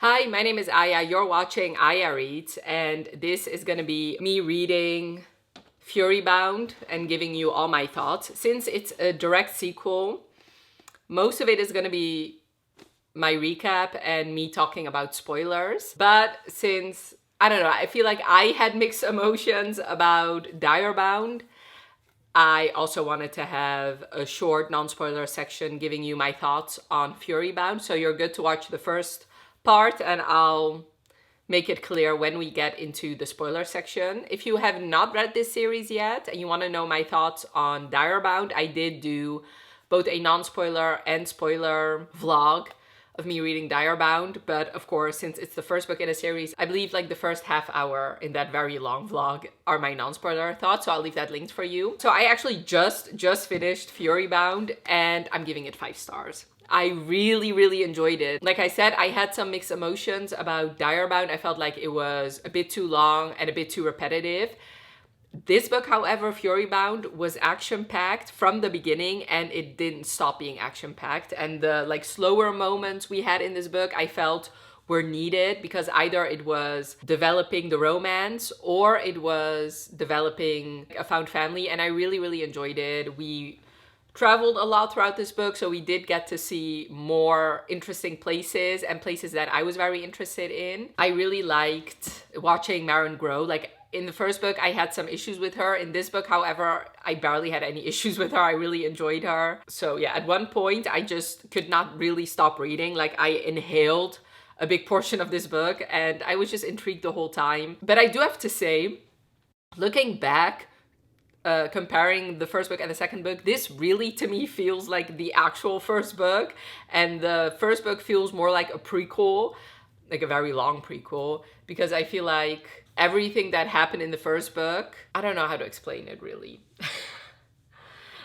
Hi, my name is Aya. You're watching Aya Reads, and this is gonna be me reading Furybound and giving you all my thoughts. Since it's a direct sequel, most of it is gonna be my recap and me talking about spoilers. But since, I don't know, I feel like I had mixed emotions about Direbound, I also wanted to have a short non-spoiler section giving you my thoughts on Furybound. So you're good to watch the first part and I'll make it clear when we get into the spoiler section. If you have not read this series yet and you want to know my thoughts on Direbound, I did do both a non-spoiler and spoiler vlog of me reading Direbound, but of course, since it's the first book in a series, I believe like the first half hour in that very long vlog are my non-spoiler thoughts, so I'll leave that linked for you. So I actually just finished Furybound and I'm giving it 5 stars. I really enjoyed it. Like I said, I had some mixed emotions about Direbound. I felt like it was a bit too long and a bit too repetitive. This book, however, Furybound, was action-packed from the beginning and it didn't stop being action-packed. And the like slower moments we had in this book, I felt were needed because either it was developing the romance or it was developing a found family, and I really enjoyed it. We traveled a lot throughout this book, so we did get to see more interesting places and places that I was very interested in. I really liked watching Maren grow. Like in the first book, I had some issues with her. In this book, however, I barely had any issues with her. I really enjoyed her. So yeah, at one point, I just could not really stop reading. Like I inhaled a big portion of this book and I was just intrigued the whole time. But I do have to say, looking back, comparing the first book and the second book, this really to me feels like the actual first book, and the first book feels more like a prequel, like a very long prequel, because I feel like everything that happened in the first book, I don't know how to explain it really.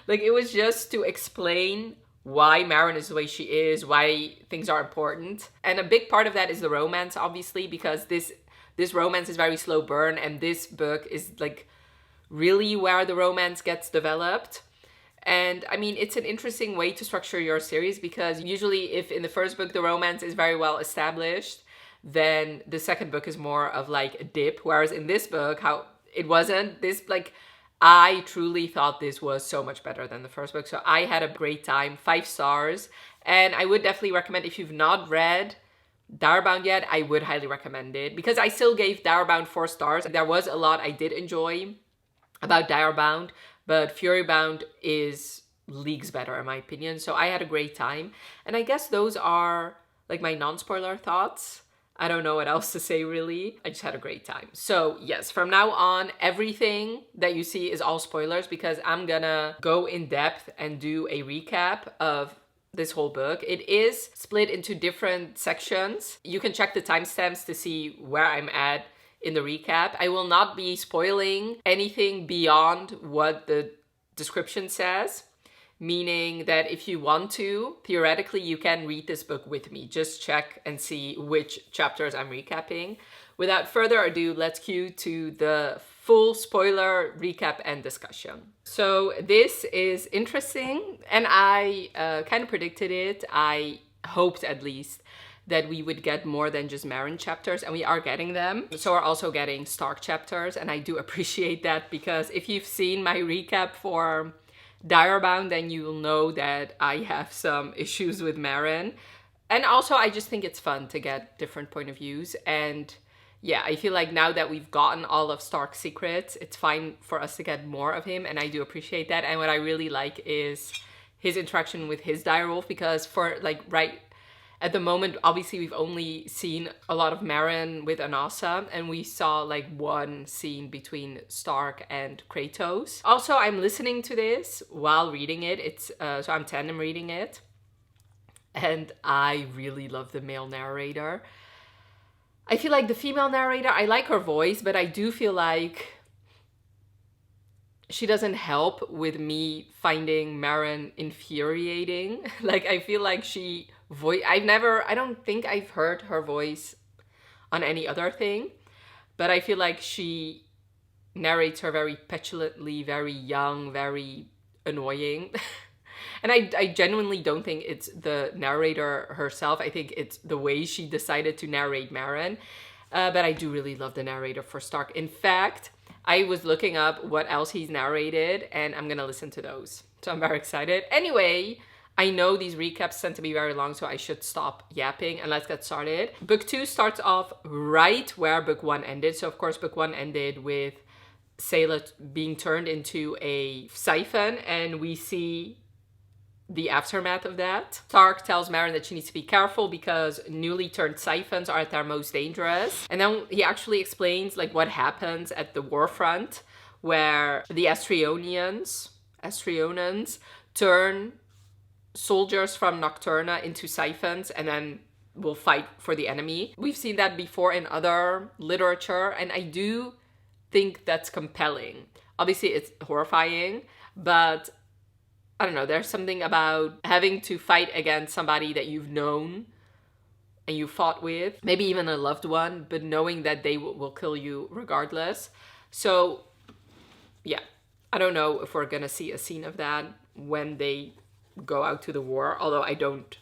Like it was just to explain why Maren is the way she is, why things are important. And a big part of that is the romance, obviously, because this romance is very slow burn, and this book is like really where the romance gets developed. And I mean, it's an interesting way to structure your series, because usually if in the first book the romance is very well established, then the second book is more of like a dip, whereas in this book, how it wasn't. This, like, I truly thought this was so much better than the first book, so I had a great time. 5 stars. And I would definitely recommend, if you've not read Direbound yet, I would highly recommend it, because I still gave Direbound 4 stars. There was a lot I did enjoy about Direbound, but Furybound is leagues better in my opinion. So I had a great time, and I guess those are like my non-spoiler thoughts. I don't know what else to say really. I just had a great time. So yes, from now on, everything that you see is all spoilers, because I'm gonna go in depth and do a recap of this whole book. It is split into different sections. You can check the timestamps to see where I'm at in the recap. I will not be spoiling anything beyond what the description says, meaning that if you want to, theoretically, you can read this book with me. Just check and see which chapters I'm recapping. Without further ado, let's cue to the full spoiler recap and discussion. So this is interesting, and I kind of predicted it. I hoped, at least, that we would get more than just Maren chapters, and we are getting them. So we're also getting Stark chapters, and I do appreciate that, because if you've seen my recap for Direbound, then you'll know that I have some issues with Maren. And also, I just think it's fun to get different point of views. And yeah, I feel like now that we've gotten all of Stark's secrets, it's fine for us to get more of him, and I do appreciate that. And what I really like is his interaction with his direwolf, because for like right at the moment, obviously, we've only seen a lot of Maren with Anasa, and we saw like one scene between Stark and Kratos. Also, I'm listening to this while reading it. It's so I'm tandem reading it, and I really love the male narrator. I feel like the female narrator, I like her voice, but I do feel like she doesn't help with me finding Maren infuriating. Like, I feel like I don't think I've heard her voice on any other thing, but I feel like she narrates her very petulantly, very young, very annoying. And I genuinely don't think it's the narrator herself. I think it's the way she decided to narrate Maren. But I do really love the narrator for Stark. In fact, I was looking up what else he's narrated, and I'm gonna listen to those. So I'm very excited. Anyway, I know these recaps tend to be very long, so I should stop yapping and let's get started. Book 2 starts off right where book 1 ended. So of course, book 1 ended with Sailor being turned into a siphon, and we see the aftermath of that. Stark tells Maren that she needs to be careful because newly turned siphons are at their most dangerous. And then he actually explains like what happens at the war front, where the Astrionians turn soldiers from Nocturna into siphons and then will fight for the enemy. We've seen that before in other literature, and I do think that's compelling. Obviously, it's horrifying, but I don't know, there's something about having to fight against somebody that you've known and you fought with, maybe even a loved one, but knowing that they will kill you regardless. So, yeah, I don't know if we're gonna see a scene of that when they go out to the war, although I don't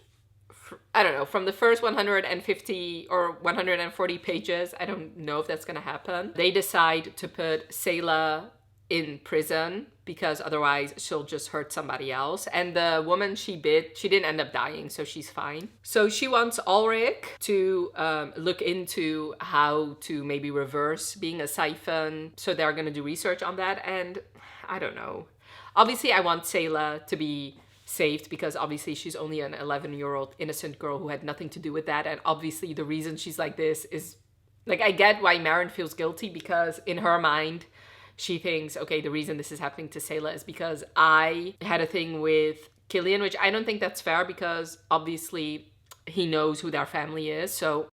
know, from the first 150 or 140 pages, I don't know if that's gonna happen. They decide to put Sayla in prison because otherwise she'll just hurt somebody else. And the woman she bit, she didn't end up dying, so she's fine. So she wants Ulrich to look into how to maybe reverse being a siphon. So they're gonna do research on that. And I don't know. Obviously, I want Sayla to be saved because obviously she's only an 11-year-old innocent girl who had nothing to do with that. And obviously the reason she's like this is, like, I get why Maren feels guilty because in her mind, she thinks, okay, the reason this is happening to Sayla is because I had a thing with Killian, which I don't think that's fair because obviously he knows who their family is. So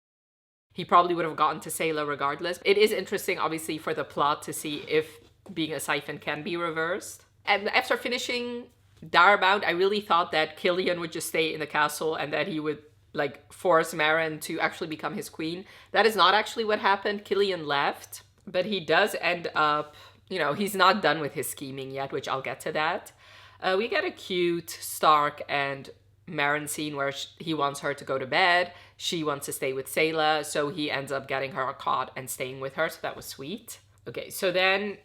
he probably would have gotten to Sayla regardless. It is interesting, obviously, for the plot to see if being a siphon can be reversed. And after finishing Darbound, I really thought that Killian would just stay in the castle and that he would like force Maren to actually become his queen. That is not actually what happened. Killian left, but he does end up, you know, he's not done with his scheming yet, which I'll get to that. We get a cute Stark and Maren scene where he wants her to go to bed. She wants to stay with Sayla, so he ends up getting her caught and staying with her, so that was sweet. Okay, so then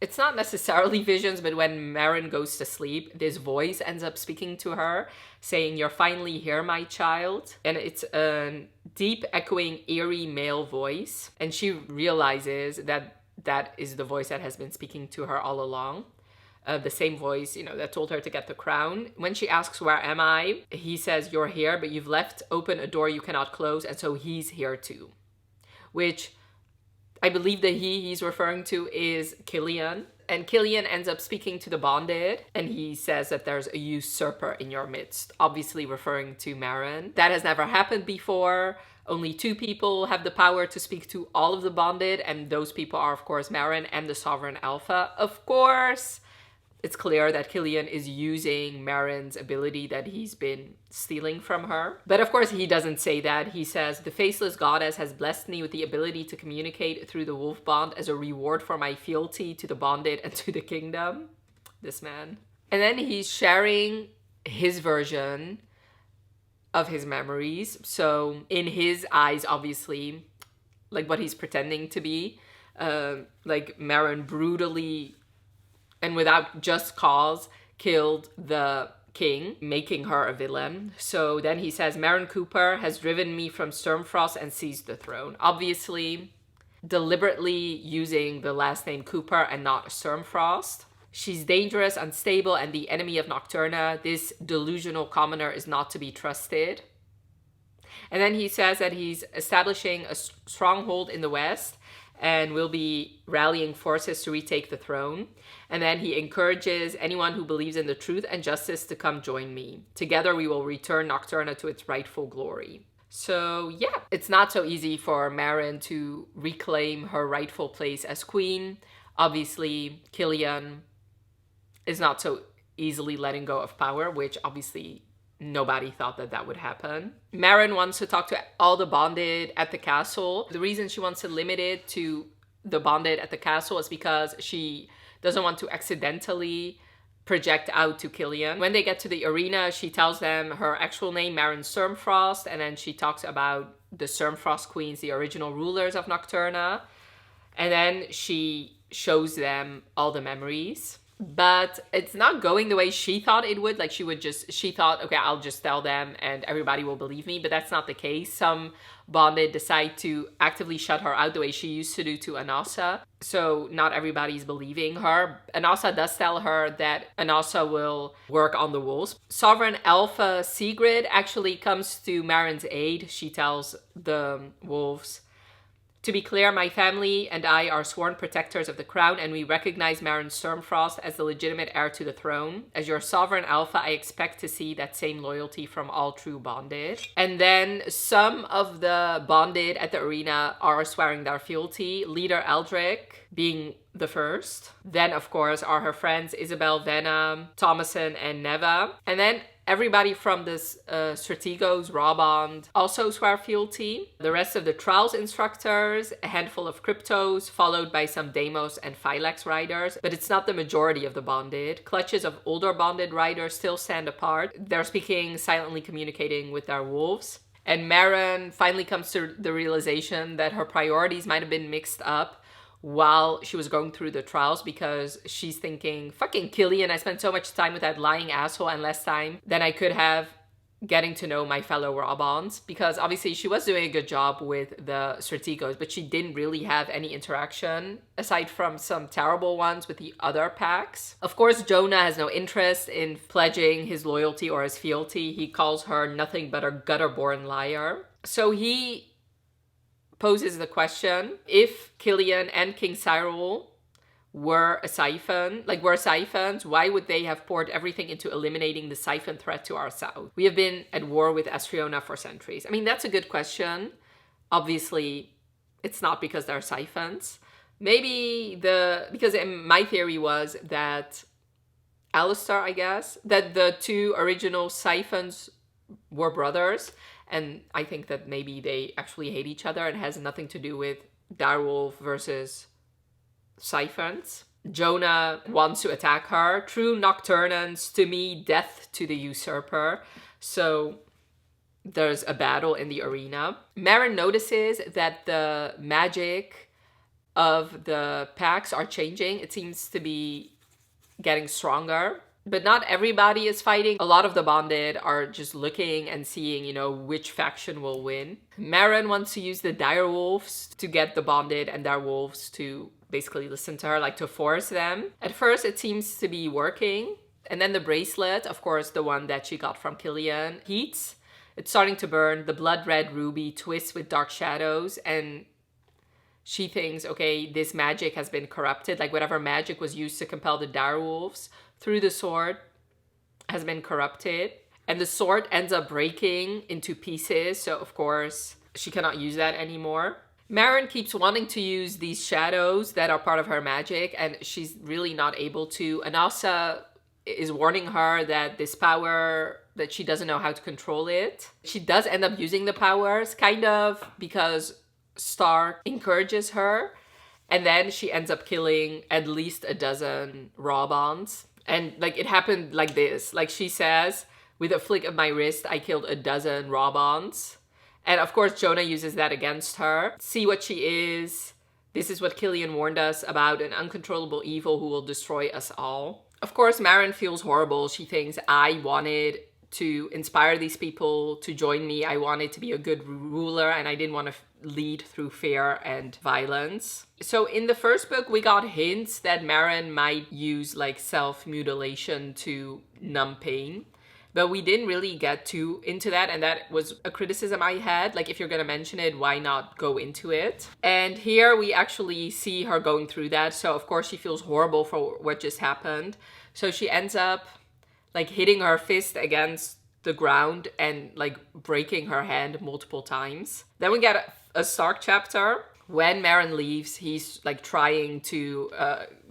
it's not necessarily visions, but when Maren goes to sleep, this voice ends up speaking to her, saying, "You're finally here, my child." And it's a deep, echoing, eerie male voice. And she realizes that that is the voice that has been speaking to her all along. The same voice, you know, that told her to get the crown. When she asks, "Where am I?" he says, "You're here, but you've left open a door you cannot close, and so he's here too." Which I believe the he's referring to is Killian. And Killian ends up speaking to the bonded, and he says that there's a usurper in your midst, obviously referring to Maren. That has never happened before. Only 2 people have the power to speak to all of the bonded, and those people are, of course, Maren and the Sovereign Alpha. Of course, it's clear that Killian is using Maren's ability that he's been stealing from her. But of course, he doesn't say that. He says, "The faceless goddess has blessed me with the ability to communicate through the wolf bond as a reward for my fealty to the bonded and to the kingdom." This man. And then he's sharing his version of his memories. So in his eyes, obviously, like what he's pretending to be, like Maren brutally and without just cause killed the king, making her a villain. So then he says, "Maren Cooper has driven me from Sturmfrost and seized the throne." Obviously, deliberately using the last name Cooper and not Sturmfrost. She's dangerous, unstable, and the enemy of Nocturna. This delusional commoner is not to be trusted. And then he says that he's establishing a stronghold in the west and will be rallying forces to retake the throne. And then he encourages anyone who believes in the truth and justice to come join me. Together we will return Nocturna to its rightful glory. So yeah, it's not so easy for Maren to reclaim her rightful place as queen. Obviously, Killian is not so easily letting go of power, which obviously nobody thought that that would happen. Maren wants to talk to all the bonded at the castle. The reason she wants to limit it to the bonded at the castle is because she doesn't want to accidentally project out to Killian. When they get to the arena, she tells them her actual name, Maren Sturmfrost, and then she talks about the Sturmfrost Queens, the original rulers of Nocturna. And then she shows them all the memories. But it's not going the way she thought it would. Like she thought, okay, I'll just tell them and everybody will believe me. But that's not the case. Some bonded decide to actively shut her out the way she used to do to Anasa. So not everybody's believing her. Anasa does tell her that Anasa will work on the wolves. Sovereign Alpha Sigrid actually comes to Maren's aid. She tells the wolves, to be clear, my family and I are sworn protectors of the crown, and we recognize Maren Sturmfrost as the legitimate heir to the throne. As your sovereign alpha, I expect to see that same loyalty from all true bonded. And then some of the bonded at the arena are swearing their fealty, leader Eldrick being the first. Then, of course, are her friends Isabel, Venom, Thomason, and Neva. And then everybody from this Strategos, Rawbond, also swear fealty. The rest of the trials instructors, a handful of cryptos, followed by some Deimos and Phylax riders, but it's not the majority of the bonded. Clutches of older bonded riders still stand apart. They're speaking, silently communicating with their wolves. And Maren finally comes to the realization that her priorities might have been mixed up while she was going through the trials, because she's thinking, fucking Killian, I spent so much time with that lying asshole and less time than I could have getting to know my fellow Rawbonds, because obviously she was doing a good job with the Strategos, but she didn't really have any interaction aside from some terrible ones with the other packs. Of course, Jonah has no interest in pledging his loyalty or his fealty. He calls her nothing but a gutter-born liar. So he poses the question, if Killian and King Cyril were siphons, why would they have poured everything into eliminating the siphon threat to our south? We have been at war with Astriona for centuries. I mean, that's a good question. Obviously, it's not because they're siphons. Because my theory was that Alistair, I guess, that the two original siphons were brothers. And I think that maybe they actually hate each other and has nothing to do with Direwolf versus siphons. Jonah wants to attack her. True Nocturnans, to me, death to the usurper. So there's a battle in the arena. Maren notices that the magic of the packs are changing. It seems to be getting stronger. But not everybody is fighting. A lot of the bonded are just looking and seeing, which faction will win. Maren wants to use the direwolves to get the bonded and their wolves to basically listen to her, like to force them. At first, it seems to be working. And then the bracelet, of course, the one that she got from Killian, heats. It's starting to burn. The blood red ruby twists with dark shadows, and she thinks, okay, this magic has been corrupted. Like whatever magic was used to compel the direwolves through the sword has been corrupted. And the sword ends up breaking into pieces. So, of course, she cannot use that anymore. Maren keeps wanting to use these shadows that are part of her magic, and she's really not able to. Anasa is warning her that this power, that she doesn't know how to control it. She does end up using the powers, kind of, because Stark encourages her. And then she ends up killing at least a dozen Rawbonds. And it happened like this. Like she says, with a flick of my wrist, I killed a dozen Rawbonds. And of course, Jonah uses that against her. See what she is. This is what Killian warned us about, an uncontrollable evil who will destroy us all. Of course, Maren feels horrible. She thinks, I wanted to inspire these people to join me. I wanted to be a good ruler, and I didn't want to lead through fear and violence. So in the first book, we got hints that Maren might use self-mutilation to numb pain. But we didn't really get too into that, and that was a criticism I had. If you're gonna mention it, why not go into it? And here we actually see her going through that. So of course she feels horrible for what just happened. So she ends up hitting her fist against the ground and breaking her hand multiple times. Then we get a Stark chapter. When Maren leaves, he's trying to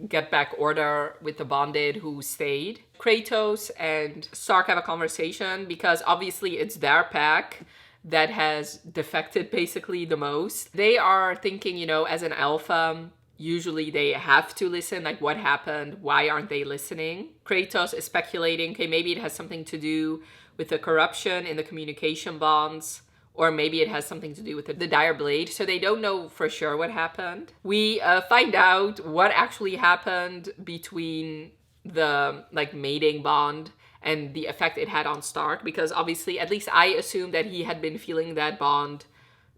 get back order with the bonded who stayed. Kratos and Stark have a conversation because obviously it's their pack that has defected basically the most. They are thinking, as an alpha, usually they have to listen. Like, what happened? Why aren't they listening? Kratos is speculating, okay, maybe it has something to do with the corruption in the communication bonds, or maybe it has something to do with the dire blade. So they don't know for sure what happened. We find out what actually happened between the like mating bond and the effect it had on Stark, because obviously, at least I assumed that he had been feeling that bond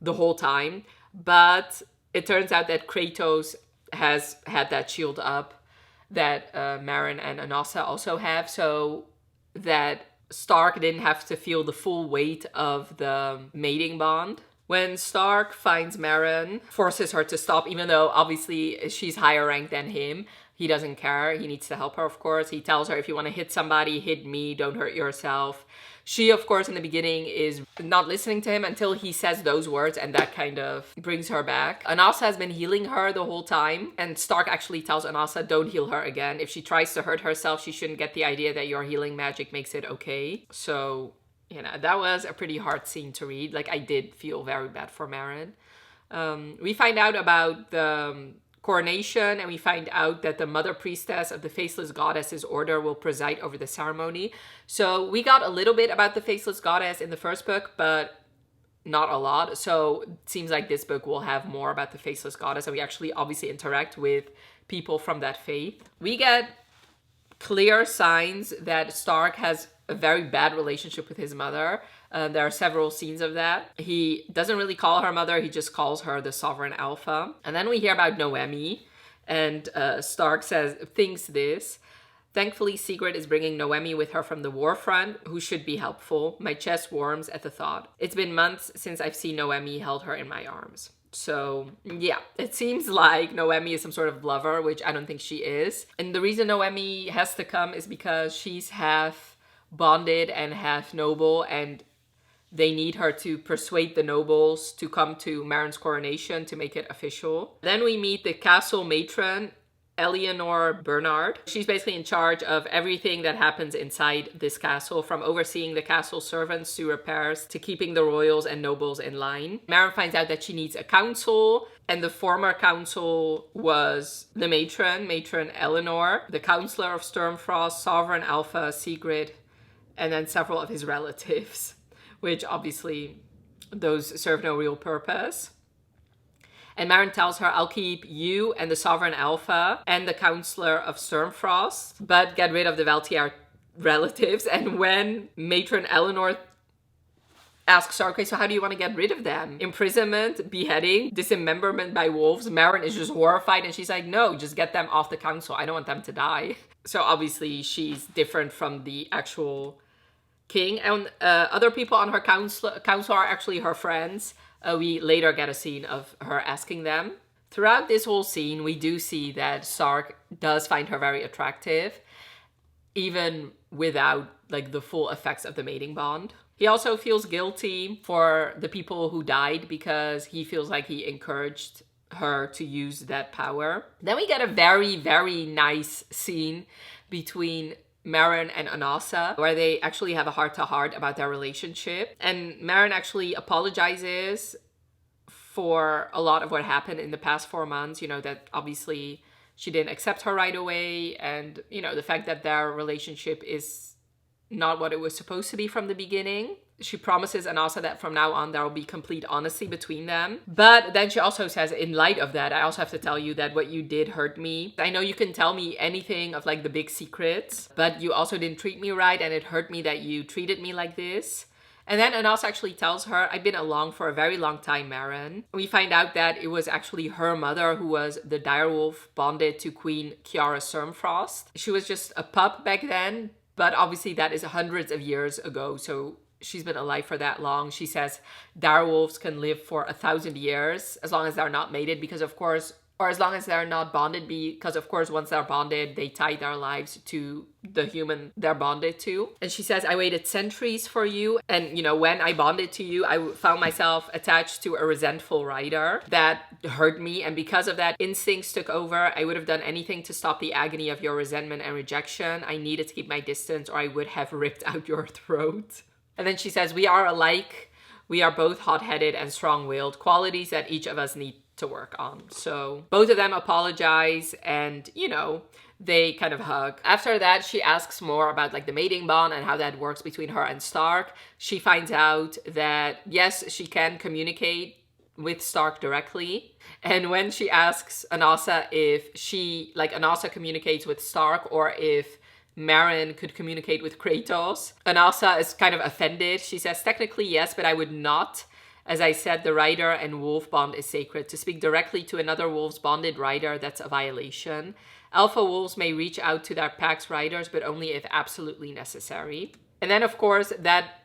the whole time, but it turns out that Kratos has had that shield up that Maren and Anassa also have, so that Stark didn't have to feel the full weight of the mating bond. When Stark finds Maren, forces her to stop, even though obviously she's higher ranked than him, he doesn't care. He needs to help her, of course. He tells her, if you want to hit somebody, hit me, don't hurt yourself. She, of course, in the beginning is not listening to him until he says those words, and that kind of brings her back. Anassa has been healing her the whole time, and Stark actually tells Anassa, don't heal her again. If she tries to hurt herself, she shouldn't get the idea that your healing magic makes it okay. So, you know, that was a pretty hard scene to read. Like, I did feel very bad for Maren. We find out about the coronation, and we find out that the mother priestess of the faceless goddess's order will preside over the ceremony. So we got a little bit about the faceless goddess in the first book, but not a lot. So it seems like this book will have more about the faceless goddess, and we actually obviously interact with people from that faith. We get clear signs that Stark has a very bad relationship with his mother. There are several scenes of that. He doesn't really call her mother, he just calls her the Sovereign Alpha. And then we hear about Noemi, and Stark thinks this. Thankfully, Sigrid is bringing Noemi with her from the war front, who should be helpful. My chest warms at the thought. It's been months since I've seen Noemi held her in my arms. So, yeah, it seems like Noemi is some sort of lover, which I don't think she is. And the reason Noemi has to come is because she's half bonded and half noble, and they need her to persuade the nobles to come to Maren's coronation to make it official. Then we meet the castle matron, Eleanor Bernard. She's basically in charge of everything that happens inside this castle, from overseeing the castle servants to repairs to keeping the royals and nobles in line. Maren finds out that she needs a council, and the former council was the matron Eleanor, the counselor of Sturmfrost, Sovereign Alpha, Sigrid, and then several of his relatives, which obviously those serve no real purpose. And Maren tells her, I'll keep you and the Sovereign Alpha and the Counselor of Sturmfrost, but get rid of the Valtiar relatives. And when Matron Eleanor asks her, okay, so how do you want to get rid of them? Imprisonment, beheading, dismemberment by wolves. Maren is just horrified, and she's like, no, just get them off the council. I don't want them to die. So obviously she's different from the actual king. And other people on her council are actually her friends. We later get a scene of her asking them. Throughout this whole scene, we do see that Stark does find her very attractive, even without like the full effects of the mating bond. He also feels guilty for the people who died because he feels like he encouraged her to use that power. Then we get a very, very nice scene between Maren and Anassa, where they actually have a heart-to-heart about their relationship. And Maren actually apologizes for a lot of what happened in the past 4 months. You know, that obviously she didn't accept her right away. And, you know, the fact that their relationship is not what it was supposed to be from the beginning. She promises Anassa that from now on there will be complete honesty between them. But then she also says, in light of that, I also have to tell you that what you did hurt me. I know you can tell me anything of like the big secrets, but you also didn't treat me right, and it hurt me that you treated me like this. And then Anassa actually tells her, I've been along for a very long time, Maren. We find out that it was actually her mother who was the direwolf bonded to Queen Kiara Sturmfrost. She was just a pup back then, but obviously that is hundreds of years ago, so she's been alive for that long. She says direwolves can live for 1,000 years as long as they're not mated, because of course, or as long as they're not bonded, because of course once they're bonded, they tie their lives to the human they're bonded to. And she says, I waited centuries for you, and you know, when I bonded to you, I found myself attached to a resentful rider that hurt me, and because of that, instincts took over. I would have done anything to stop the agony of your resentment and rejection. I needed to keep my distance, or I would have ripped out your throat. And then she says, we are alike. We are both hot-headed and strong-willed, qualities that each of us need to work on. So both of them apologize and, you know, they kind of hug. After that, she asks more about like the mating bond and how that works between her and Stark. She finds out that yes, she can communicate with Stark directly. And when she asks Anasa if Anasa communicates with Stark or if Maren could communicate with Kratos, Anasa is kind of offended. She says, technically yes, but I would not. As I said, the rider and wolf bond is sacred. To speak directly to another wolf's bonded rider, that's a violation. Alpha wolves may reach out to their pack's riders, but only if absolutely necessary. And then, of course, that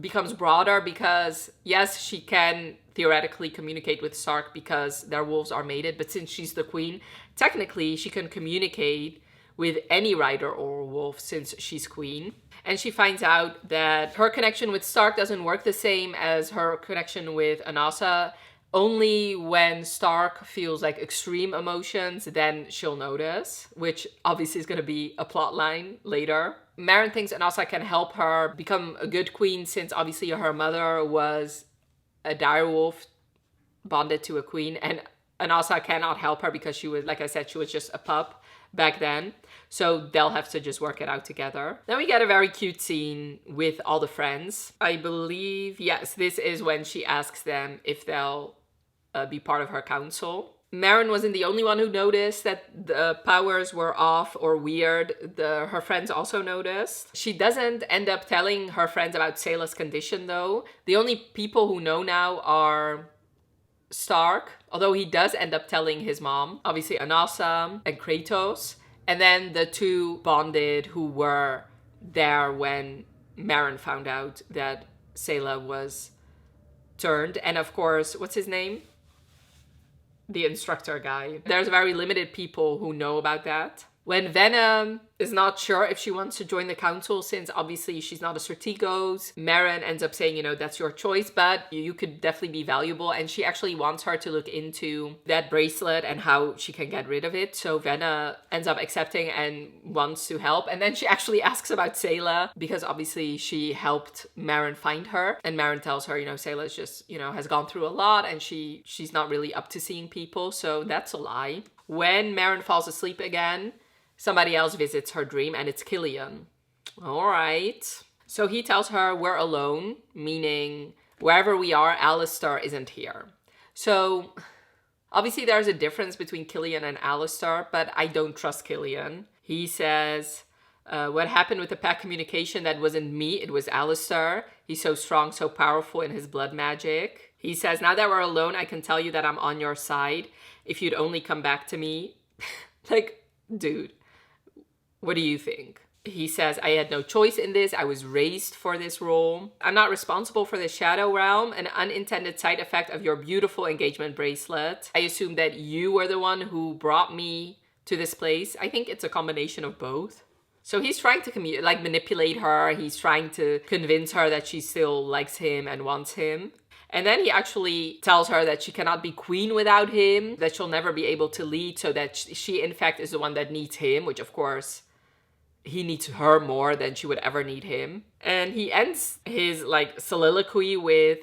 becomes broader because, yes, she can theoretically communicate with Stark because their wolves are mated, but since she's the queen, technically she can communicate with any rider or wolf since she's queen. And she finds out that her connection with Stark doesn't work the same as her connection with Anasa. Only when Stark feels like extreme emotions, then she'll notice, which obviously is going to be a plot line later. Maren thinks Anasa can help her become a good queen since obviously her mother was a direwolf bonded to a queen, and Anasa cannot help her because she was, like I said, she was just a pup back then. So they'll have to just work it out together. Then we get a very cute scene with all the friends. I believe, yes, this is when she asks them if they'll be part of her council. Maren wasn't the only one who noticed that the powers were off or weird. Her friends also noticed. She doesn't end up telling her friends about Sayla's condition though. The only people who know now are Stark, although he does end up telling his mom, obviously Anasa and Kratos, and then the two bonded who were there when Maren found out that Sayla was turned. And of course, what's his name? The instructor guy. There's very limited people who know about that. When Venom is not sure if she wants to join the council, since obviously she's not a Strategos, Maren ends up saying, you know, that's your choice, but you could definitely be valuable. And she actually wants her to look into that bracelet and how she can get rid of it. So Venom ends up accepting and wants to help. And then she actually asks about Sayla because obviously she helped Maren find her. And Maren tells her, you know, Sayla's just, you know, has gone through a lot and she's not really up to seeing people. So that's a lie. When Maren falls asleep again, somebody else visits her dream, and it's Killian. All right. So he tells her we're alone, meaning wherever we are, Alistair isn't here. So obviously there's a difference between Killian and Alistair, but I don't trust Killian. He says, what happened with the pack communication, that wasn't me, it was Alistair. He's so strong, so powerful in his blood magic. He says, now that we're alone, I can tell you that I'm on your side. If you'd only come back to me. Like, dude. What do you think? He says, I had no choice in this. I was raised for this role. I'm not responsible for the Shadow Realm, an unintended side effect of your beautiful engagement bracelet. I assume that you were the one who brought me to this place. I think it's a combination of both. So he's trying to manipulate her. He's trying to convince her that she still likes him and wants him. And then he actually tells her that she cannot be queen without him, that she'll never be able to lead, so that she in fact is the one that needs him, which of course he needs her more than she would ever need him. And he ends his soliloquy with,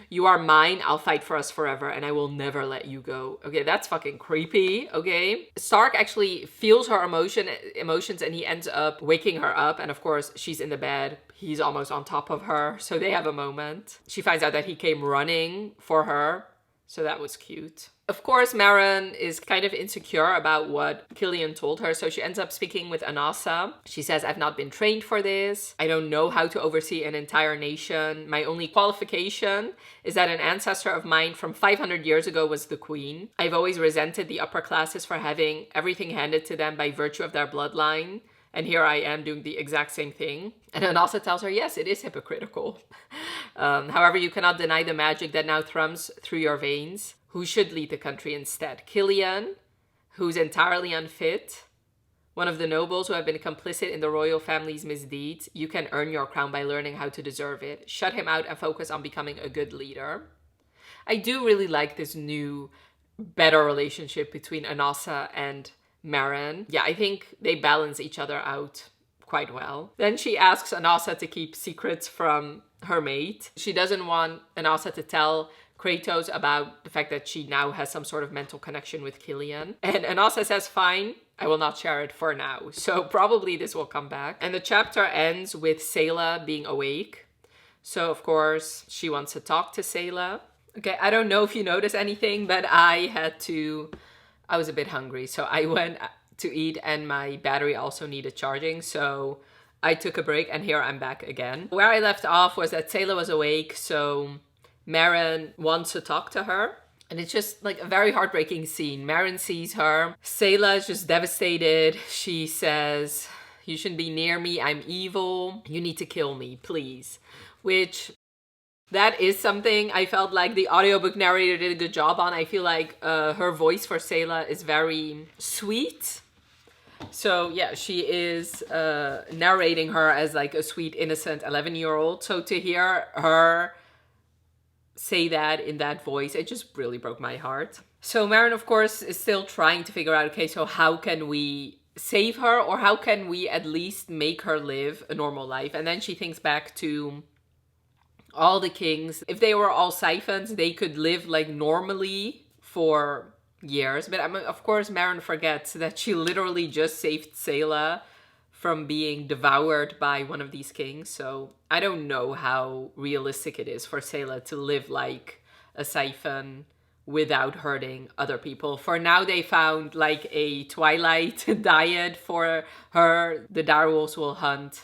you are mine, I'll fight for us forever, and I will never let you go. Okay, that's fucking creepy, okay? Stark actually feels her emotions and he ends up waking her up. And of course, she's in the bed. He's almost on top of her. So they have a moment. She finds out that he came running for her. So that was cute. Of course, Maren is kind of insecure about what Killian told her, so she ends up speaking with Anasa. She says, I've not been trained for this. I don't know how to oversee an entire nation. My only qualification is that an ancestor of mine from 500 years ago was the queen. I've always resented the upper classes for having everything handed to them by virtue of their bloodline. And here I am doing the exact same thing. And Anasa tells her, yes, it is hypocritical. However, you cannot deny the magic that now thrums through your veins. Who should lead the country instead? Killian, who's entirely unfit. One of the nobles who have been complicit in the royal family's misdeeds. You can earn your crown by learning how to deserve it. Shut him out and focus on becoming a good leader. I do really like this new, better relationship between Anasa and Maren. Yeah, I think they balance each other out quite well. Then she asks Anasa to keep secrets from her mate. She doesn't want Anasa to tell Kratos about the fact that she now has some sort of mental connection with Killian. And Anasa says, fine, I will not share it for now. So probably this will come back. And the chapter ends with Sayla being awake. So of course she wants to talk to Sayla. Okay, I don't know if you notice anything, but I was a bit hungry. So I went to eat and my battery also needed charging. So I took a break and here I'm back again. Where I left off was that Sayla was awake. So Maren wants to talk to her. And it's just like a very heartbreaking scene. Maren sees her. Sayla is just devastated. She says, you shouldn't be near me. I'm evil. You need to kill me, please. Which, that is something I felt like the audiobook narrator did a good job on. I feel like her voice for Sayla is very sweet. So yeah, she is narrating her as like a sweet, innocent 11-year-old. So to hear her say that in that voice, it just really broke my heart. So Maren, of course, is still trying to figure out, okay, so how can we save her, or how can we at least make her live a normal life? And then she thinks back to all the kings. If they were all siphons, they could live like normally for years. But of course, Maren forgets that she literally just saved Sayla from being devoured by one of these kings. So I don't know how realistic it is for Sayla to live like a siphon without hurting other people. For now, they found like a twilight diet for her. The direwolves will hunt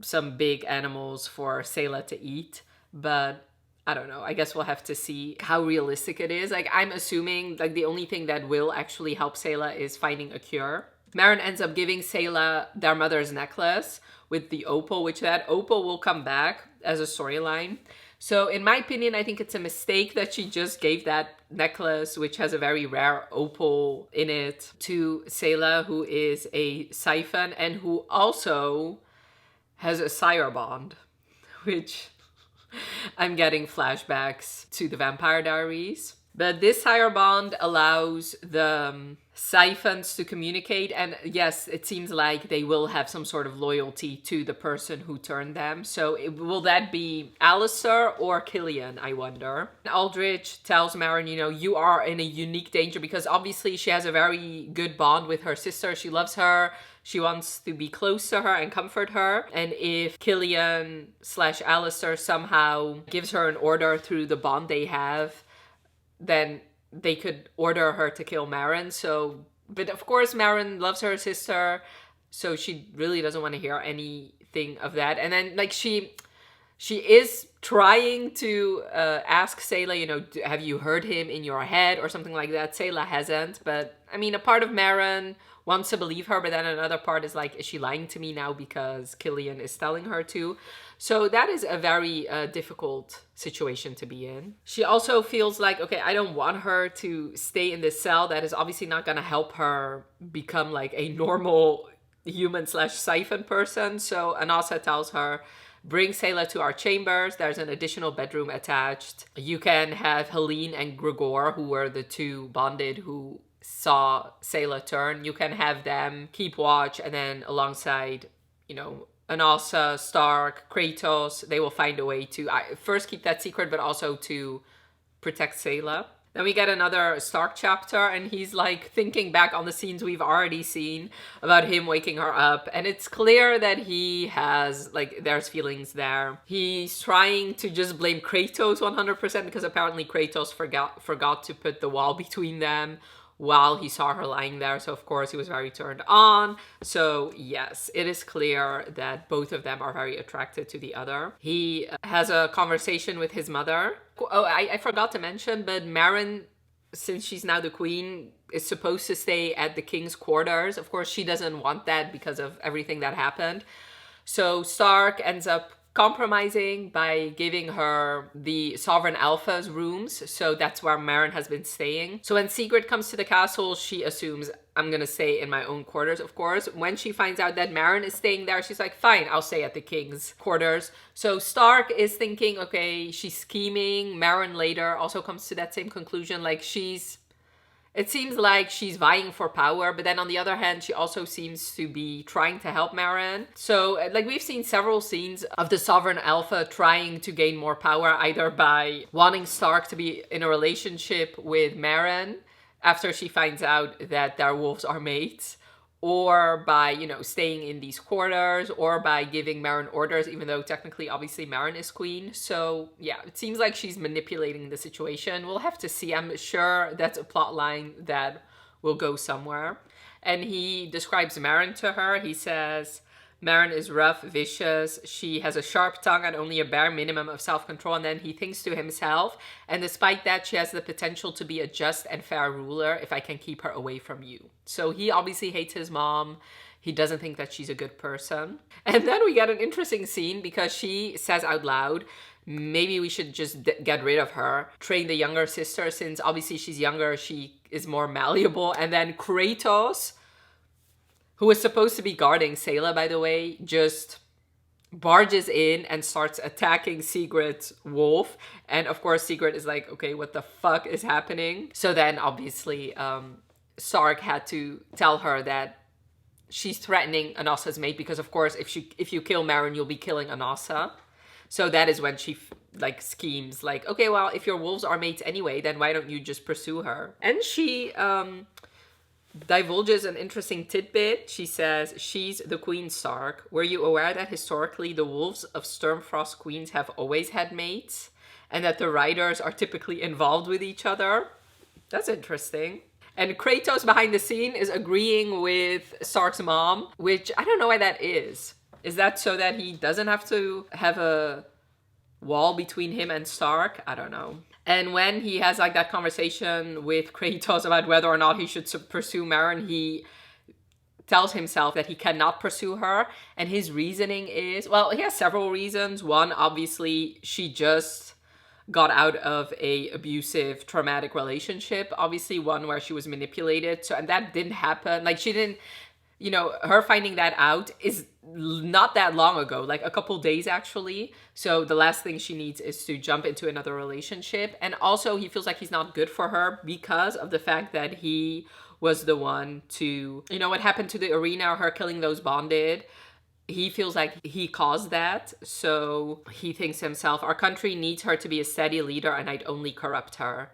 some big animals for Sayla to eat, but I don't know. I guess we'll have to see how realistic it is. Like, I'm assuming like the only thing that will actually help Sayla is finding a cure. Maren ends up giving Sayla their mother's necklace with the opal, which that opal will come back as a storyline. So in my opinion, I think it's a mistake that she just gave that necklace, which has a very rare opal in it, to Sayla, who is a siphon and who also has a sire bond, which I'm getting flashbacks to the Vampire Diaries. But this sire bond allows the siphons to communicate, and yes, it seems like they will have some sort of loyalty to the person who turned them. So will that be Alistair or Killian, I wonder? Aldrich tells Maren, you know, you are in a unique danger, because obviously she has a very good bond with her sister. She loves her. She wants to be close to her and comfort her. And if Killian/Alistair somehow gives her an order through the bond they have, then they could order her to kill Maren. So, but of course Maren loves her sister, so she really doesn't want to hear anything of that. And then like she is trying to ask Sayla, you know, have you heard him in your head or something like that. Sayla hasn't, but I mean, a part of Maren wants to believe her, but then another part is like, is she lying to me now because Killian is telling her to? So that is a very difficult situation to be in. She also feels like, okay, I don't want her to stay in this cell. That is obviously not going to help her become like a normal human/siphon person. So Anasa tells her, bring Sayla to our chambers. There's an additional bedroom attached. You can have Helene and Gregor, who were the two bonded who saw Sayla turn. You can have them keep watch, and then alongside, you know, Anasa, Stark, Kratos, they will find a way to first keep that secret, but also to protect Sayla. Then we get another Stark chapter, and he's like thinking back on the scenes we've already seen about him waking her up. And it's clear that he has, like, there's feelings there. He's trying to just blame Kratos 100% because apparently Kratos forgot to put the wall between them while he saw her lying there. So of course he was very turned on. So yes, it is clear that both of them are very attracted to the other. He has a conversation with his mother. Oh, I forgot to mention, but Maren, since she's now the queen, is supposed to stay at the king's quarters. Of course, she doesn't want that because of everything that happened. So Stark ends up compromising by giving her the Sovereign Alpha's rooms. So that's where Maren has been staying. So when Sigrid comes to the castle, she assumes, I'm gonna stay in my own quarters, of course. When she finds out that Maren is staying there, she's like, fine, I'll stay at the king's quarters. So Stark is thinking, okay, she's scheming. Maren later also comes to that same conclusion. Like, she's It seems like she's vying for power, but then on the other hand, she also seems to be trying to help Maren. So, like, we've seen several scenes of the Sovereign Alpha trying to gain more power, either by wanting Stark to be in a relationship with Maren after she finds out that their wolves are mates, or by, you know, staying in these quarters, or by giving Maren orders, even though technically, obviously, Maren is queen. So, yeah, it seems like she's manipulating the situation. We'll have to see. I'm sure that's a plot line that will go somewhere. And he describes Maren to her. He says, Maren is rough, vicious, she has a sharp tongue and only a bare minimum of self-control. And then he thinks to himself, and despite that, she has the potential to be a just and fair ruler if I can keep her away from you. So he obviously hates his mom. He doesn't think that she's a good person. And then we get an interesting scene because she says out loud, maybe we should just get rid of her, train the younger sister, since obviously she's younger, she is more malleable. And then Kratos, who was supposed to be guarding Sayla, by the way, just barges in and starts attacking Sigrid's wolf. And of course, Sigrid is like, okay, what the fuck is happening? So then obviously Stark had to tell her that she's threatening Anassa's mate, because of course, if you kill Maren, you'll be killing Anassa. So that is when she like schemes like, okay, well, if your wolves are mates anyway, then why don't you just pursue her? And she divulges an interesting tidbit. She says, she's the Queen Stark. Were you aware that historically the wolves of Stormfrost queens have always had mates? And that the riders are typically involved with each other? That's interesting. And Kratos behind the scene is agreeing with Stark's mom, which I don't know why that is. Is that so that he doesn't have to have a wall between him and Stark? I don't know. And when he has like that conversation with Kratos about whether or not he should pursue Maren, he tells himself that he cannot pursue her. And his reasoning is, well, he has several reasons. One, obviously, she just got out of a abusive, traumatic relationship. Obviously, one where she was manipulated. So, and that didn't happen. Like, she didn't, you know, her finding that out is not that long ago, like a couple days actually. So the last thing she needs is to jump into another relationship. And also he feels like he's not good for her because of the fact that he was the one to, you know, what happened to the arena, her killing those bonded. He feels like he caused that. So he thinks to himself, our country needs her to be a steady leader and I'd only corrupt her.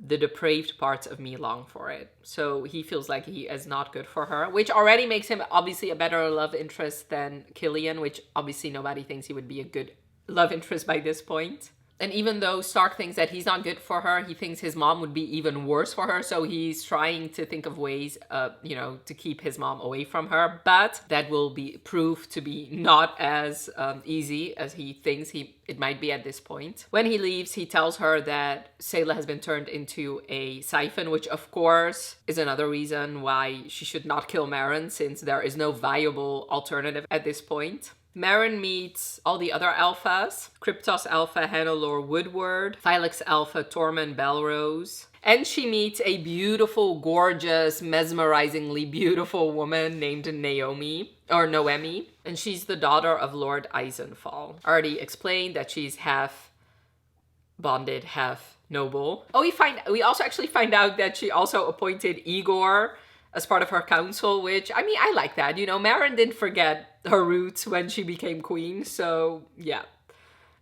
The depraved parts of me long for it. So he feels like he is not good for her, which already makes him obviously a better love interest than Killian, which obviously nobody thinks he would be a good love interest by this point. And even though Stark thinks that he's not good for her, he thinks his mom would be even worse for her. So he's trying to think of ways, you know, to keep his mom away from her. But that will be proved to be not as easy as he thinks it might be at this point. When he leaves, he tells her that Sayla has been turned into a siphon, which of course is another reason why she should not kill Maren, since there is no viable alternative at this point. Maren meets all the other alphas. Kryptos Alpha, Hannelore Woodward. Thylex Alpha, Tormund Belrose. And she meets a beautiful, gorgeous, mesmerizingly beautiful woman named Noemi. And she's the daughter of Lord Eisenfall. I already explained that she's half bonded, half noble. Oh, we also actually find out that she also appointed Igor as part of her council, which, I mean, I like that. You know, Maren didn't forget her roots when she became queen, so yeah.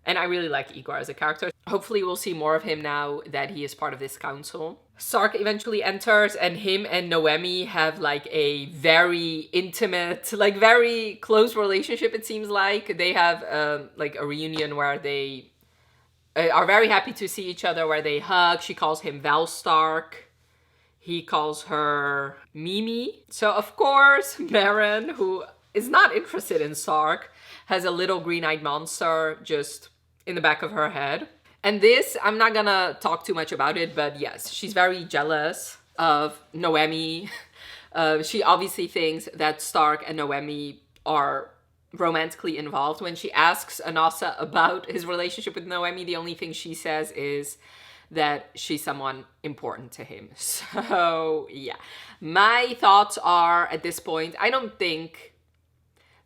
And I really like Igor as a character. Hopefully we'll see more of him now that he is part of this council. Stark eventually enters, and him and Noemi have like a very intimate, like very close relationship, it seems like. They have like a reunion where they are very happy to see each other, where they hug. She calls him Val Stark. He calls her Mimi. So of course, Maren, who is not interested in Stark, has a little green-eyed monster just in the back of her head. And this, I'm not gonna talk too much about it, but yes, she's very jealous of Noemi. She obviously thinks that Stark and Noemi are romantically involved. When she asks Anassa about his relationship with Noemi, the only thing she says is that she's someone important to him. So yeah, my thoughts are at this point, I don't think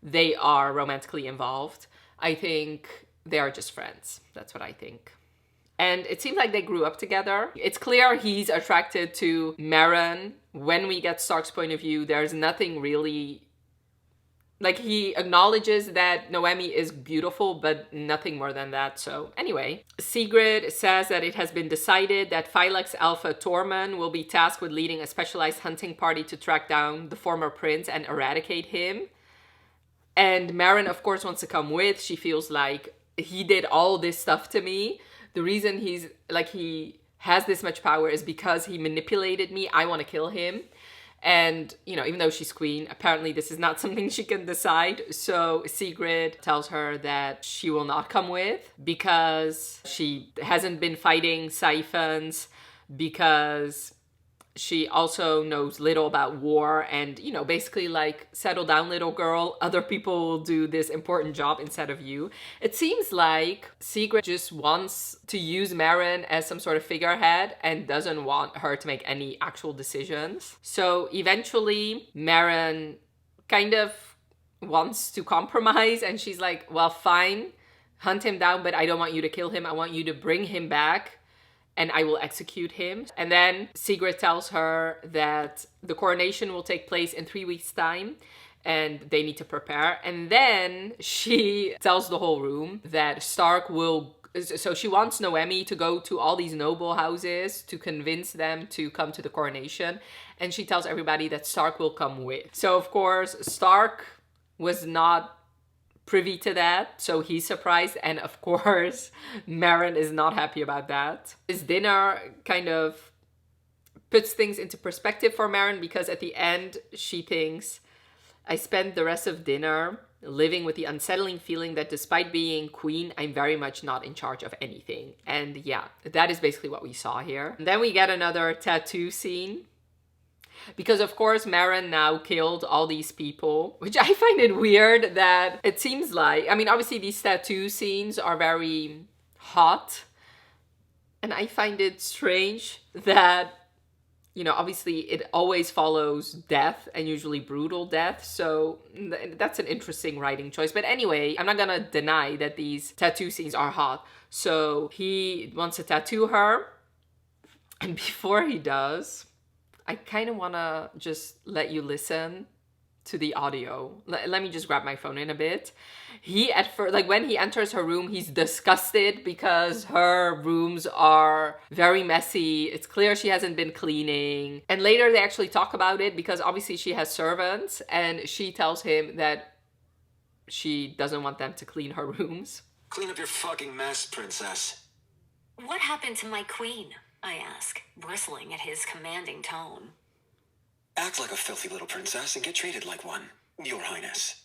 they are romantically involved. I think they are just friends. That's what I think. And it seems like they grew up together. It's clear he's attracted to Maren. When we get Stark's point of view, there's nothing really... Like, he acknowledges that Noemi is beautiful, but nothing more than that. So anyway, Sigrid says that it has been decided that Phylax Alpha Tormund will be tasked with leading a specialized hunting party to track down the former prince and eradicate him. And Maren, of course, wants to come with. She feels like he did all this stuff to me. The reason he has this much power is because he manipulated me. I want to kill him. And, you know, even though she's queen, apparently this is not something she can decide. So Sigrid tells her that she will not come with because she hasn't been fighting siphons, because she also knows little about war, and, you know, basically like, settle down, little girl. Other people will do this important job instead of you. It seems like Sigrid just wants to use Maren as some sort of figurehead and doesn't want her to make any actual decisions. So eventually Maren kind of wants to compromise, and she's like, well, fine, hunt him down, but I don't want you to kill him. I want you to bring him back, and I will execute him. And then Sigrid tells her that the coronation will take place in 3 weeks' time and they need to prepare. And then she tells the whole room that Stark will... So she wants Noemi to go to all these noble houses to convince them to come to the coronation. And she tells everybody that Stark will come with. So, of course, Stark was not privy to that, so he's surprised, and of course Maren is not happy about that. This dinner kind of puts things into perspective for Maren, because at the end she thinks, I spent the rest of dinner living with the unsettling feeling that despite being queen, I'm very much not in charge of anything. And yeah, that is basically what we saw here. And then we get another tattoo scene, because of course Maren now killed all these people, which I find it weird that it seems like, I mean, obviously these tattoo scenes are very hot, and I find it strange that, you know, obviously it always follows death, and usually brutal death, so that's an interesting writing choice. But anyway, I'm not gonna deny that these tattoo scenes are hot. So he wants to tattoo her, and before he does, I kind of want to just let you listen to the audio. Let me just grab my phone in a bit. He at first, like when he enters her room, he's disgusted because her rooms are very messy. It's clear she hasn't been cleaning. And later they actually talk about it, because obviously she has servants, and she tells him that she doesn't want them to clean her rooms. Clean up your fucking mess, princess. What happened to my queen? I ask, bristling at his commanding tone. Act like a filthy little princess and get treated like one, Your Highness.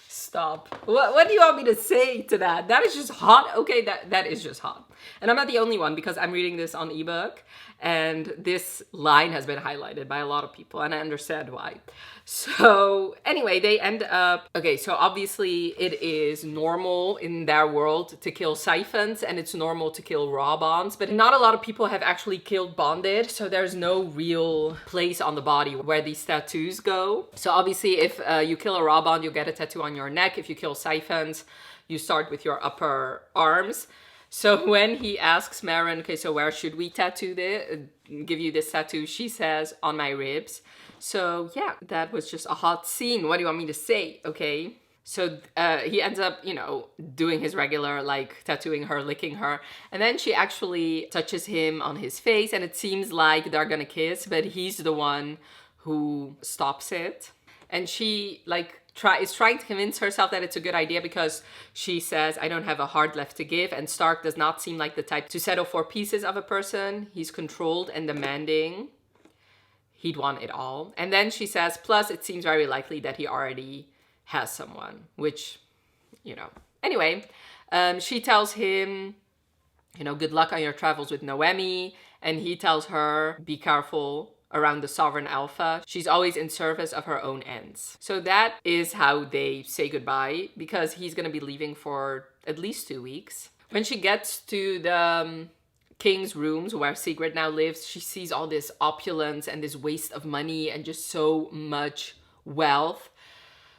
Stop. What do you want me to say to that? That is just hot. Okay, that is just hot. And I'm not the only one, because I'm reading this on ebook, and this line has been highlighted by a lot of people, and I understand why. So anyway, they end up... Okay, so obviously it is normal in their world to kill siphons, and it's normal to kill raw bonds, but not a lot of people have actually killed bonded, so there's no real place on the body where these tattoos go. So obviously if you kill a raw bond, you'll get a tattoo on your neck. If you kill siphons, you start with your upper arms. So when he asks Maren, okay, so where should we tattoo this, give you this tattoo? She says, on my ribs. So yeah, that was just a hot scene. What do you want me to say? Okay. So he ends up, you know, doing his regular, like tattooing her, licking her. And then she actually touches him on his face, and it seems like they're gonna kiss, but he's the one who stops it. And she like is trying to convince herself that it's a good idea, because she says, I don't have a heart left to give. And Stark does not seem like the type to settle for pieces of a person. He's controlled and demanding. He'd want it all. And then she says, plus it seems very likely that he already has someone, which, you know. Anyway, she tells him, you know, good luck on your travels with Noemi. And he tells her, be careful around the Sovereign Alpha. She's always in service of her own ends. So that is how they say goodbye, because he's gonna be leaving for at least 2 weeks. When she gets to the king's rooms where Sigrid now lives, she sees all this opulence and this waste of money and just so much wealth,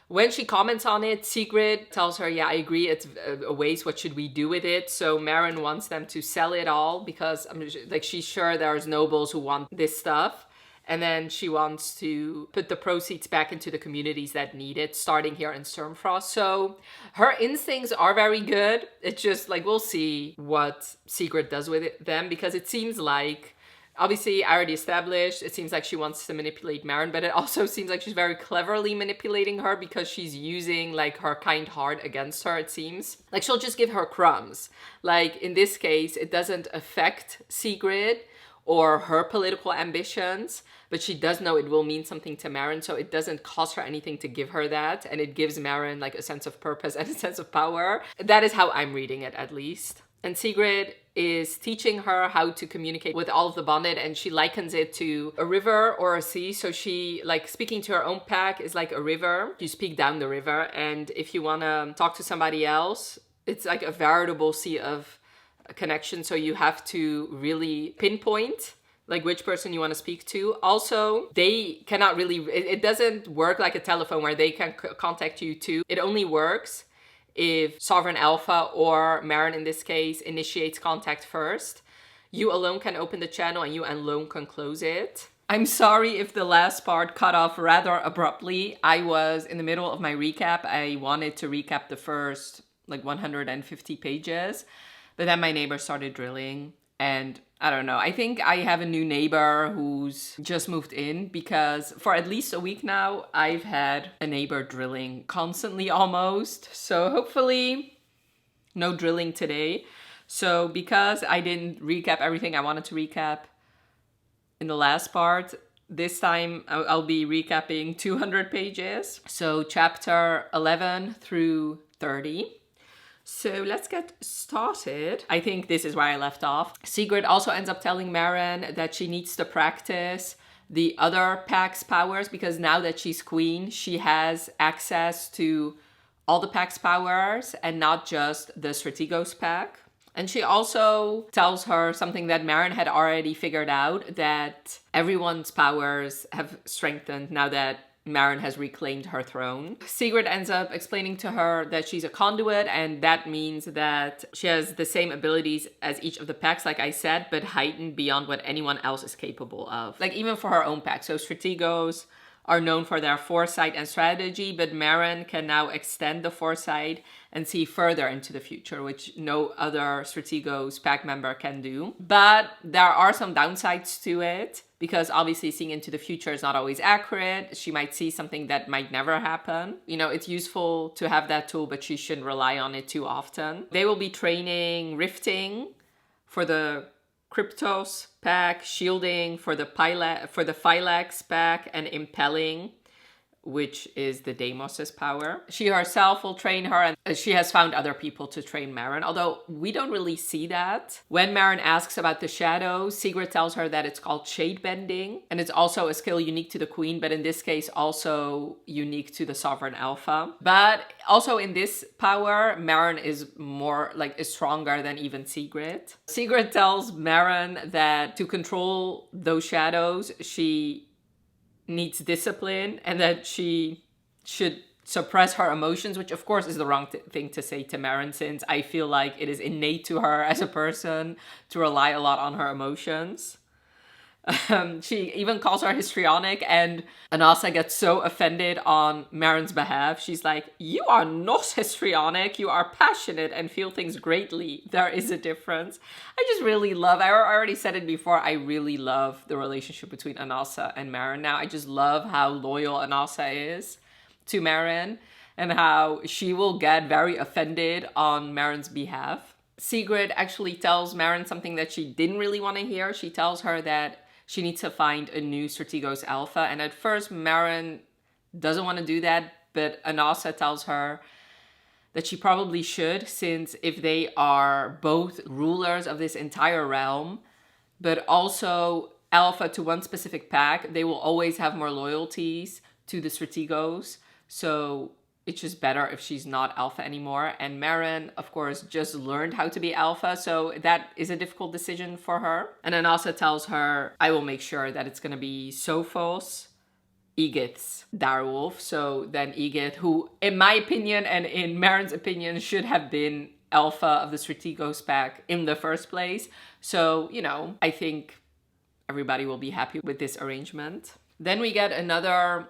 When she comments on it, Sigrid tells her, yeah, I agree, it's a waste, what should we do with it? So Maren wants them to sell it all because like she's sure there's nobles who want this stuff. And then she wants to put the proceeds back into the communities that need it, starting here in Stormfrost. So her instincts are very good. It's just like, we'll see what Sigrid does with them, because it seems like, obviously, I already established, it seems like she wants to manipulate Maren, but it also seems like she's very cleverly manipulating her because she's using like her kind heart against her, it seems. Like she'll just give her crumbs. Like in this case, it doesn't affect Sigrid or her political ambitions, but she does know it will mean something to Maren, so it doesn't cost her anything to give her that, and it gives Maren like a sense of purpose and a sense of power. That is how I'm reading it, at least. And Sigrid is teaching her how to communicate with all of the bonded, and she likens it to a river or a sea. So she, like, speaking to her own pack is like a river. You speak down the river, and if you want to talk to somebody else, it's like a veritable sea of connection. So you have to really pinpoint like which person you want to speak to. Also, they cannot really, it doesn't work like a telephone where they can contact you too. It only works if Sovereign Alpha, or Maren in this case, initiates contact first. You alone can open the channel and you alone can close it. I'm sorry if the last part cut off rather abruptly. I was in the middle of my recap. I wanted to recap the first like 150 pages, but then my neighbor started drilling, and I don't know. I think I have a new neighbor who's just moved in, because for at least a week now, I've had a neighbor drilling constantly almost. So hopefully no drilling today. So because I didn't recap everything I wanted to recap in the last part, this time I'll be recapping 200 pages. So chapter 11 through 30. So let's get started. I think this is where I left off. Sigrid also ends up telling Maren that she needs to practice the other pack's powers, because now that she's queen, she has access to all the pack's powers and not just the Strategos pack. And she also tells her something that Maren had already figured out, that everyone's powers have strengthened now that Maren has reclaimed her throne. Sigrid ends up explaining to her that she's a conduit, and that means that she has the same abilities as each of the packs, like I said, but heightened beyond what anyone else is capable of. Like even for her own pack. So Strategos are known for their foresight and strategy, but Maren can now extend the foresight and see further into the future, which no other Strategos pack member can do. But there are some downsides to it, because obviously seeing into the future is not always accurate. She might see something that might never happen. You know, it's useful to have that tool, but she shouldn't rely on it too often. They will be training rifting for the Kryptos pack, shielding for the Phylax pack, and impelling, which is the Deimos' power. She herself will train her, and she has found other people to train Maren, although we don't really see that. When Maren asks about the shadows, Sigrid tells her that it's called shade bending, and it's also a skill unique to the queen, but in this case also unique to the Sovereign Alpha. But also in this power, Maren is stronger than even Sigrid. Sigrid tells Maren that to control those shadows, she needs discipline, and that she should suppress her emotions, which of course is the wrong thing to say to Maren, since I feel like it is innate to her as a person to rely a lot on her emotions. She even calls her histrionic, and Anasa gets so offended on Maren's behalf. She's like, you are not histrionic, you are passionate and feel things greatly. There is a difference. I just really love, I already said it before, I really love the relationship between Anasa and Maren now. I just love how loyal Anasa is to Maren, and how she will get very offended on Maren's behalf. Sigrid actually tells Maren something that she didn't really want to hear. She tells her that she needs to find a new Strategos Alpha. And at first, Maren doesn't want to do that, but Anasa tells her that she probably should, since if they are both rulers of this entire realm, but also Alpha to one specific pack, they will always have more loyalties to the Strategos. So it's just better if she's not Alpha anymore. And Maren, of course, just learned how to be Alpha, so that is a difficult decision for her. And Anasa tells her, I will make sure that it's going to be Sophos Egith's direwolf. So then Egith, who in my opinion and in Maren's opinion should have been alpha of the Strategos pack in the first place. So, you know, I think everybody will be happy with this arrangement. Then we get another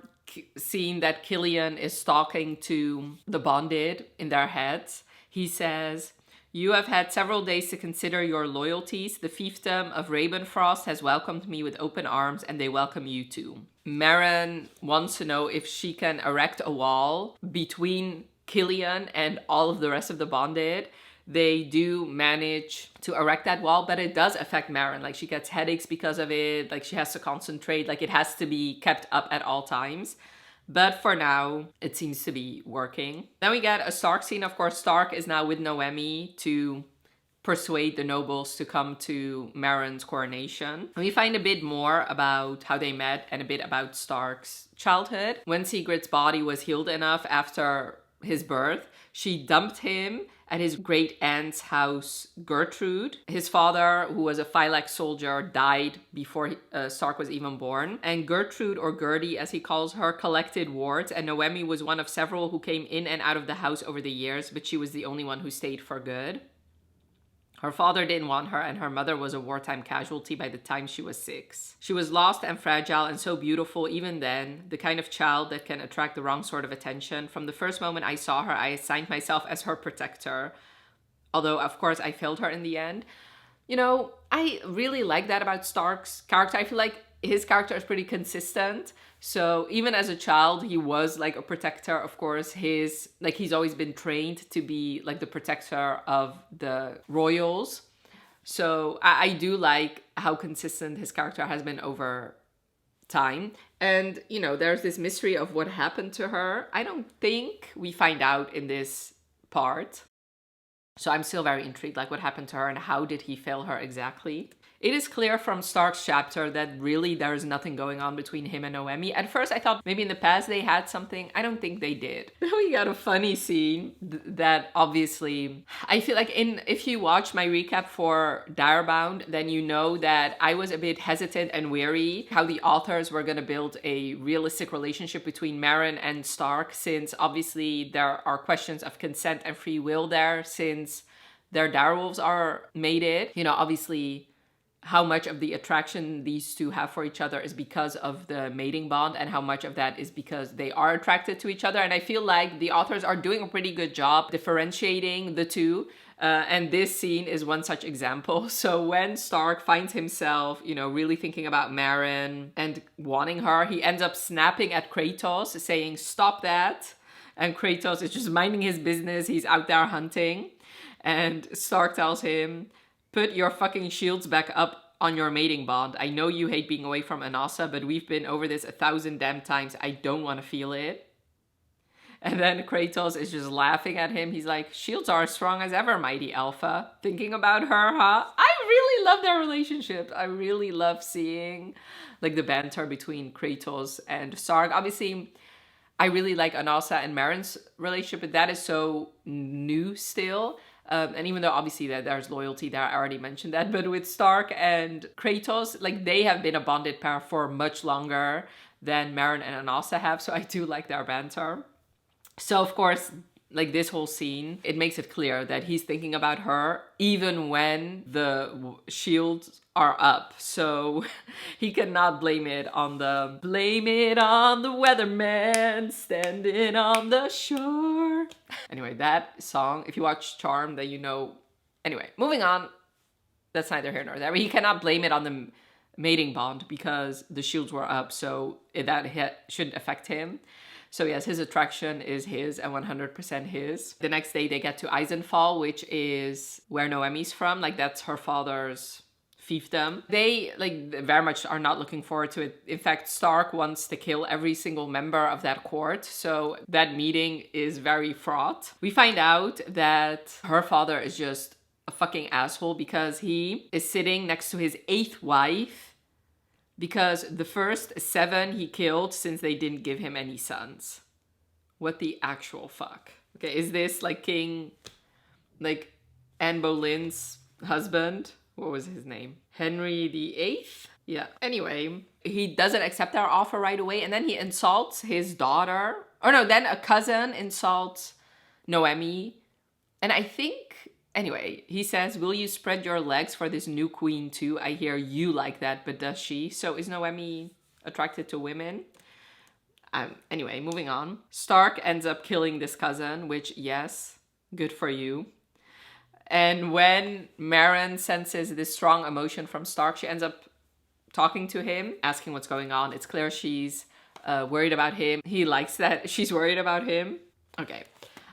scene that Killian is talking to the bonded in their heads. He says, "You have had several days to consider your loyalties. The fiefdom of Ravenfrost has welcomed me with open arms, and they welcome you too." Maren wants to know if she can erect a wall between Killian and all of the rest of the bonded. They do manage to erect that wall, but it does affect Maren. Like, she gets headaches because of it. Like, she has to concentrate. Like, it has to be kept up at all times. But for now, it seems to be working. Then we get a Stark scene. Of course, Stark is now with Noemi to persuade the nobles to come to Maren's coronation. And we find a bit more about how they met and a bit about Stark's childhood. When Sigrid's body was healed enough after his birth, she dumped him at his great aunt's house, Gertrude. His father, who was a Phylax soldier, died before Stark was even born. And Gertrude, or Gertie as he calls her, collected wards, and Noemi was one of several who came in and out of the house over the years, but she was the only one who stayed for good. Her father didn't want her, and her mother was a wartime casualty by the time she was 6. She was lost and fragile and so beautiful even then, the kind of child that can attract the wrong sort of attention. From the first moment I saw her, I assigned myself as her protector. Although, of course, I failed her in the end. You know, I really like that about Stark's character. I feel like his character is pretty consistent. So even as a child, he was like a protector. Of course, he's always been trained to be like the protector of the royals. So I do like how consistent his character has been over time. And, you know, there's this mystery of what happened to her. I don't think we find out in this part. So I'm still very intrigued, like what happened to her and how did he fail her exactly? It is clear from Stark's chapter that really there is nothing going on between him and Noemi. At first I thought maybe in the past they had something. I don't think they did. We got a funny scene that obviously, I feel like if you watch my recap for Direbound, then you know that I was a bit hesitant and wary how the authors were going to build a realistic relationship between Maren and Stark, since obviously there are questions of consent and free will there, since their direwolves are mated. You know, obviously how much of the attraction these two have for each other is because of the mating bond, and how much of that is because they are attracted to each other. And I feel like the authors are doing a pretty good job differentiating the two. And this scene is one such example. So when Stark finds himself, you know, really thinking about Maren and wanting her, he ends up snapping at Kratos, saying, "Stop that." And Kratos is just minding his business. He's out there hunting. And Stark tells him, "Put your fucking shields back up on your mating bond. I know you hate being away from Anasa, but we've been over this 1,000 damn times. I don't want to feel it." And then Kratos is just laughing at him. He's like, "Shields are as strong as ever, mighty alpha." Thinking about her, huh? I really love their relationship. I really love seeing like the banter between Kratos and Stark. Obviously, I really like Anasa and Maren's relationship, but that is so new still. And even though obviously that there's loyalty there, I already mentioned that. But with Stark and Kratos, like they have been a bonded pair for much longer than Maren and Anasa have. So I do like their banter. So of course, like this whole scene, it makes it clear that he's thinking about her even when the shields are up. So he cannot blame it on the weatherman standing on the shore. Anyway, that song, if you watch Charmed, then you know. Anyway, moving on. That's neither here nor there. But he cannot blame it on the mating bond because the shields were up, so that shouldn't affect him. So yes, his attraction is his and 100% his. The next day they get to Eisenfall, which is where Noemi's from. Like that's her father's fiefdom. They like very much are not looking forward to it. In fact, Stark wants to kill every single member of that court. So that meeting is very fraught. We find out that her father is just a fucking asshole because he is sitting next to his 8th wife, because the first 7 he killed since they didn't give him any sons. What the actual fuck? Okay, is this like King, like Anne Boleyn's husband? What was his name? Henry VIII? Yeah. Anyway, he doesn't accept our offer right away, and then he insults his daughter. Or no, then a cousin insults Noemi. And I think, anyway, he says, will you spread your legs for this new queen too? I hear you like that, but does she? So is Noemi attracted to women? Anyway, moving on. Stark ends up killing this cousin, which, yes, good for you. And when Maren senses this strong emotion from Stark, she ends up talking to him, asking what's going on. It's clear she's worried about him. He likes that she's worried about him. Okay,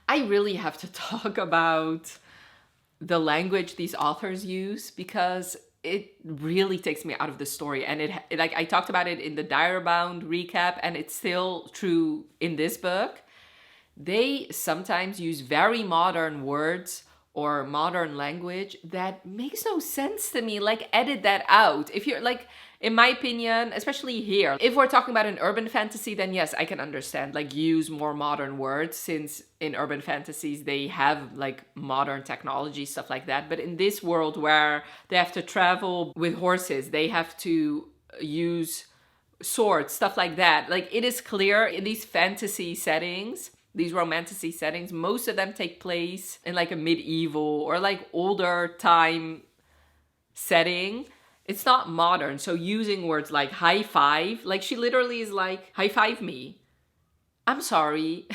I really have to talk about the language these authors use because it really takes me out of the story. And it like I talked about it in the Direbound recap, and it's still true in this book. They sometimes use very modern words or modern language that makes no sense to me. Like, edit that out. If you're like, in my opinion, especially here, if we're talking about an urban fantasy, then yes, I can understand, like, use more modern words, since in urban fantasies they have like modern technology, stuff like that. But in this world where they have to travel with horses, they have to use swords, stuff like that. Like, it is clear in these fantasy settings, these romantasy settings, most of them take place in like a medieval or like older time setting. It's not modern. So using words like high five, like she literally is like, high five me. I'm sorry.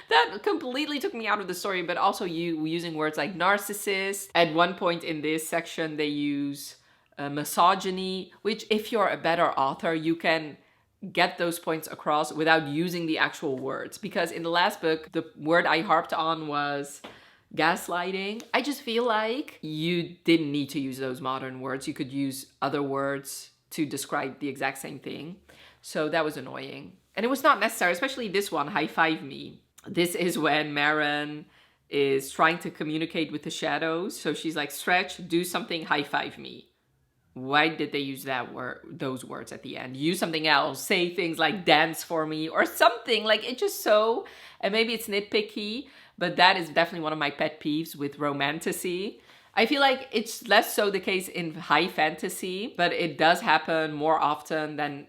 That completely took me out of the story. But also using words like narcissist. At one point in this section, they use misogyny, which if you're a better author, you can get those points across without using the actual words. Because in the last book, the word I harped on was gaslighting. I just feel like you didn't need to use those modern words. You could use other words to describe the exact same thing. So that was annoying. And it was not necessary, especially this one, high five me. This is when Maren is trying to communicate with the shadows. So she's like, stretch, do something, high five me. Why did they use those words at the end? Use something else. Say things like dance for me or something. Like, it just so, and maybe it's nitpicky, but that is definitely one of my pet peeves with romantasy. I feel like it's less so the case in high fantasy, but it does happen more often than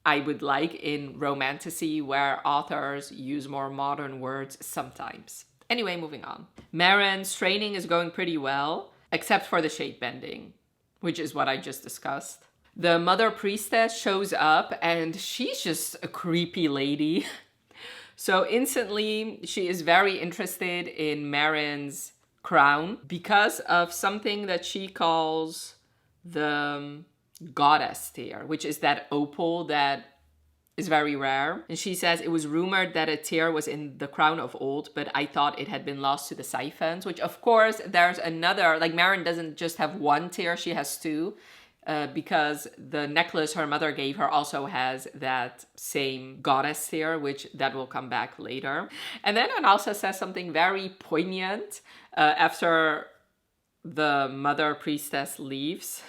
I would like in romantasy, where authors use more modern words sometimes. Anyway, moving on. Maren's training is going pretty well, except for the shade bending, which is what I just discussed. The mother priestess shows up and she's just a creepy lady. So instantly she is very interested in Maren's crown because of something that she calls the goddess tear, which is that opal that is very rare. And she says, it was rumored that a tear was in the crown of old, but I thought it had been lost to the siphons, which of course there's another, like Maren doesn't just have one tear, she has two, because the necklace her mother gave her also has that same goddess tear, which that will come back later. And then Analsa says something very poignant after the mother priestess leaves.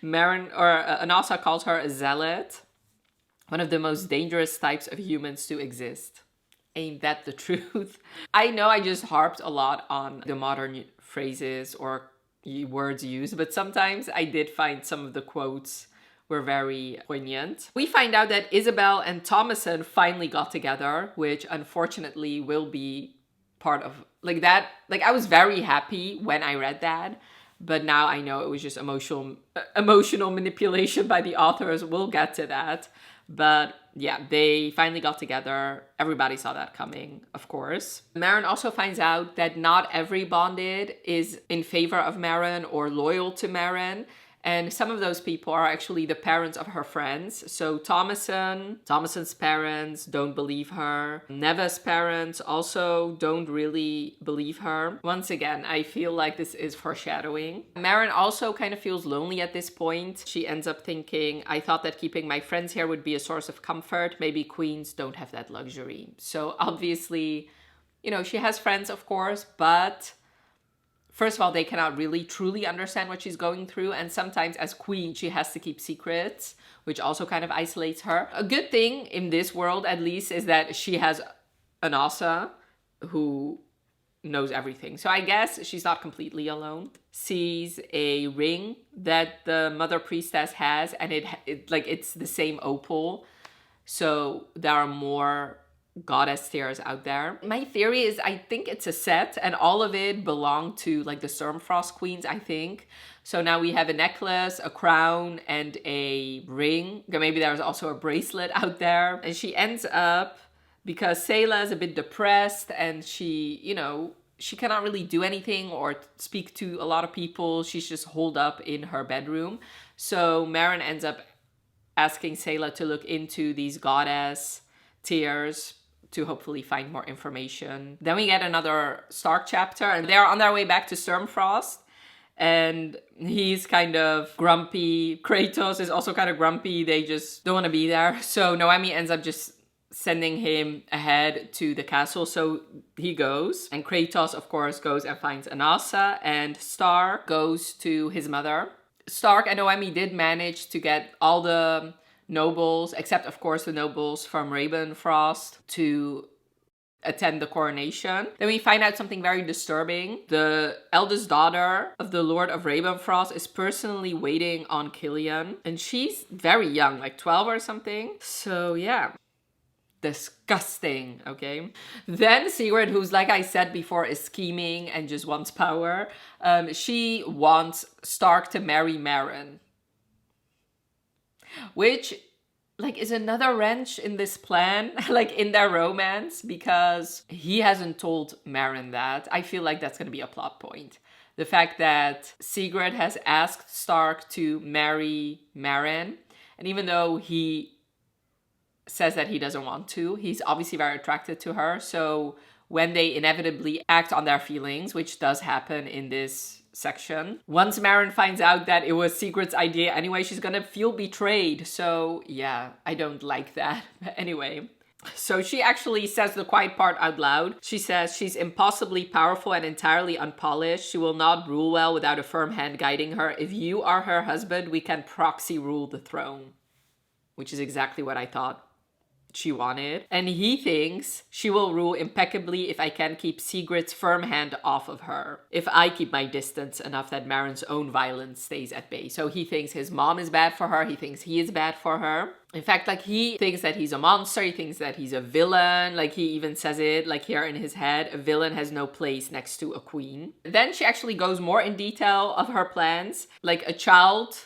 Analsa calls her a zealot, one of the most dangerous types of humans to exist. Ain't that the truth? I know I just harped a lot on the modern phrases or words used, but sometimes I did find some of the quotes were very poignant. We find out that Isabel and Thomason finally got together, which unfortunately will be part of like that. Like, I was very happy when I read that, but now I know it was just emotional manipulation by the authors. We'll get to that. But yeah, they finally got together. Everybody saw that coming, of course. Maren also finds out that not every bonded is in favor of Maren or loyal to Maren. And some of those people are actually the parents of her friends. So Thomason's parents don't believe her. Neva's parents also don't really believe her. Once again, I feel like this is foreshadowing. Maren also kind of feels lonely at this point. She ends up thinking, I thought that keeping my friends here would be a source of comfort. Maybe queens don't have that luxury. So obviously, you know, she has friends, of course, but first of all, they cannot really truly understand what she's going through. And sometimes as queen, she has to keep secrets, which also kind of isolates her. A good thing in this world, at least, is that she has Anasa, who knows everything. So I guess she's not completely alone. Sees a ring that the mother priestess has, and it's the same opal. So there are more goddess tears out there. My theory is I think it's a set, and all of it belonged to like the Sturmfrost queens, I think. So now we have a necklace, a crown, and a ring. Maybe there's also a bracelet out there. And she ends up, because Sayla is a bit depressed and she, she cannot really do anything or speak to a lot of people. She's just holed up in her bedroom. So Maren ends up asking Sayla to look into these goddess tears to hopefully find more information. Then we get another Stark chapter, and they're on their way back to Sturmfrost. And he's kind of grumpy. Kratos is also kind of grumpy. They just don't want to be there. So Noemi ends up just sending him ahead to the castle. So he goes. And Kratos, of course, goes and finds Anasa. And Stark goes to his mother. Stark and Noemi did manage to get all the nobles, except, of course, the nobles from Ravenfrost, to attend the coronation. Then we find out something very disturbing. The eldest daughter of the Lord of Ravenfrost is personally waiting on Killian, and she's very young, like 12 or something. So yeah, disgusting. Okay, then Sigrid, who's, like I said before, is scheming and just wants power. She wants Stark to marry Maren, which is another wrench in this plan, in their romance, because he hasn't told Maren that. I feel like that's going to be a plot point. The fact that Sigrid has asked Stark to marry Maren, and even though he says that he doesn't want to, he's obviously very attracted to her. So when they inevitably act on their feelings, which does happen in this section, once Maren finds out that it was Sigrid's idea anyway, she's gonna feel betrayed. So yeah, I don't like that. But anyway, so she actually says the quiet part out loud. She says she's impossibly powerful and entirely unpolished. She will not rule well without a firm hand guiding her. If you are her husband, we can proxy rule the throne. Which is exactly what I thought she wanted. And he thinks she will rule impeccably if I can keep Sigrid's firm hand off of her. If I keep my distance enough that Maren's own violence stays at bay. So he thinks his mom is bad for her. He thinks he is bad for her. In fact, he thinks that he's a monster. He thinks that he's a villain. He even says it, here in his head, a villain has no place next to a queen. Then she actually goes more in detail of her plans. A child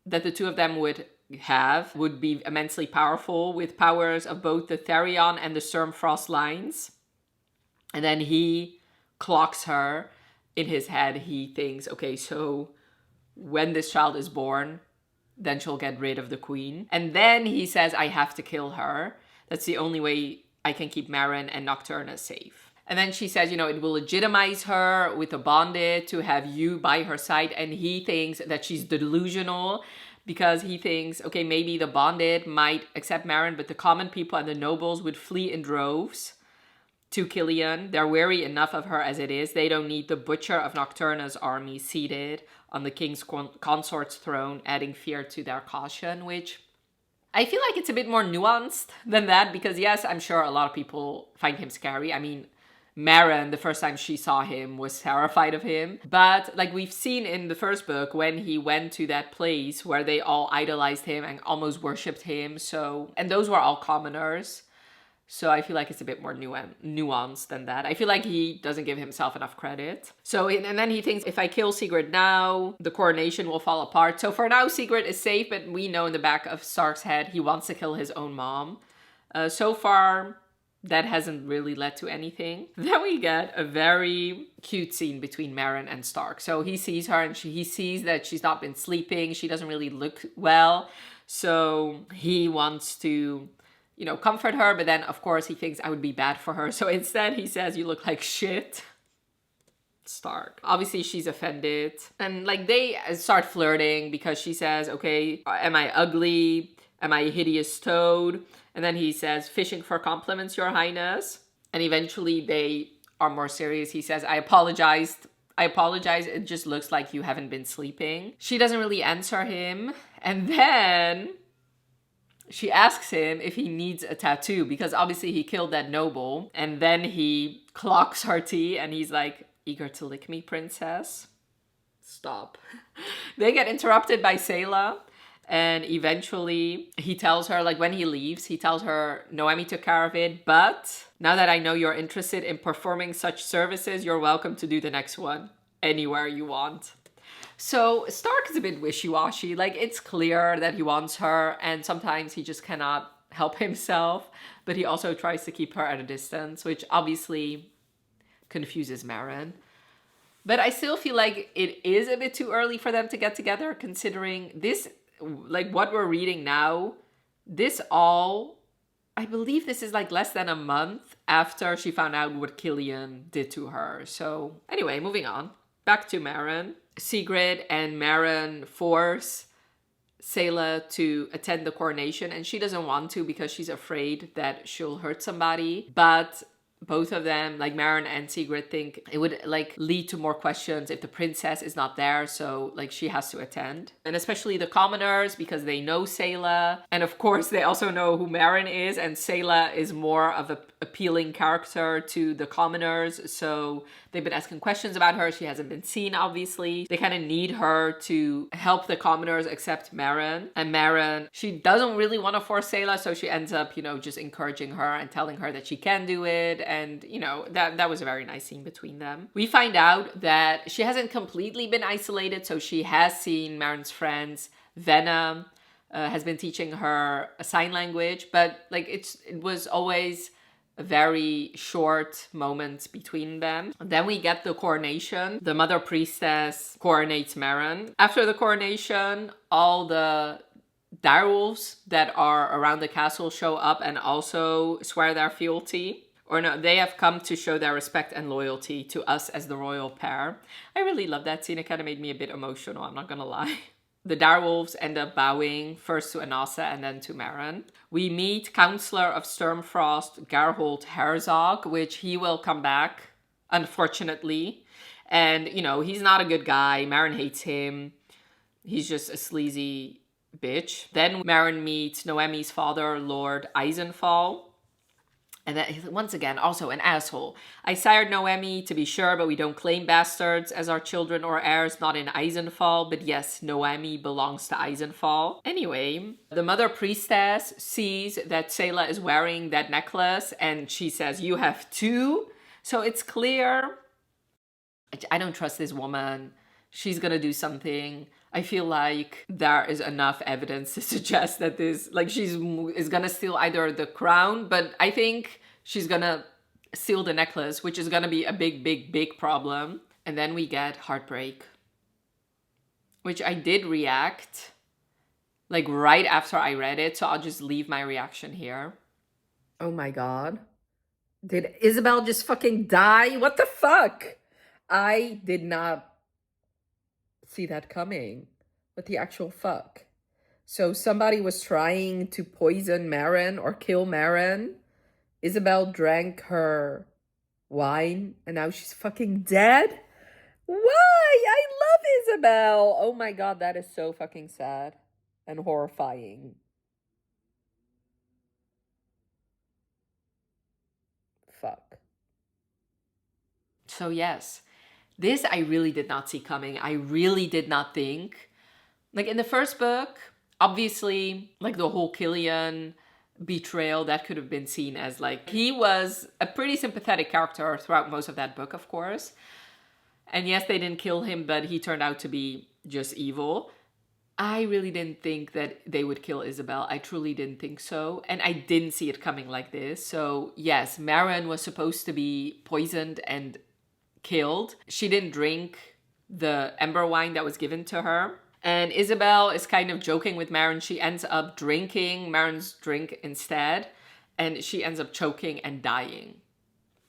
that the two of them would be immensely powerful, with powers of both the Therion and the Sturmfrost lines. And then he clocks her in his head. He thinks, okay, so when this child is born, then she'll get rid of the queen. And then he says, I have to kill her. That's the only way I can keep Maren and Nocturna safe. And then she says, it will legitimize her with a bonded to have you by her side. And he thinks that she's delusional, because he thinks, okay, maybe the bonded might accept Maren, but the common people and the nobles would flee in droves to Killian. They're wary enough of her as it is. They don't need the butcher of Nocturna's army seated on the king's consort's throne, adding fear to their caution, which I feel like it's a bit more nuanced than that, because yes, I'm sure a lot of people find him scary. I mean, Maren, the first time she saw him, was terrified of him. But we've seen in the first book, when he went to that place where they all idolized him and almost worshipped him. And those were all commoners. So I feel like it's a bit more nuanced than that. I feel like he doesn't give himself enough credit. And then he thinks, if I kill Sigrid now, the coronation will fall apart. So for now, Sigrid is safe, but we know in the back of Stark's head, he wants to kill his own mom. So far, that hasn't really led to anything. Then we get a very cute scene between Maren and Stark. So he sees her and he sees that she's not been sleeping. She doesn't really look well. So he wants to, comfort her. But then, of course, he thinks I would be bad for her. So instead he says, you look like shit. Stark. Obviously, she's offended. And they start flirting, because she says, okay, am I ugly? Am I a hideous toad? And then he says, fishing for compliments, Your Highness. And eventually they are more serious. He says, I apologize. It just looks like you haven't been sleeping. She doesn't really answer him. And then she asks him if he needs a tattoo because obviously he killed that noble. And then he clocks her tea and he's like, eager to lick me, princess? Stop. They get interrupted by Sayla. And eventually he tells her, like when he leaves, he tells her, Noemi took care of it. But now that I know you're interested in performing such services, you're welcome to do the next one anywhere you want. So Stark is a bit wishy-washy. Like it's clear that he wants her and sometimes he just cannot help himself. But he also tries to keep her at a distance, which obviously confuses Maren. But I still feel like it is a bit too early for them to get together considering this, like what we're reading now, I believe this is like less than a month after she found out what Killian did to her. So anyway, moving on. Back to Maren. Sigrid and Maren force Sayla to attend the coronation and she doesn't want to because she's afraid that she'll hurt somebody. But both of them, like Maren and Sigrid, think it would like lead to more questions if the princess is not there. So like she has to attend. And especially the commoners because they know Sayla. And of course they also know who Maren is. And Sayla is more of an appealing character to the commoners. So they've been asking questions about her. She hasn't been seen, obviously. They kind of need her to help the commoners accept Maren. And Maren, she doesn't really want to force Sayla. So she ends up, just encouraging her and telling her that she can do it. And, that was a very nice scene between them. We find out that she hasn't completely been isolated. So she has seen Maren's friends. Venom has been teaching her a sign language. But, like, it was always a very short moment between them. And then we get the coronation. The Mother Priestess coronates Maren. After the coronation, all the direwolves that are around the castle show up and also swear their fealty. Or no, they have come to show their respect and loyalty to us as the royal pair. I really love that scene. It kind of made me a bit emotional, I'm not gonna lie. The direwolves end up bowing first to Anassa and then to Maren. We meet Counselor of Sturmfrost, Gerhold Herzog, which he will come back, unfortunately. And, he's not a good guy. Maren hates him. He's just a sleazy bitch. Then Maren meets Noemi's father, Lord Eisenfall. And that, once again, also an asshole. I sired Noemi, to be sure, but we don't claim bastards as our children or heirs, not in Eisenfall. But yes, Noemi belongs to Eisenfall. Anyway, the Mother Priestess sees that Sayla is wearing that necklace and she says, you have two? So it's clear. I don't trust this woman. She's gonna do something. I feel like there is enough evidence to suggest that this, like, is gonna steal either the crown, but I think she's gonna steal the necklace, which is gonna be a big, big, big problem. And then we get Heartbreak, which I did react, like, right after I read it, so I'll just leave my reaction here. Oh my god. Did Isabel just fucking die? What the fuck? I did not see that coming. What the actual fuck? So somebody was trying to poison Maren or kill Maren. Isabel drank her wine and now she's fucking dead? Why? I love Isabel. Oh my god, that is so fucking sad and horrifying. Fuck. So yes, this I really did not see coming. I really did not think. Like in the first book, obviously, like the whole Killian betrayal, that could have been seen as like, he was a pretty sympathetic character throughout most of that book, of course. And yes, they didn't kill him, but he turned out to be just evil. I really didn't think that they would kill Isabel. I truly didn't think so. And I didn't see it coming like this. So yes, Maren was supposed to be poisoned and killed. She didn't drink the ember wine that was given to her. And Isabel is kind of joking with Maren. She ends up drinking Maren's drink instead. And she ends up choking and dying.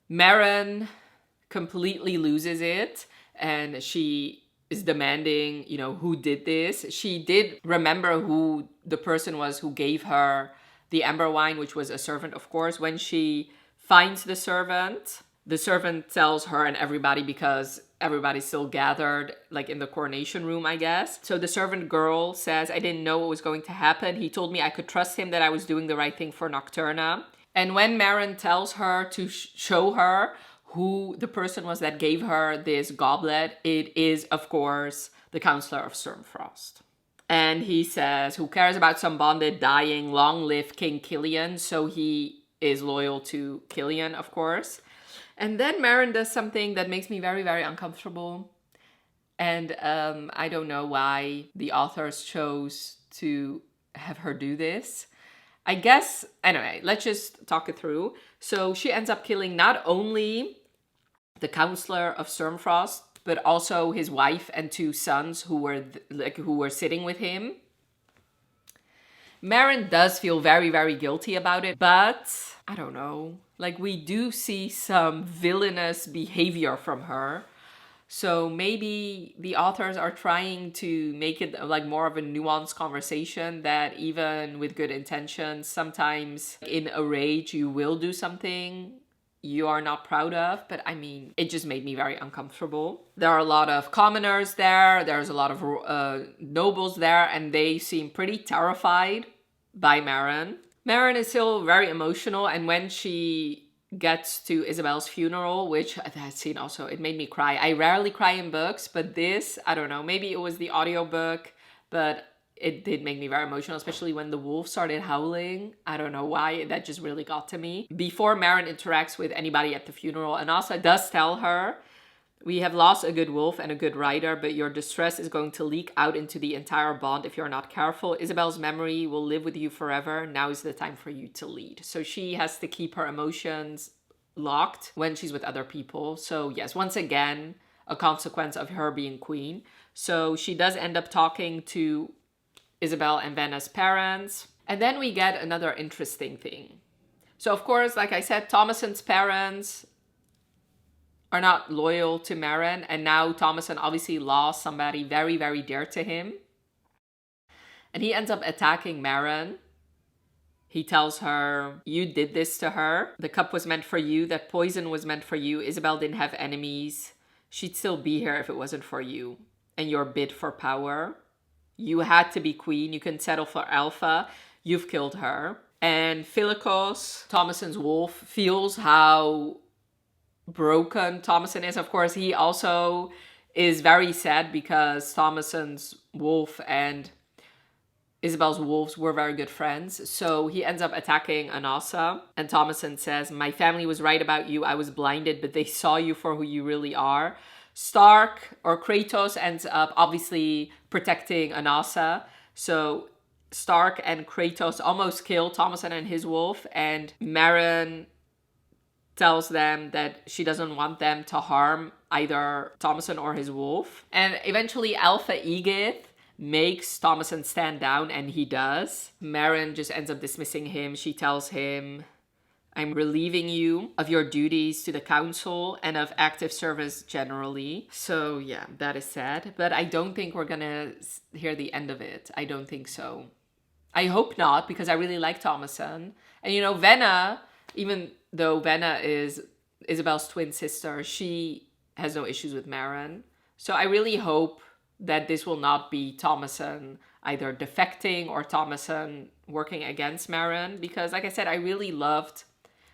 Maren completely loses it. And she is demanding, who did this. She did remember who the person was who gave her the ember wine, which was a servant, of course. When she finds the servant tells her and everybody, because everybody's still gathered, like in the coronation room, I guess. So the servant girl says, I didn't know what was going to happen. He told me I could trust him, that I was doing the right thing for Nocturna. And when Marin tells her to show her who the person was that gave her this goblet, it is, of course, the Counselor of Stormfrost. And he says, who cares about some bonded dying? Long live King Killian. So he is loyal to Killian, of course. And then Marin does something that makes me very, very uncomfortable. And I don't know why the authors chose to have her do this. I guess, anyway, let's just talk it through. So she ends up killing not only the Counselor of Stormfrost, but also his wife and 2 sons who were sitting with him. Marin does feel very, very guilty about it, but I don't know. Like, we do see some villainous behavior from her. So maybe the authors are trying to make it like more of a nuanced conversation, that even with good intentions, sometimes in a rage you will do something you are not proud of. But I mean, it just made me very uncomfortable. There are a lot of commoners there. There's a lot of nobles there, and they seem pretty terrified by Marin. Marin is still very emotional, and when she gets to Isabel's funeral, which that scene also, it made me cry. I rarely cry in books, but this, I don't know, maybe it was the audiobook, but it did make me very emotional, especially when the wolf started howling. I don't know why, that just really got to me. Before Marin interacts with anybody at the funeral, Anasa does tell her, we have lost a good wolf and a good rider, but your distress is going to leak out into the entire bond if you're not careful. Isabel's memory will live with you forever. Now is the time for you to lead. So she has to keep her emotions locked when she's with other people. So yes, once again, a consequence of her being queen. So she does end up talking to Isabel and Vanna's parents. And then we get another interesting thing. So of course, like I said, Thomason's parents are not loyal to Marin, and now Thomason obviously lost somebody very, very dear to him. And he ends up attacking Marin. He tells her, you did this to her. The cup was meant for you. That poison was meant for you. Isabel didn't have enemies. She'd still be here if it wasn't for you and your bid for power. You had to be queen. You couldn't settle for Alpha. You've killed her. And Philikos, Thomason's wolf, feels how broken Thomason is. Of course, he also is very sad because Thomason's wolf and Isabel's wolves were very good friends. So he ends up attacking Anasa, and Thomason says, my family was right about you. I was blinded, but they saw you for who you really are. Stark, or Kratos, ends up obviously protecting Anasa. So Stark and Kratos almost kill Thomason and his wolf, and Marin tells them that she doesn't want them to harm either Thomason or his wolf. And eventually Alpha Edith makes Thomason stand down, and he does. Marin just ends up dismissing him. She tells him, I'm relieving you of your duties to the council and of active service generally. So yeah, that is sad. But I don't think we're gonna hear the end of it. I don't think so. I hope not, because I really like Thomason. And you know, Venna, even though Venna is Isabel's twin sister, she has no issues with Marin. So I really hope that this will not be Thomason either defecting or Thomason working against Marin, because like I said, I really loved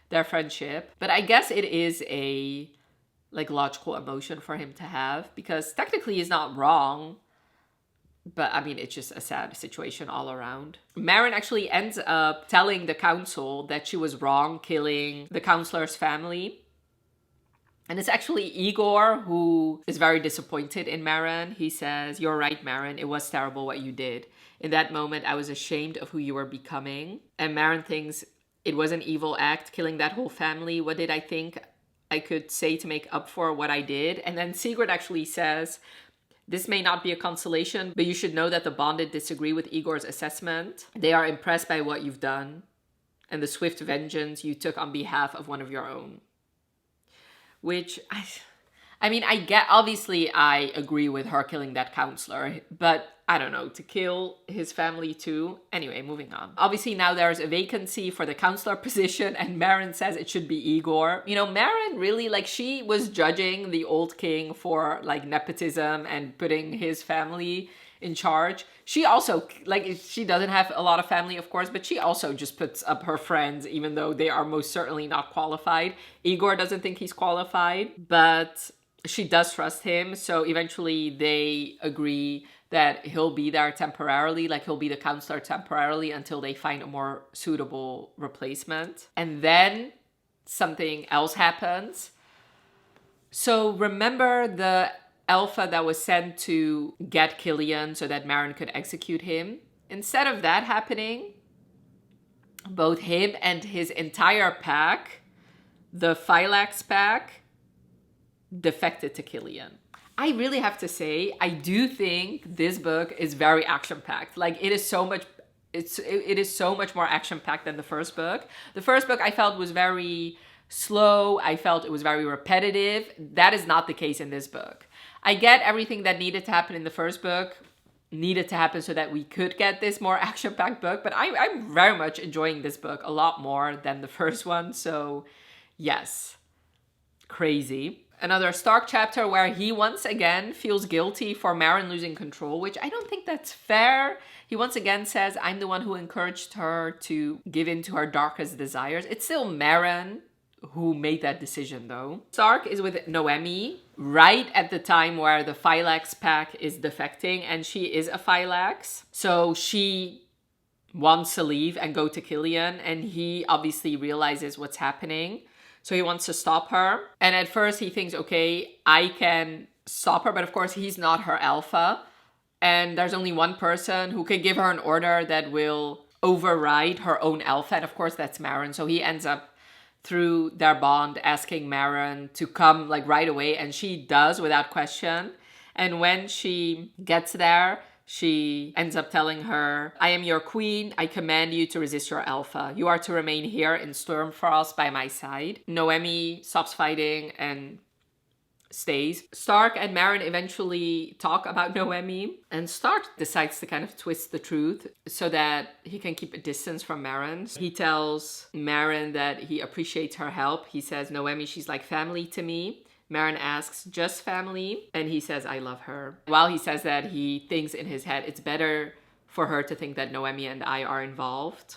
their friendship. But I guess it is a like logical emotion for him to have, because technically he's not wrong. But I mean, it's just a sad situation all around. Marin actually ends up telling the council that she was wrong killing the counselor's family. And it's actually Igor who is very disappointed in Marin. He says, you're right, Marin. It was terrible what you did. In that moment, I was ashamed of who you were becoming. And Marin thinks it was an evil act, killing that whole family. What did I think I could say to make up for what I did? And then Sigurd actually says, this may not be a consolation, but you should know that the Bonded disagree with Igor's assessment. They are impressed by what you've done and the swift vengeance you took on behalf of one of your own. Which, I mean, obviously I agree with her killing that counselor, but I don't know, to kill his family too. Anyway, moving on. Obviously now there's a vacancy for the counselor position and Maren says it should be Igor. You know, Maren really, like, she was judging the old king for like nepotism and putting his family in charge. She also, like, she doesn't have a lot of family, of course, but she also just puts up her friends, even though they are most certainly not qualified. Igor doesn't think he's qualified, but she does trust him. So eventually they agree that he'll be there temporarily, like he'll be the counselor temporarily until they find a more suitable replacement. And then something else happens. So remember the alpha that was sent to get Killian so that Maren could execute him? Instead of that happening, both him and his entire pack, the Phylax pack, defected to Killian. I really have to say, I do think this book is very action-packed. Like, it is so much, it is so much more action-packed than the first book. The first book I felt was very slow. I felt it was very repetitive. That is not the case in this book. I get everything that needed to happen in the first book needed to happen so that we could get this more action-packed book, but I'm very much enjoying this book a lot more than the first one. So yes, crazy. Another Stark chapter where he once again feels guilty for Maren losing control, which I don't think that's fair. He once again says, I'm the one who encouraged her to give in to her darkest desires. It's still Maren who made that decision though. Stark is with Noemi right at the time where the Phylax pack is defecting, and she is a Phylax. So she wants to leave and go to Killian, and he obviously realizes what's happening. So he wants to stop her. And at first he thinks, okay, I can stop her. But of course, he's not her alpha. And there's only one person who can give her an order that will override her own alpha. And of course, that's Maren. So he ends up, through their bond, asking Maren to come like right away. And she does without question. And when she gets there, she ends up telling her, I am your queen. I command you to resist your alpha. You are to remain here in Stormfrost by my side. Noemi stops fighting and stays. Stark and Maren eventually talk about Noemi, and Stark decides to kind of twist the truth so that he can keep a distance from Maren. He tells Maren that he appreciates her help. He says, Noemi, she's like family to me. Maren asks, just family? And he says, I love her. While he says that, he thinks in his head, it's better for her to think that Noemi and I are involved.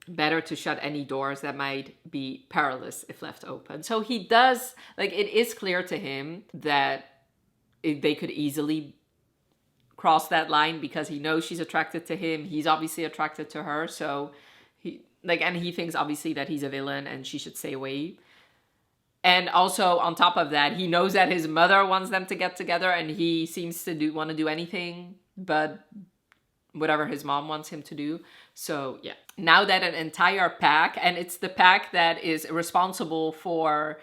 Better to shut any doors that might be perilous if left open. So he does, like, it is clear to him that they could easily cross that line because he knows she's attracted to him. He's obviously attracted to her. So and he thinks obviously that he's a villain and she should stay away. And also on top of that, he knows that his mother wants them to get together, and he seems to want to do anything but whatever his mom wants him to do. So yeah, now that an entire pack, and it's the pack that is responsible for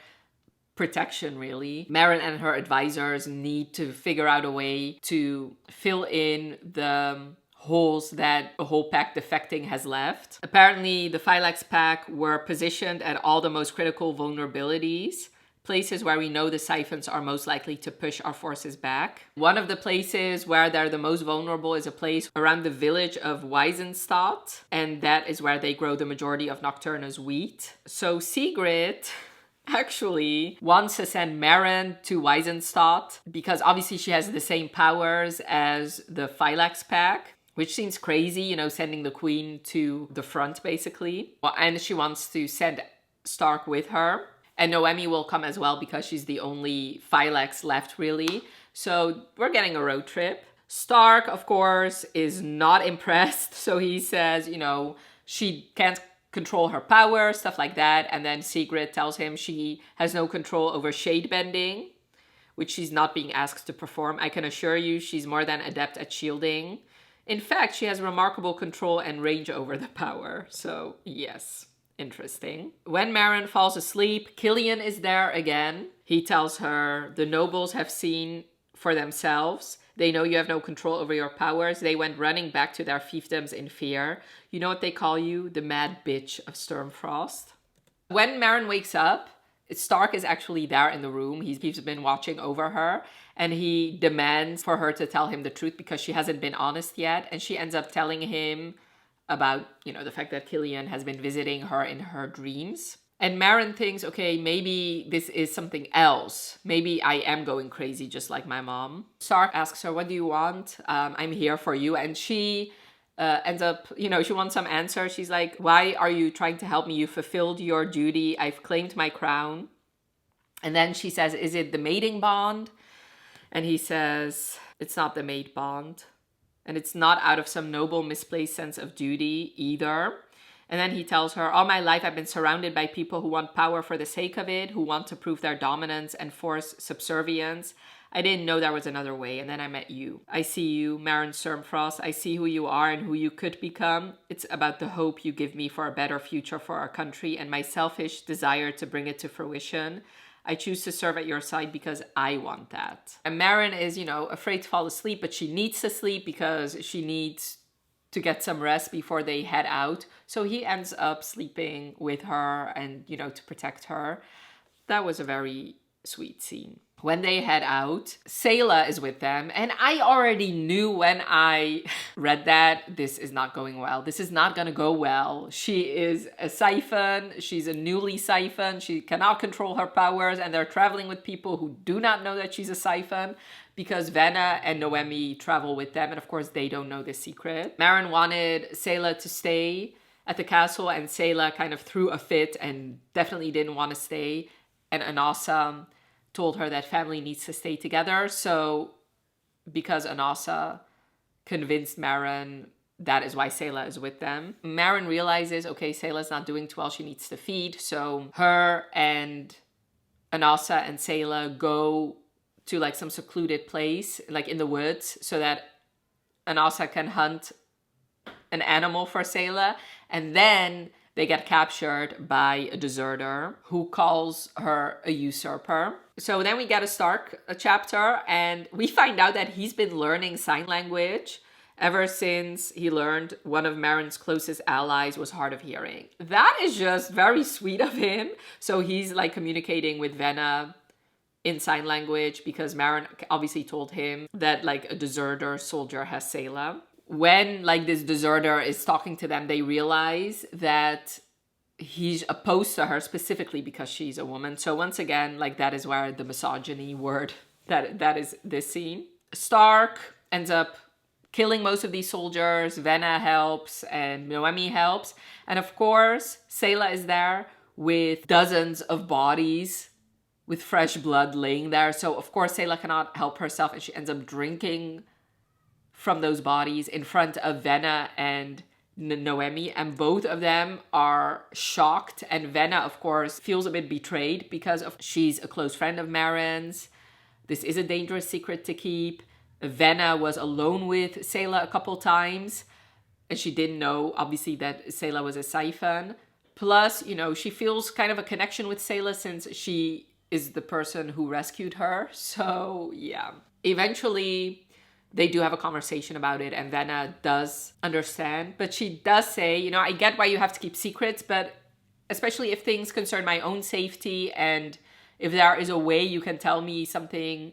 protection really, Maren and her advisors need to figure out a way to fill in the holes that a whole pack defecting has left. Apparently the Phylax pack were positioned at all the most critical vulnerabilities, places where we know the siphons are most likely to push our forces back. One of the places where they're the most vulnerable is a place around the village of Weisenstadt, and that is where they grow the majority of Nocturna's wheat. So Sigrid actually wants to send Maren to Weisenstadt because obviously she has the same powers as the Phylax pack, which seems crazy, you know, sending the queen to the front basically. And she wants to send Stark with her. And Noemi will come as well because she's the only Phylax left really. So we're getting a road trip. Stark, of course, is not impressed. So he says, you know, she can't control her power, stuff like that. And then Sigrid tells him she has no control over shade bending, which she's not being asked to perform. I can assure you she's more than adept at shielding. In fact, she has remarkable control and range over the power. So yes, interesting. When Maren falls asleep, Killian is there again. He tells her, the nobles have seen for themselves. They know you have no control over your powers. They went running back to their fiefdoms in fear. You know what they call you? The mad bitch of Stormfrost. When Maren wakes up, Stark is actually there in the room. He's been watching over her, and he demands for her to tell him the truth because she hasn't been honest yet. And she ends up telling him about, the fact that Killian has been visiting her in her dreams. And Maren thinks, okay, maybe this is something else. Maybe I am going crazy just like my mom. Stark asks her, what do you want? I'm here for you. And she ends up, she wants some answer. She's like, why are you trying to help me? You fulfilled your duty. I've claimed my crown. And then she says, is it the mating bond? And he says, it's not the mate bond. And it's not out of some noble misplaced sense of duty either. And then he tells her, all my life I've been surrounded by people who want power for the sake of it, who want to prove their dominance and force subservience. I didn't know there was another way, and then I met you. I see you, Maren Sturmfrost. I see who you are and who you could become. It's about the hope you give me for a better future for our country and my selfish desire to bring it to fruition. I choose to serve at your side because I want that. And Maren is, afraid to fall asleep, but she needs to sleep because she needs to get some rest before they head out. So he ends up sleeping with her and, to protect her. That was a very sweet scene. When they head out, Sayla is with them. And I already knew when I read that this is not going well. This is not going to go well. She is a siphon. She's a newly siphon. She cannot control her powers. And they're traveling with people who do not know that she's a siphon, because Venna and Noemi travel with them. And of course, they don't know the secret. Maren wanted Sayla to stay at the castle, and Sayla kind of threw a fit and definitely didn't want to stay. And Anasa told her that family needs to stay together. So because Anasa convinced Maren, that is why Sayla is with them. Maren realizes, okay, Sayla's not doing too well. She needs to feed. So her and Anasa and Sayla go to like some secluded place, like in the woods, so that Anasa can hunt an animal for Sayla. And then they get captured by a deserter who calls her a usurper. So then we get a Stark chapter, and we find out that he's been learning sign language ever since he learned one of Maren's closest allies was hard of hearing. That is just very sweet of him. So he's like communicating with Venna in sign language because Maren obviously told him that like a deserter soldier has Sayla. When like this deserter is talking to them, they realize that he's opposed to her specifically because she's a woman. So once again, like that is where the misogyny word that is this scene. Stark ends up killing most of these soldiers. Venna helps and Noemi helps. And of course, Sayla is there with dozens of bodies with fresh blood laying there. So of course, Sayla cannot help herself, and she ends up drinking from those bodies in front of Venna and Noemi, and both of them are shocked. And Venna, of course, feels a bit betrayed because she's a close friend of Maren's. This is a dangerous secret to keep. Venna was alone with Sayla a couple times, and she didn't know, obviously, that Sayla was a siphon. Plus, she feels kind of a connection with Sayla since she is the person who rescued her. So, yeah. Eventually, they do have a conversation about it, and Venna does understand. But she does say, I get why you have to keep secrets, but especially if things concern my own safety, and if there is a way you can tell me something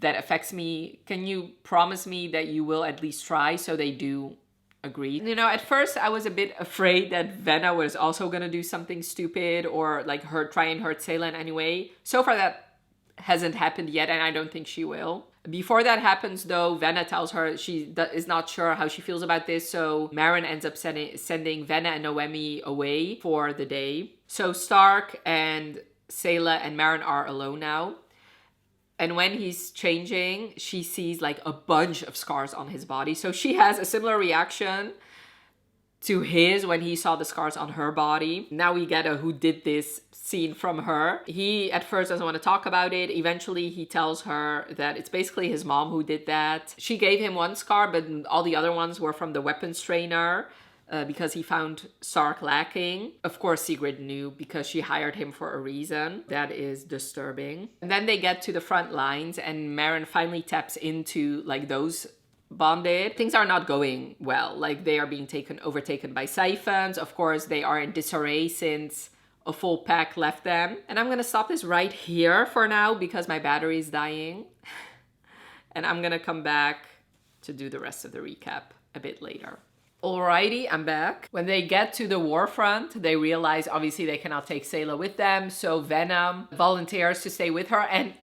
that affects me, can you promise me that you will at least try? So they do agree. At first I was a bit afraid that Venna was also going to do something stupid or like try and hurt Sayla in any way. So far that hasn't happened yet, and I don't think she will. Before that happens, though, Venna tells her she is not sure how she feels about this, so Maren ends up sending Venna and Noemi away for the day. So Stark and Sayla and Maren are alone now. And when he's changing, she sees like a bunch of scars on his body. So she has a similar reaction to his when he saw the scars on her body. Now we get a who did this scene from her. He at first doesn't want to talk about it. Eventually he tells her that it's basically his mom who did that. She gave him one scar, but all the other ones were from the weapons trainer because he found Stark lacking. Of course, Sigrid knew because she hired him for a reason. That is disturbing. And then they get to the front lines, and Maren finally taps into like those bonded. Things are not going well. Like they are being overtaken by siphons. Of course, they are in disarray since a full pack left them. And I'm gonna stop this right here for now because my battery is dying. And I'm gonna come back to do the rest of the recap a bit later. Alrighty, I'm back. When they get to the war front, they realize obviously they cannot take Sayla with them, so Venom volunteers to stay with her. And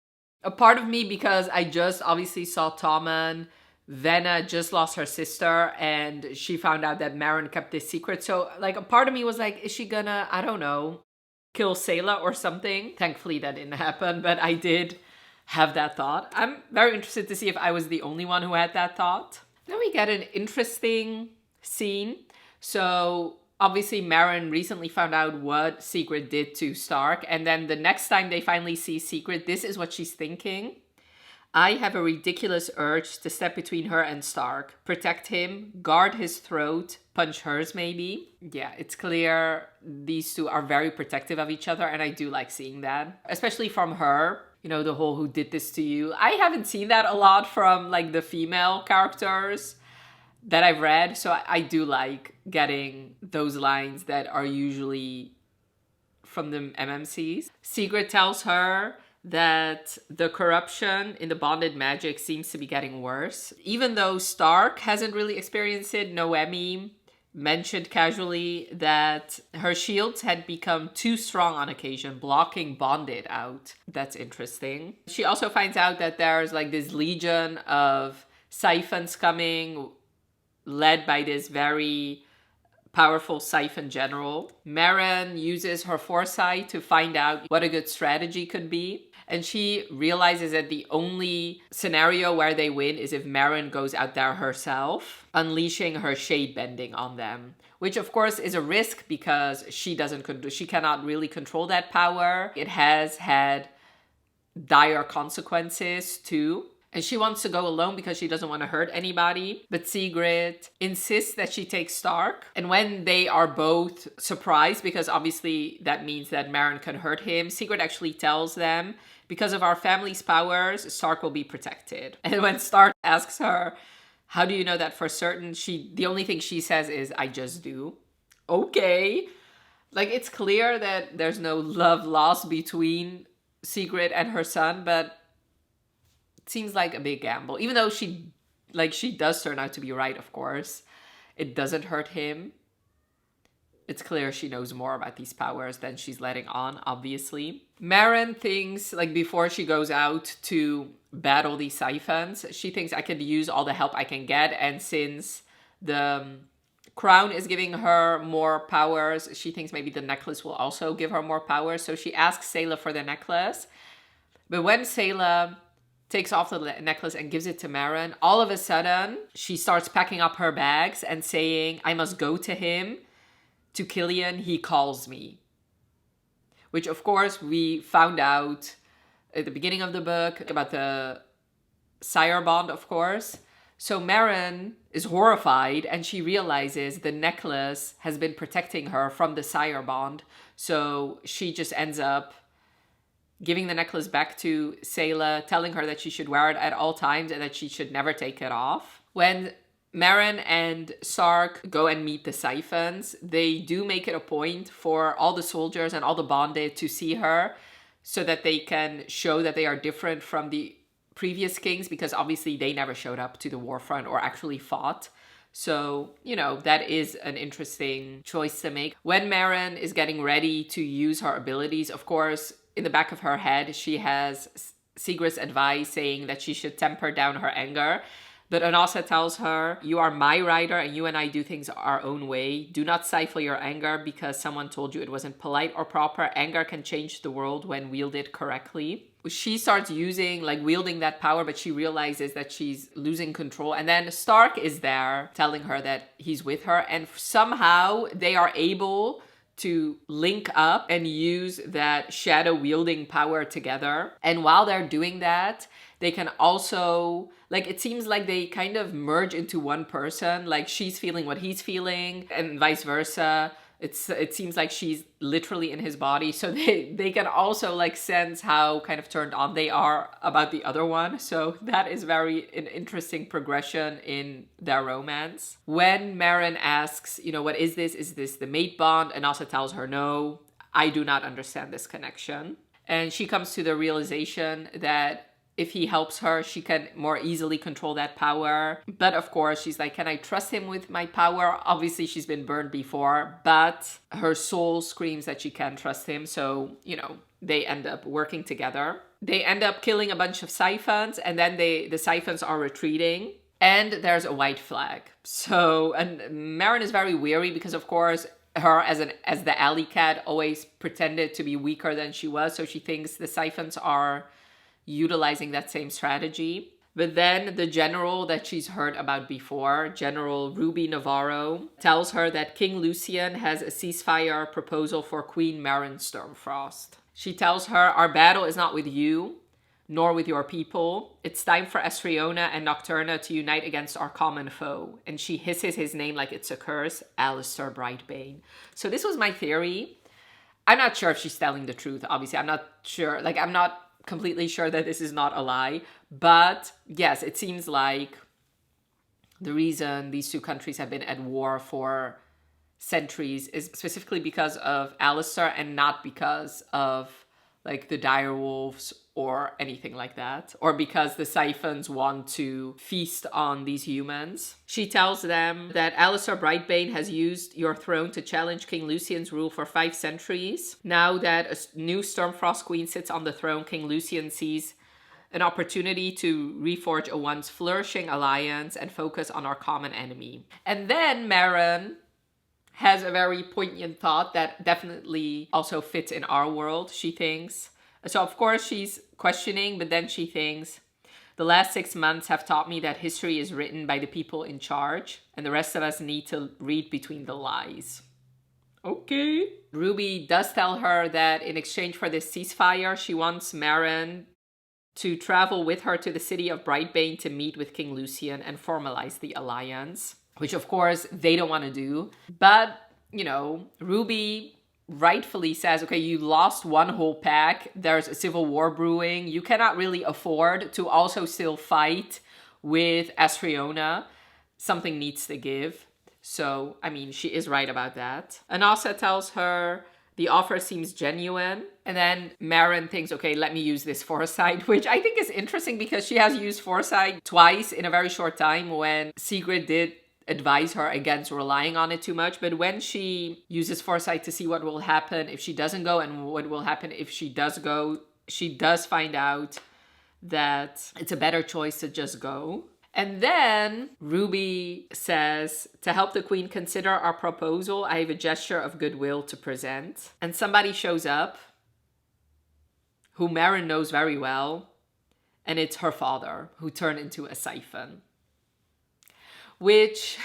a part of me, because I just obviously saw Tommen, Venna just lost her sister, and she found out that Maren kept this secret. So like a part of me was like, is she gonna, I don't know, kill Sayla or something? Thankfully that didn't happen, but I did have that thought. I'm very interested to see if I was the only one who had that thought. Then we get an interesting scene. So obviously Maren recently found out what Sigrid did to Stark, and then the next time they finally see Sigrid, this is what she's thinking. I have a ridiculous urge to step between her and Stark, protect him, guard his throat, punch hers maybe. Yeah, it's clear these two are very protective of each other, and I do like seeing that, especially from her. You know, the whole "who did this to you." I haven't seen that a lot from like the female characters that I've read, so I do like getting those lines that are usually from the MMCs. Sigrid tells her that the corruption in the bonded magic seems to be getting worse. Even though Stark hasn't really experienced it, Noemi mentioned casually that her shields had become too strong on occasion, blocking bonded out. That's interesting. She also finds out that there's like this legion of siphons coming, led by this very powerful siphon general. Maren uses her foresight to find out what a good strategy could be. And she realizes that the only scenario where they win is if Maren goes out there herself, unleashing her shade bending on them. Which of course is a risk because she cannot really control that power. It has had dire consequences too. And she wants to go alone because she doesn't want to hurt anybody. But Sigrid insists that she takes Stark. And when they are both surprised, because obviously that means that Maren can hurt him, Sigrid actually tells them, because of our family's powers, Stark will be protected. And when Stark asks her, how do you know that for certain? The only thing she says is, I just do. Okay. Like, it's clear that there's no love lost between Sigrid and her son, but it seems like a big gamble. Even though she does turn out to be right, of course. It doesn't hurt him. It's clear she knows more about these powers than she's letting on, obviously. Maren thinks, like, before she goes out to battle these siphons, she thinks I could use all the help I can get. And since the crown is giving her more powers, she thinks maybe the necklace will also give her more powers. So she asks Sayla for the necklace. But when Sayla takes off the necklace and gives it to Maren, all of a sudden, she starts packing up her bags and saying, I must go to him. To Killian, he calls me. Which, of course, we found out at the beginning of the book about the sire bond, of course. So Maren is horrified and she realizes the necklace has been protecting her from the sire bond. So she just ends up giving the necklace back to Sayla, telling her that she should wear it at all times and that she should never take it off. When Maren and Stark go and meet the siphons, they do make it a point for all the soldiers and all the bonded to see her so that they can show that they are different from the previous kings, because obviously they never showed up to the war front or actually fought. So, you know, that is an interesting choice to make. When Maren is getting ready to use her abilities, of course, in the back of her head, she has Sigrid's advice saying that she should temper down her anger. But Anasa tells her, you are my rider and you and I do things our own way. Do not stifle your anger because someone told you it wasn't polite or proper. Anger can change the world when wielded correctly. She starts wielding that power, but she realizes that she's losing control. And then Stark is there telling her that he's with her. And somehow they are able to link up and use that shadow wielding power together. And while they're doing that, they can also, it seems like they kind of merge into one person. Like, she's feeling what he's feeling and vice versa. It seems like she's literally in his body. So they can also sense how kind of turned on they are about the other one. So that is an interesting progression in their romance. When Maren asks, what is this? Is this the mate bond? And also tells her no. I do not understand this connection. And she comes to the realization that if he helps her, she can more easily control that power. But of course, she's like, can I trust him with my power? Obviously, she's been burned before, but her soul screams that she can trust him. So, they end up working together. They end up killing a bunch of siphons, and then the siphons are retreating. And there's a white flag. So, and Marin is very weary because, of course, her as the alley cat always pretended to be weaker than she was. So she thinks the siphons are utilizing that same strategy. But then the general that she's heard about before, General Ruby Navarro, tells her that King Lucian has a ceasefire proposal for Queen Marin Stormfrost. She tells her, our battle is not with you, nor with your people. It's time for Asriona and Nocturna to unite against our common foe. And she hisses his name like it's a curse, Alistair Brightbane. So this was my theory. I'm not sure if she's telling the truth, obviously. I'm not sure. I'm not completely sure that this is not a lie. But yes, it seems like the reason these two countries have been at war for centuries is specifically because of Alistair and not because of the direwolves or anything like that, or because the siphons want to feast on these humans. She tells them that Alistair Brightbane has used your throne to challenge King Lucian's rule for 5 centuries. Now that a new Stormfrost Queen sits on the throne, King Lucian sees an opportunity to reforge a once flourishing alliance and focus on our common enemy. And then Marin has a very poignant thought that definitely also fits in our world, she thinks. So of course she's questioning, but then she thinks, the last 6 months have taught me that history is written by the people in charge, and the rest of us need to read between the lies. Okay. Ruby does tell her that in exchange for this ceasefire, she wants Marin to travel with her to the city of Brightbane to meet with King Lucian and formalize the alliance, which of course they don't want to do. But, Ruby rightfully says, okay, you lost one whole pack. There's a civil war brewing. You cannot really afford to also still fight with Asriona. Something needs to give. So, she is right about that. Anasa tells her the offer seems genuine. And then Marin thinks, okay, let me use this foresight, which I think is interesting because she has used foresight twice in a very short time when Sigrid did advise her against relying on it too much. But when she uses foresight to see what will happen if she doesn't go and what will happen if she does go, she does find out that it's a better choice to just go. And then Ruby says, to help the queen consider our proposal, I have a gesture of goodwill to present. And somebody shows up who Marin knows very well, and it's her father, who turned into a siphon. Which,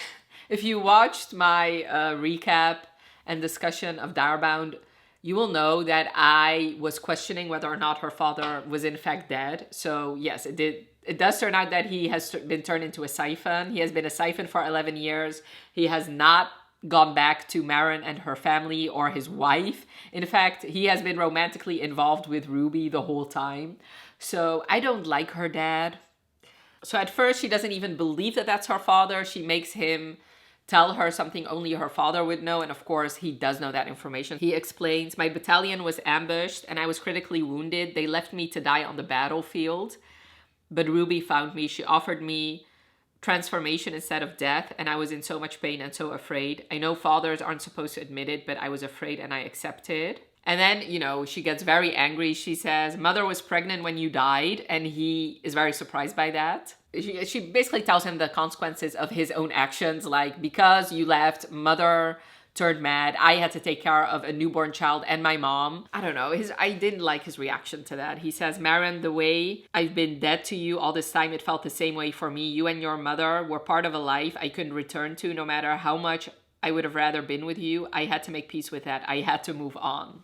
if you watched my recap and discussion of Direbound, you will know that I was questioning whether or not her father was in fact dead. So yes, it does turn out that he has been turned into a siphon. He has been a siphon for 11 years. He has not gone back to Marin and her family or his wife. In fact, he has been romantically involved with Ruby the whole time. So I don't like her dad. So at first, she doesn't even believe that that's her father. She makes him tell her something only her father would know. And of course, he does know that information. He explains, my battalion was ambushed and I was critically wounded. They left me to die on the battlefield. But Ruby found me. She offered me transformation instead of death. And I was in so much pain and so afraid. I know fathers aren't supposed to admit it, but I was afraid and I accepted. And then, she gets very angry. She says, mother was pregnant when you died. And he is very surprised by that. She basically tells him the consequences of his own actions. Like, because you left, mother turned mad. I had to take care of a newborn child and my mom. I don't know. I didn't like his reaction to that. He says, Marin, the way I've been dead to you all this time, it felt the same way for me. You and your mother were part of a life I couldn't return to no matter how much I would have rather been with you. I had to make peace with that. I had to move on.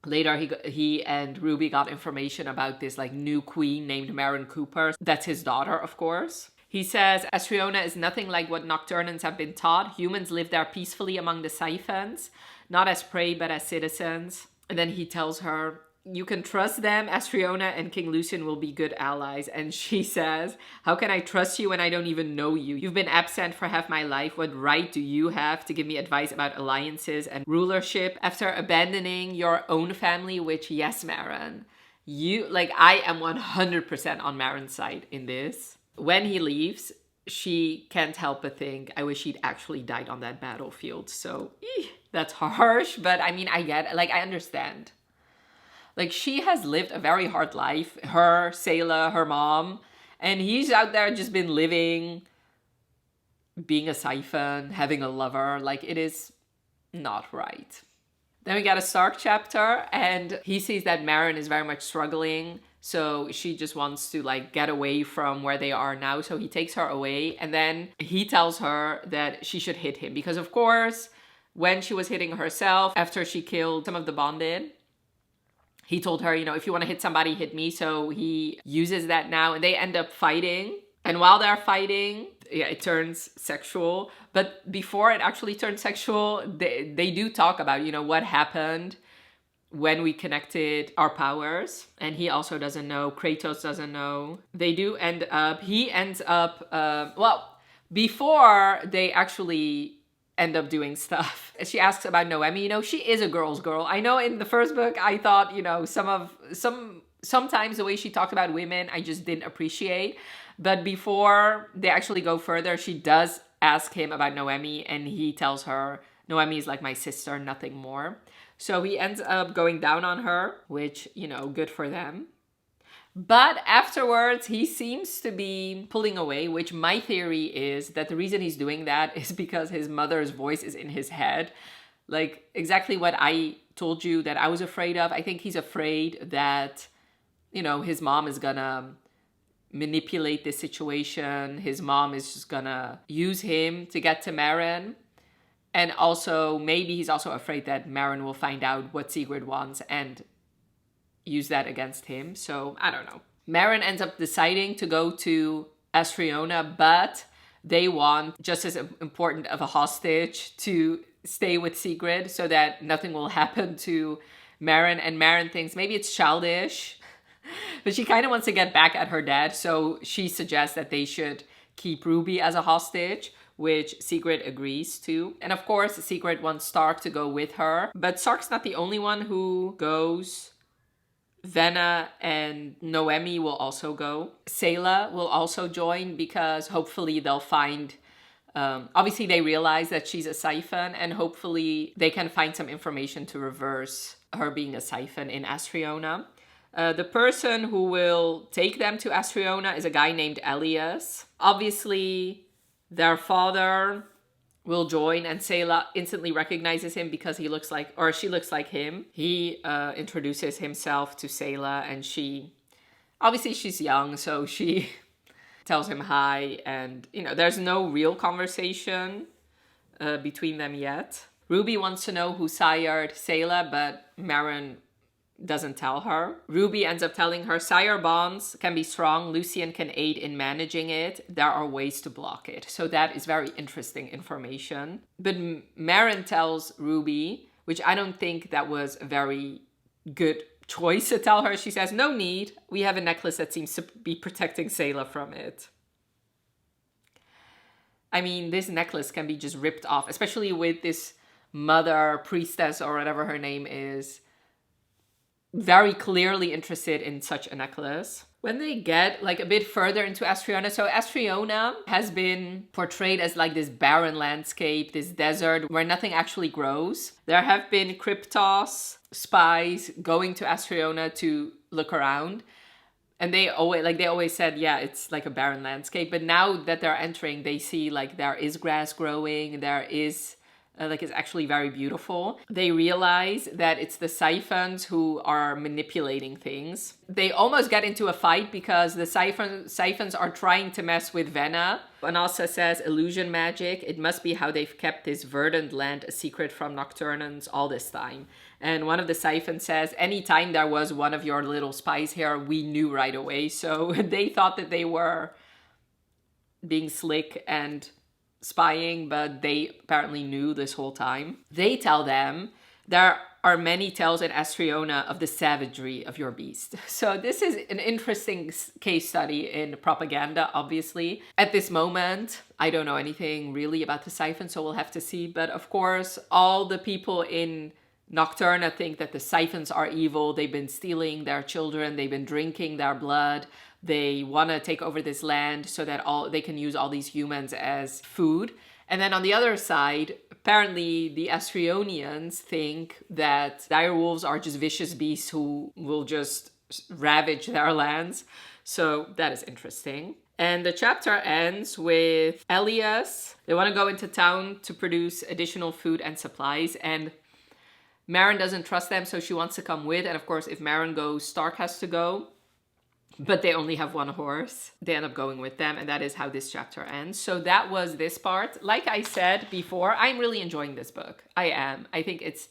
Later, he and Ruby got information about this new queen named Marin Cooper. That's his daughter, of course. He says, Asriona is nothing like what Nocturnans have been taught. Humans live there peacefully among the siphons, not as prey, but as citizens. And then he tells her, you can trust them. Astriona and King Lucian will be good allies. And she says, how can I trust you when I don't even know you? You've been absent for half my life. What right do you have to give me advice about alliances and rulership after abandoning your own family? Which, yes, Maren, I am 100% on Maren's side in this. When he leaves, she can't help but think, I wish he'd actually died on that battlefield. So, that's harsh, but I mean, I get it. Like, I understand. Like, she has lived a very hard life. Her, Sayla, her mom. And he's out there just been living, being a siphon, having a lover. Like, it is not right. Then we got a Stark chapter, and he sees that Maren is very much struggling. So she just wants to, like, get away from where they are now. So he takes her away, and then he tells her that she should hit him. Because, of course, when she was hitting herself, after she killed some of the bonded, he told her, you know, if you want to hit somebody, hit me. So he uses that now, and they end up fighting. And while they're fighting, yeah, it turns sexual. But before it actually turns sexual, they do talk about, you know, what happened when we connected our powers. And he also doesn't know. Kratos doesn't know. They do end up, he ends up, before they actually end up doing stuff. She asks about Noemi. You know, she is a girl's girl. I know in the first book, I thought, you know, sometimes the way she talked about women, I just didn't appreciate. But before they actually go further, she does ask him about Noemi, and he tells her, Noemi is like my sister, nothing more. So he ends up going down on her, which, you know, good for them. But afterwards, he seems to be pulling away, which my theory is that the reason he's doing that is because his mother's voice is in his head. Like, exactly what I told you that I was afraid of. I think he's afraid that, you know, his mom is gonna manipulate this situation. His mom is just gonna use him to get to Maren. And also, maybe he's also afraid that Maren will find out what Sigrid wants and use that against him. So, I don't know. Maren ends up deciding to go to Astriona, but they want, just as important of a hostage, to stay with Sigrid so that nothing will happen to Maren. And Maren thinks maybe it's childish, but she kind of wants to get back at her dad. So she suggests that they should keep Ruby as a hostage, which Sigrid agrees to. And of course, Sigrid wants Stark to go with her. But Stark's not the only one who goes. Venna and Noemi will also go. Sayla will also join because hopefully they'll find... obviously, they realize that she's a siphon, and hopefully they can find some information to reverse her being a siphon in Astriona. The person who will take them to Astriona is a guy named Elias. Obviously, their father will join, and Sayla instantly recognizes him because he looks like, or she looks like him. He introduces himself to Sayla, and obviously she's young, so she tells him hi, and, you know, there's no real conversation between them yet. Ruby wants to know who sired Sayla, but Maren doesn't tell her. Ruby ends up telling her sire bonds can be strong. Lucian can aid in managing it. There are ways to block it. So that is very interesting information. But Maren tells Ruby, which I don't think that was a very good choice to tell her. She says, no need. We have a necklace that seems to be protecting Sayla from it. I mean, this necklace can be just ripped off, especially with this mother, priestess, or whatever her name is, very clearly interested in such a necklace. When they get like a bit further into Astriona, so Astriona has been portrayed as like this barren landscape, this desert where nothing actually grows. There have been Kryptos spies going to Astriona to look around, and they always said, yeah, it's like a barren landscape. But now that they're entering, they see like there is grass growing, there is it's actually very beautiful. They realize that it's the siphons who are manipulating things. They almost get into a fight because the siphons are trying to mess with Venna. Vanessa says, illusion magic. It must be how they've kept this verdant land a secret from Nocturnans all this time. And one of the siphons says, anytime there was one of your little spies here, we knew right away. So they thought that they were being slick and spying, but they apparently knew this whole time. They tell them there are many tales in Astriona of the savagery of your beast. So this is an interesting case study in propaganda, obviously. At this moment, I don't know anything really about the siphons, so we'll have to see. But of course, all the people in Nocturna think that the siphons are evil. They've been stealing their children. They've been drinking their blood. They want to take over this land so that they can use all these humans as food. And then on the other side, apparently the Astrionians think that dire wolves are just vicious beasts who will just ravage their lands. So that is interesting. And the chapter ends with Elias. They want to go into town to produce additional food and supplies. And Maren doesn't trust them, so she wants to come with. And of course, if Maren goes, Stark has to go. But they only have one horse. They end up going with them, and that is how this chapter ends. So that was this part. Like I said before, I'm really enjoying this book. I am. I think it's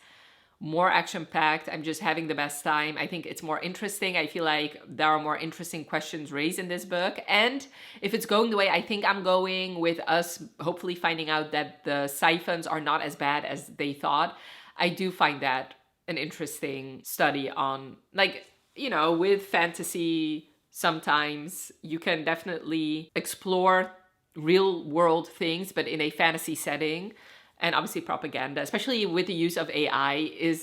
more action-packed. I'm just having the best time. I think it's more interesting. I feel like there are more interesting questions raised in this book. And if it's going the way I think I'm going, with us hopefully finding out that the siphons are not as bad as they thought, I do find that an interesting study on, like, you know, with fantasy, sometimes you can definitely explore real world things, but in a fantasy setting. And obviously propaganda, especially with the use of AI,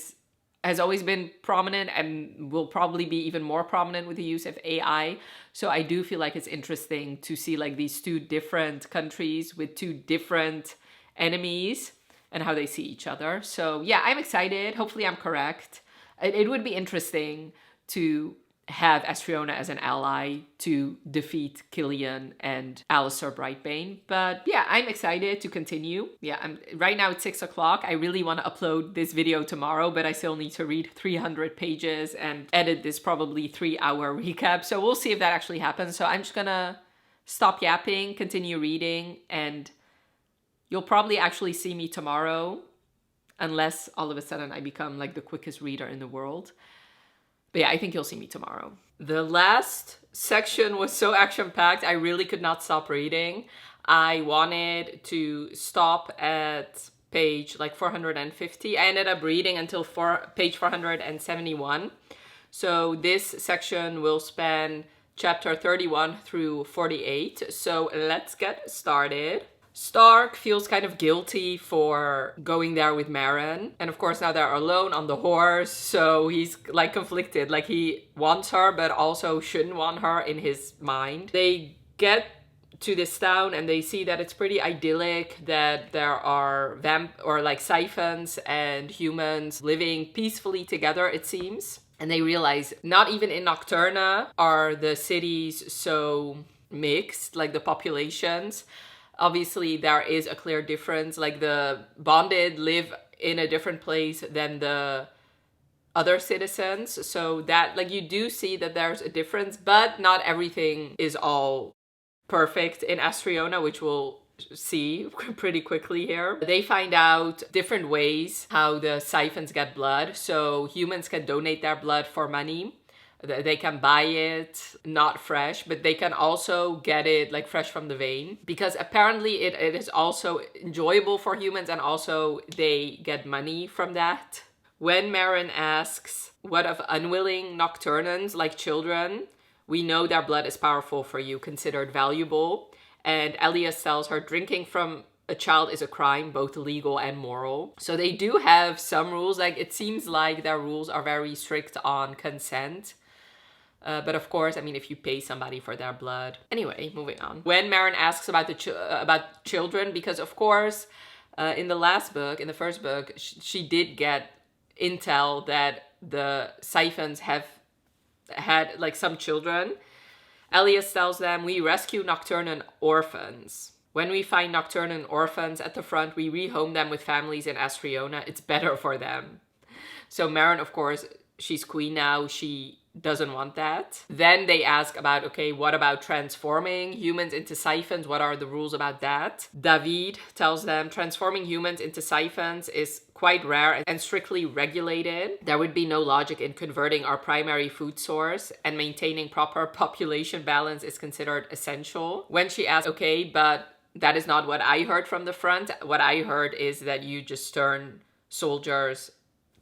has always been prominent and will probably be even more prominent with the use of AI. So I do feel like it's interesting to see like these two different countries with two different enemies and how they see each other. So yeah, I'm excited. Hopefully I'm correct. It would be interesting to have Astriona as an ally to defeat Killian and Alistair Brightbane. But yeah, I'm excited to continue. Yeah, right now it's 6 o'clock. I really want to upload this video tomorrow, but I still need to read 300 pages and edit this probably 3-hour recap. So we'll see if that actually happens. So I'm just gonna stop yapping, continue reading, and you'll probably actually see me tomorrow, unless all of a sudden I become like the quickest reader in the world. But yeah, I think you'll see me tomorrow. The last section was so action-packed, I really could not stop reading. I wanted to stop at page like 450. I ended up reading until page 471. So this section will span chapter 31 through 48. So let's get started. Stark feels kind of guilty for going there with Maren. And of course now they're alone on the horse. So he's like conflicted. Like he wants her but also shouldn't want her in his mind. They get to this town and they see that it's pretty idyllic, that there are siphons and humans living peacefully together, it seems. And they realize not even in Nocturna are the cities so mixed, like the populations. Obviously, there is a clear difference. Like the bonded live in a different place than the other citizens. So that, like, you do see that there's a difference, but not everything is all perfect in Astriona, which we'll see pretty quickly here. They find out different ways how the siphons get blood. So humans can donate their blood for money. They can buy it not fresh, but they can also get it like fresh from the vein, because apparently it is also enjoyable for humans and also they get money from that. When Maren asks, what of unwilling Nocturnans like children? We know their blood is powerful for you, considered valuable. And Elias tells her drinking from a child is a crime, both legal and moral. So they do have some rules. Like it seems like their rules are very strict on consent. But of course, I mean, if you pay somebody for their blood. Anyway, moving on. When Maren asks about about children, because of course, in the last book, in the first book, she did get intel that the siphons have had like some children. Elias tells them, we rescue Nocturnan orphans. When we find Nocturnan orphans at the front, we rehome them with families in Astriona. It's better for them. So Maren, of course, she's queen now. She doesn't want that. Then they ask about, okay, what about transforming humans into siphons? What are the rules about that? David tells them transforming humans into siphons is quite rare and strictly regulated. There would be no logic in converting our primary food source, and maintaining proper population balance is considered essential. When she asks, okay, but that is not what I heard from the front. What I heard is that you just turn soldiers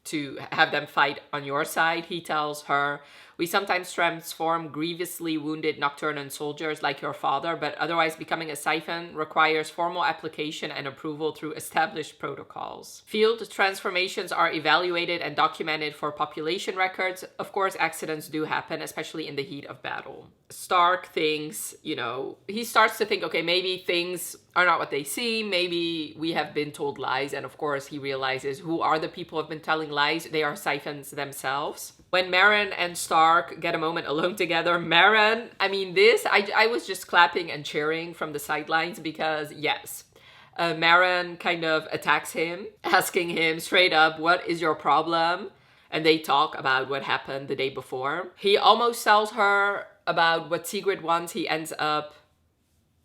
to have them fight on your side. He tells her, we sometimes transform grievously wounded Nocturnan soldiers like your father, but otherwise becoming a siphon requires formal application and approval through established protocols. Field transformations are evaluated and documented for population records. Of course, accidents do happen, especially in the heat of battle. Stark thinks, he starts to think, okay, maybe things are not what they seem. Maybe we have been told lies. And of course, he realizes who are the people who have been telling lies? They are siphons themselves. When Maren and Stark get a moment alone together, Maren, I was just clapping and cheering from the sidelines because, yes, Maren kind of attacks him, asking him straight up, what is your problem? And they talk about what happened the day before. He almost tells her about what Sigrid wants. He ends up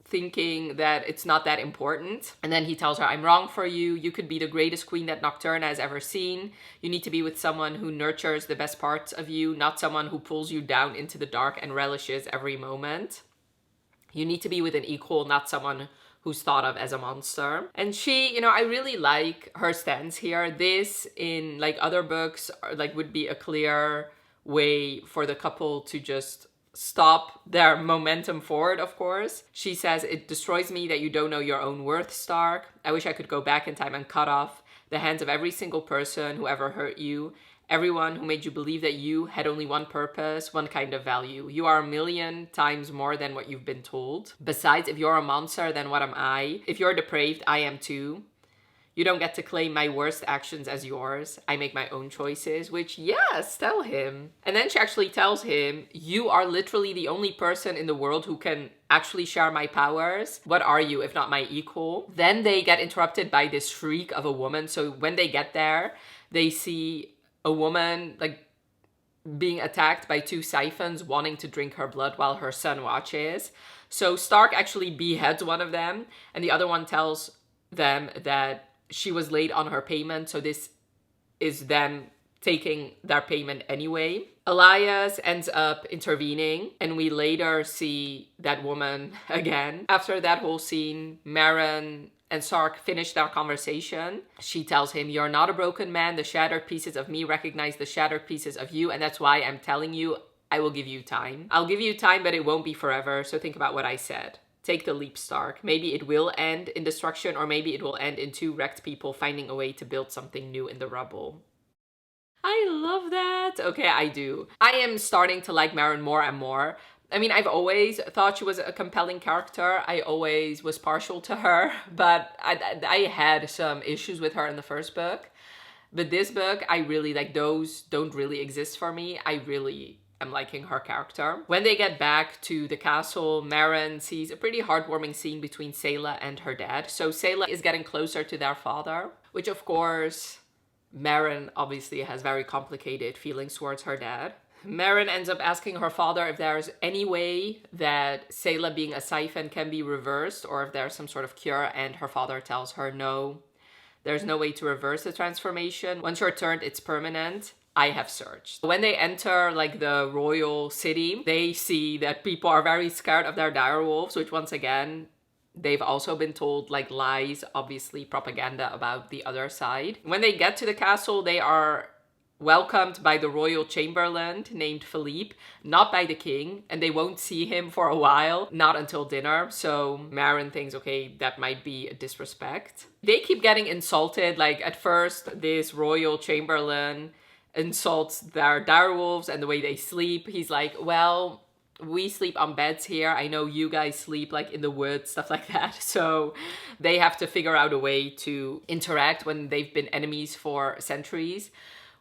thinking that it's not that important. And then he tells her, I'm wrong for you. You could be the greatest queen that Nocturne has ever seen. You need to be with someone who nurtures the best parts of you, not someone who pulls you down into the dark and relishes every moment. You need to be with an equal, not someone who's thought of as a monster. And she, I really like her stance here. This, in like other books, would be a clear way for the couple to just stop their momentum forward, of course. She says, it destroys me that you don't know your own worth, Stark. I wish I could go back in time and cut off the hands of every single person who ever hurt you. Everyone who made you believe that you had only one purpose, one kind of value. You are 1,000,000 times more than what you've been told. Besides, if you're a monster, then what am I? If you're depraved, I am too. You don't get to claim my worst actions as yours. I make my own choices, which, yes, tell him. And then she actually tells him, you are literally the only person in the world who can actually share my powers. What are you if not my equal? Then they get interrupted by this shriek of a woman. So when they get there, they see a woman being attacked by two siphons wanting to drink her blood while her son watches. So Stark actually beheads one of them, and the other one tells them that she was late on her payment, so this is them taking their payment anyway. Elias ends up intervening, and we later see that woman again. After that whole scene, Maren and Stark finish their conversation. She tells him, you're not a broken man. The shattered pieces of me recognize the shattered pieces of you, and that's why I'm telling you, I will give you time. I'll give you time, but it won't be forever, so think about what I said. Take the leap, Stark. Maybe it will end in destruction, or maybe it will end in two wrecked people finding a way to build something new in the rubble. I love that. Okay, I do. I am starting to like Maren more and more. I've always thought she was a compelling character. I always was partial to her, but I had some issues with her in the first book. But this book, I really those don't really exist for me. I really am liking her character. When they get back to the castle, Maren sees a pretty heartwarming scene between Sayla and her dad. So Sayla is getting closer to their father, which of course, Maren obviously has very complicated feelings towards her dad. Maren ends up asking her father if there's any way that Sayla being a siphon can be reversed, or if there's some sort of cure, and her father tells her no. There's no way to reverse the transformation. Once you're turned, it's permanent. I have searched. When they enter the royal city, they see that people are very scared of their direwolves, which once again, they've also been told lies, obviously propaganda about the other side. When they get to the castle, they are welcomed by the royal chamberlain named Philippe, not by the king, and they won't see him for a while, not until dinner. So Maren thinks, okay, that might be a disrespect. They keep getting insulted. At first, this royal chamberlain insults their direwolves and the way they sleep. He's like, well, we sleep on beds here. I know you guys sleep in the woods, stuff like that. So they have to figure out a way to interact when they've been enemies for centuries.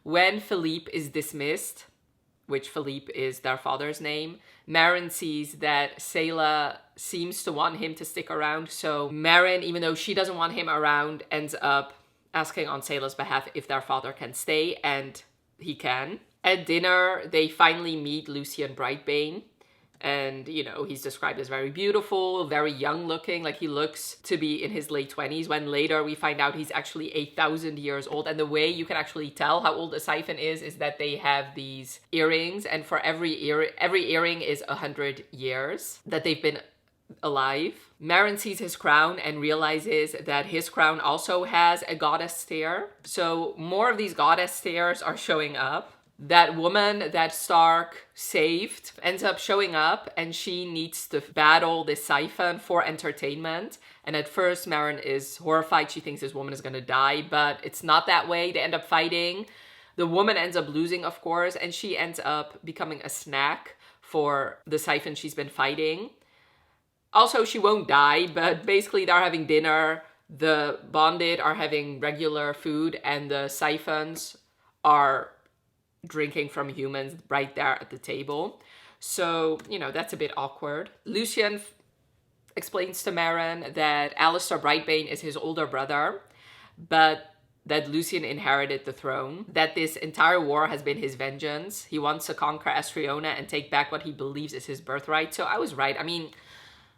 When Philippe is dismissed, which Philippe is their father's name, Maren sees that Sayla seems to want him to stick around. So Maren, even though she doesn't want him around, ends up asking on Sayla's behalf if their father can stay, and he can. At dinner, they finally meet Lucien Brightbane. And, he's described as very beautiful, very young looking. He looks to be in his late 20s, when later we find out he's actually 1,000 years old. And the way you can actually tell how old a siphon is that they have these earrings. And for every earring is 100 years that they've been alive. Maren sees his crown and realizes that his crown also has a goddess stare. So more of these goddess stares are showing up. That woman that Stark saved ends up showing up, and she needs to battle this siphon for entertainment. And at first, Maren is horrified. She thinks this woman is going to die, but it's not that way. They end up fighting. The woman ends up losing, of course, and she ends up becoming a snack for the siphon she's been fighting. Also, she won't die, but basically they're having dinner. The bonded are having regular food, and the siphons are drinking from humans right there at the table. So, that's a bit awkward. Lucien explains to Maren that Alistair Brightbane is his older brother, but that Lucien inherited the throne, that this entire war has been his vengeance. He wants to conquer Estriona and take back what he believes is his birthright. So I was right. I mean,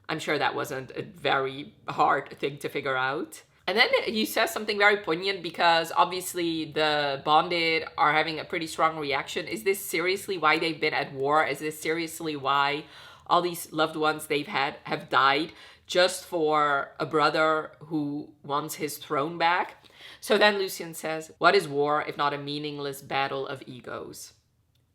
I'm sure that wasn't a very hard thing to figure out. And then he says something very poignant, because obviously the bonded are having a pretty strong reaction. Is this seriously why they've been at war? Is this seriously why all these loved ones they've had have died just for a brother who wants his throne back? So then Lucien says, what is war if not a meaningless battle of egos?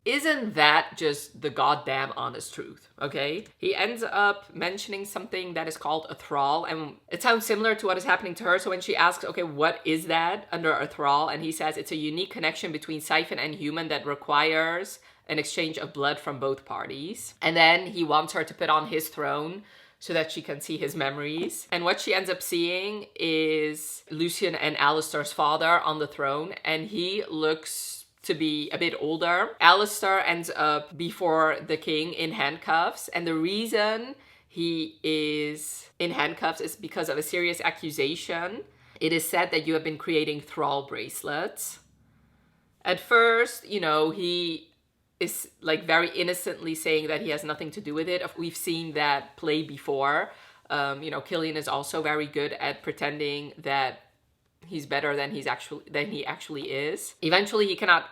Isn't that just the goddamn honest truth, okay? He ends up mentioning something that is called a thrall, and it sounds similar to what is happening to her. So when she asks, okay, what is that under a thrall? And he says it's a unique connection between siphon and human that requires an exchange of blood from both parties. And then he wants her to put on his throne so that she can see his memories. And what she ends up seeing is Lucien and Alistair's father on the throne, and he looks to be a bit older. Alistair ends up before the king in handcuffs, and the reason he is in handcuffs is because of a serious accusation. It is said that you have been creating thrall bracelets. At first, he is like very innocently saying that he has nothing to do with it. We've seen that play before. Killian is also very good at pretending that he's better than he actually is. Eventually, he cannot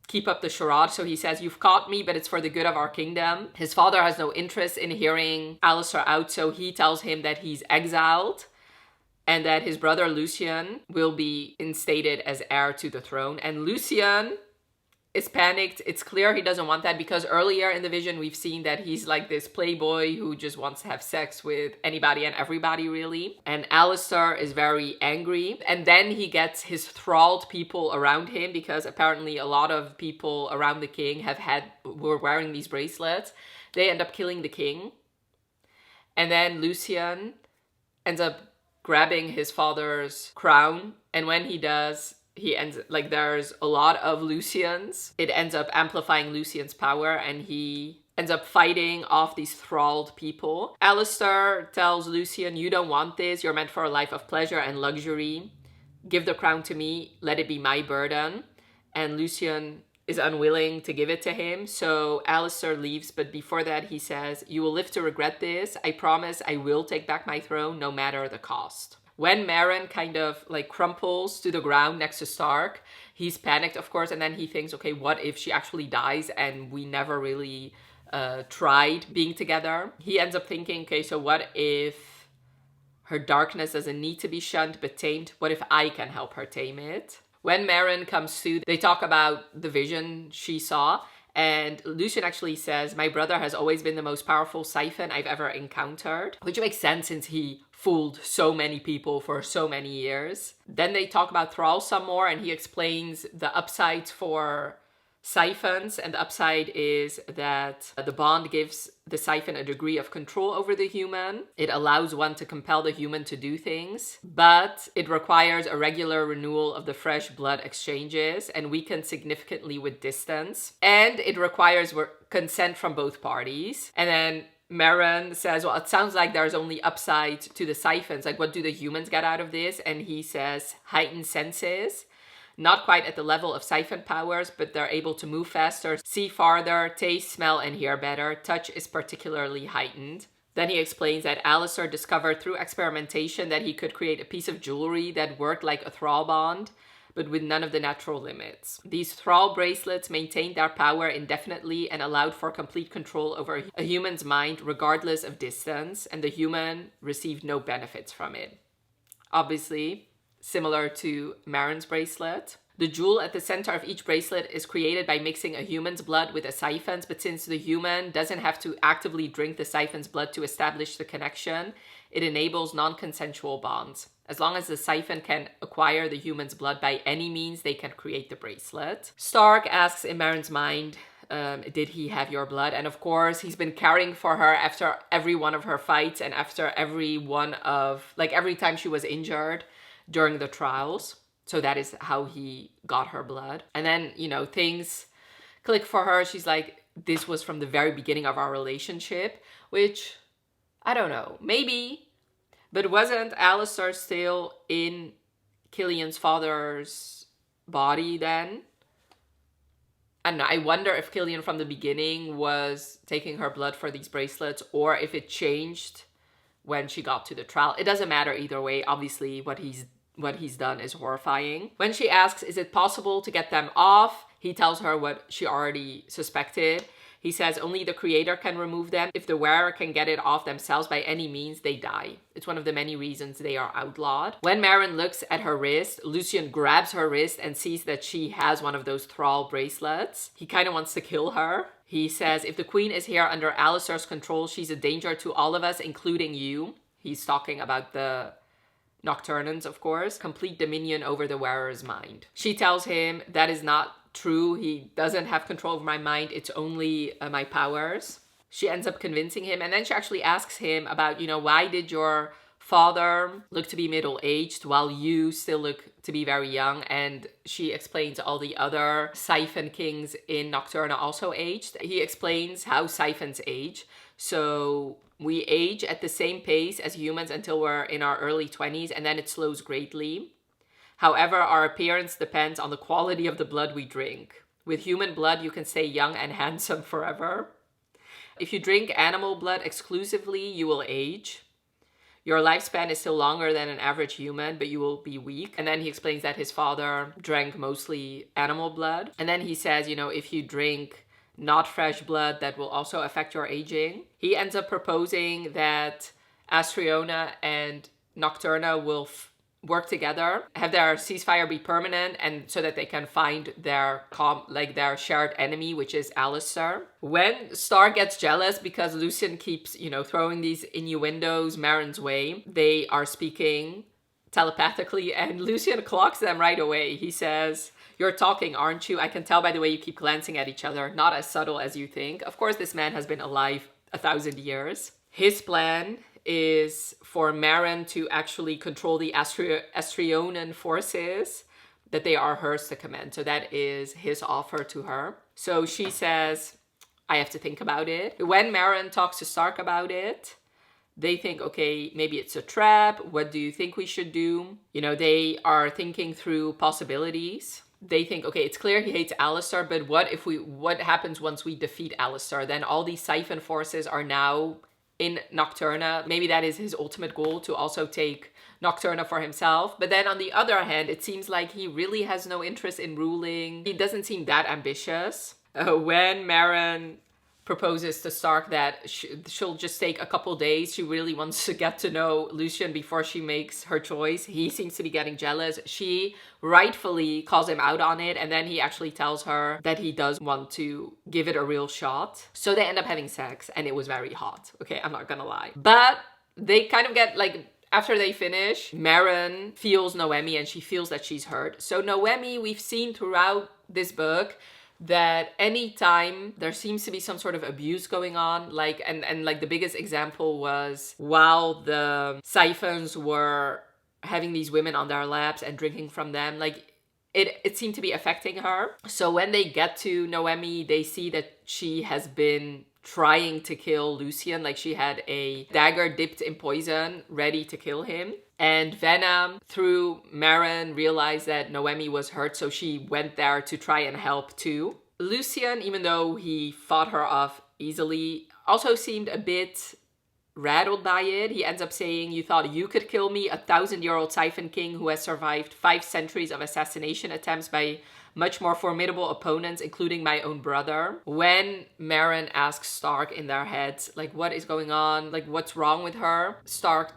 keep up the charade, so he says, you've caught me, but it's for the good of our kingdom. His father has no interest in hearing Alistair out, so he tells him that he's exiled and that his brother Lucien will be instated as heir to the throne. And Lucien is panicked. It's clear he doesn't want that, because earlier in the vision we've seen that he's like this playboy who just wants to have sex with anybody and everybody, really. And Alistair is very angry, and then he gets his thralled people around him, because apparently a lot of people around the king were wearing these bracelets. They end up killing the king, and then Lucien ends up grabbing his father's crown, and when he does, there's a lot of Luciens. It ends up amplifying Lucien's power, and he ends up fighting off these thralled people. Alistair tells Lucien, you don't want this. You're meant for a life of pleasure and luxury. Give the crown to me. Let it be my burden. And Lucien is unwilling to give it to him. So Alistair leaves, but before that he says, you will live to regret this. I promise I will take back my throne, no matter the cost. When Maren kind of crumples to the ground next to Stark, he's panicked, of course, and then he thinks, okay, what if she actually dies and we never really tried being together? He ends up thinking, okay, so what if her darkness doesn't need to be shunned but tamed? What if I can help her tame it? When Maren comes to, they talk about the vision she saw, and Lucien actually says, my brother has always been the most powerful siphon I've ever encountered, which makes sense since he fooled so many people for so many years. Then they talk about thrall some more, and he explains the upsides for siphons, and the upside is that the bond gives the siphon a degree of control over the human. It allows one to compel the human to do things, but it requires a regular renewal of the fresh blood exchanges and weakens significantly with distance. And it requires consent from both parties. And then Maren says, well, it sounds like there's only upside to the siphons. What do the humans get out of this? And he says, heightened senses. Not quite at the level of siphon powers, but they're able to move faster, see farther, taste, smell, and hear better. Touch is particularly heightened. Then he explains that Alistair discovered through experimentation that he could create a piece of jewelry that worked like a thrall bond, but with none of the natural limits. These thrall bracelets maintained their power indefinitely and allowed for complete control over a human's mind regardless of distance, and the human received no benefits from it. Obviously, similar to Maren's bracelet. The jewel at the center of each bracelet is created by mixing a human's blood with a siphon's, but since the human doesn't have to actively drink the siphon's blood to establish the connection, it enables non-consensual bonds. As long as the siphon can acquire the human's blood by any means, they can create the bracelet. Stark asks in Maren's mind, did he have your blood? And of course, he's been caring for her after every one of her fights and after every time she was injured during the trials. So that is how he got her blood. And then, things click for her. She's like, this was from the very beginning of our relationship, which, I don't know, maybe. But wasn't Alistair still in Killian's father's body then? I don't know. I wonder if Killian from the beginning was taking her blood for these bracelets, or if it changed when she got to the trial. It doesn't matter either way. Obviously, what he's done is horrifying. When she asks, is it possible to get them off? He tells her what she already suspected. He says only the creator can remove them. If the wearer can get it off themselves by any means, they die. It's one of the many reasons they are outlawed. When Maren looks at her wrist, Lucien grabs her wrist and sees that she has one of those thrall bracelets. He kind of wants to kill her. He says, if the queen is here under Alistair's control, she's a danger to all of us, including you. He's talking about the Nocturnans, of course. Complete dominion over the wearer's mind. She tells him that is not true. He doesn't have control over my mind. It's only my powers. She ends up convincing him. And then she actually asks him about, why did your father look to be middle-aged while you still look to be very young? And she explains all the other siphon kings in Nocturna also aged. He explains how siphons age. So we age at the same pace as humans until we're in our early 20s, and then it slows greatly. However, our appearance depends on the quality of the blood we drink. With human blood, you can stay young and handsome forever. If you drink animal blood exclusively, you will age. Your lifespan is still longer than an average human, but you will be weak. And then he explains that his father drank mostly animal blood. And then he says, if you drink not fresh blood, that will also affect your aging. He ends up proposing that Astriona and Nocturna will work together, have their ceasefire be permanent, and so that they can find their shared enemy, which is Alistair. When Stark gets jealous because Lucien keeps, throwing these innuendos Maren's way, they are speaking telepathically, and Lucien clocks them right away. He says, you're talking, aren't you? I can tell by the way you keep glancing at each other. Not as subtle as you think. Of course, this man has been alive 1,000 years. His plan is for Maren to actually control the Astrionan forces, that they are hers to command. So that is his offer to her. So she says, I have to think about it. When Maren talks to Stark about it, they think, okay, maybe it's a trap. What do you think we should do? They are thinking through possibilities. They think, okay, it's clear he hates Alistair, but what happens once we defeat Alistair? Then all these siphon forces are now in Nocturna. Maybe that is his ultimate goal, to also take Nocturna for himself. But then on the other hand, it seems like he really has no interest in ruling. He doesn't seem that ambitious. When Maren proposes to Stark that she'll just take a couple days, she really wants to get to know Lucien before she makes her choice. He seems to be getting jealous. She rightfully calls him out on it, and then he actually tells her that he does want to give it a real shot. So they end up having sex, and it was very hot. Okay, I'm not gonna lie. But they kind of get after they finish, Maren feels Noemi and she feels that she's hurt. So Noemi, we've seen throughout this book that anytime there seems to be some sort of abuse going on, and the biggest example was while the siphons were having these women on their laps and drinking from them, it seemed to be affecting her. So when they get to Noemi, they see that she has been trying to kill Lucien. She had a dagger dipped in poison ready to kill him. And Venom, through Maren, realized that Noemi was hurt, so she went there to try and help too. Lucien, even though he fought her off easily, also seemed a bit rattled by it. He ends up saying, "You thought you could kill me, a 1,000-year-old Siphon King who has survived 5 centuries of assassination attempts by much more formidable opponents, including my own brother." When Meryn asks Stark in their heads, like, what is going on? Like, what's wrong with her? Stark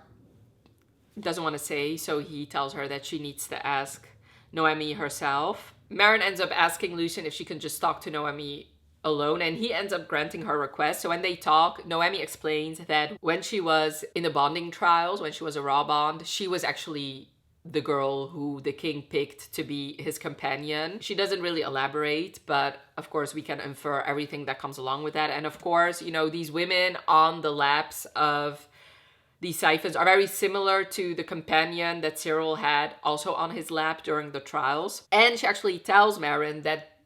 doesn't want to say, so he tells her that she needs to ask Noemi herself. Meryn ends up asking Lucien if she can just talk to Noemi alone, and he ends up granting her request. So when they talk, Noemi explains that when she was in the bonding trials, when she was a raw bond, she was actually the girl who the king picked to be his companion. She doesn't really elaborate, but of course we can infer everything that comes along with that. And of course, you know, these women on the laps of these siphons are very similar to the companion that Cyril had also on his lap during the trials. And she actually tells Meryn that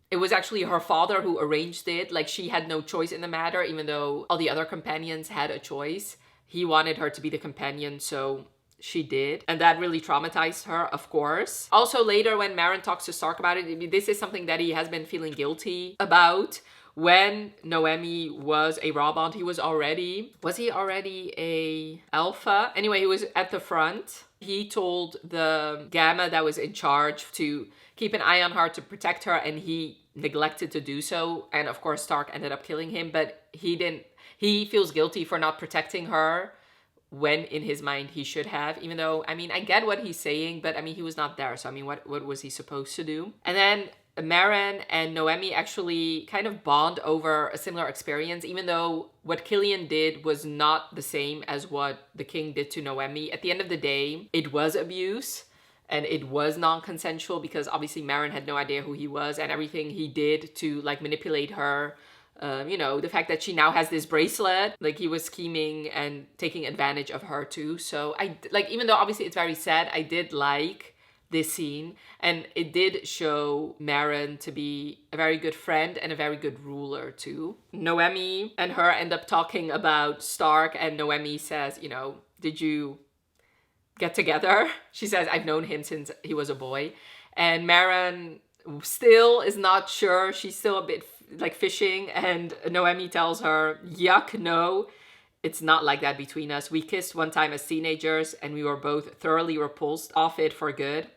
it was actually her father who arranged it. Like, she had no choice in the matter, even though all the other companions had a choice. He wanted her to be the companion, so she did. And that really traumatized her, of course. Also later, when Meryn talks to Stark about it, this is something that he has been feeling guilty about. When Noemi was a raw bond, was he already a alpha? Anyway, he was at the front. He told the Gamma that was in charge to keep an eye on her, to protect her, and he neglected to do so. And of course, Stark ended up killing him, but he feels guilty for not protecting her when in his mind he should have, even though, I mean, I get what he's saying, but I mean, he was not there. So I mean, what was he supposed to do? And then Meryn and Noemi actually kind of bond over a similar experience, even though what Killian did was not the same as what the king did to Noemi. At the end of the day, it was abuse and it was non-consensual, because obviously Meryn had no idea who he was, and everything he did to like manipulate her, you know, the fact that she now has this bracelet, like he was scheming and taking advantage of her too. So even though obviously it's very sad, I did like this scene, and it did show Meryn to be a very good friend and a very good ruler too. Noemi and her end up talking about Stark, and Noemi says, you know, did you get together? She says, I've known him since he was a boy. And Meryn still is not sure. She's still a bit like fishing, and Noemi tells her, yuck, no, it's not like that between us. We kissed one time as teenagers and we were both thoroughly repulsed off it for good.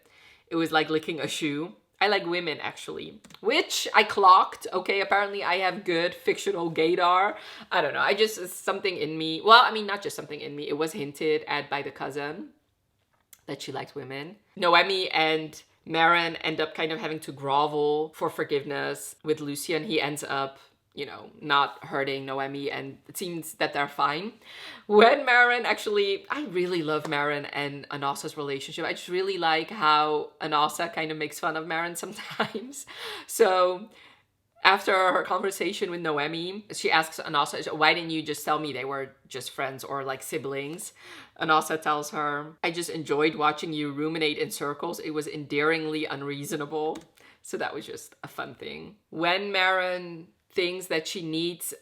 It was like licking a shoe. I like women, actually, which I clocked. Okay, apparently I have good fictional gaydar. I don't know. It's something in me. Well, I mean, not just something in me. It was hinted at by the cousin that she liked women. Noemi and Meryn end up kind of having to grovel for forgiveness with Lucien. He ends up, you know, not hurting Noemi, and it seems that they're fine. When Meryn actually, I really love Meryn and Anasa's relationship. I just really like how Anasa kind of makes fun of Meryn sometimes. So after her conversation with Noemi, she asks Anasa, why didn't you just tell me they were just friends or like siblings? Anasa tells her, I just enjoyed watching you ruminate in circles. It was endearingly unreasonable. So that was just a fun thing. When Meryn thinks that she needs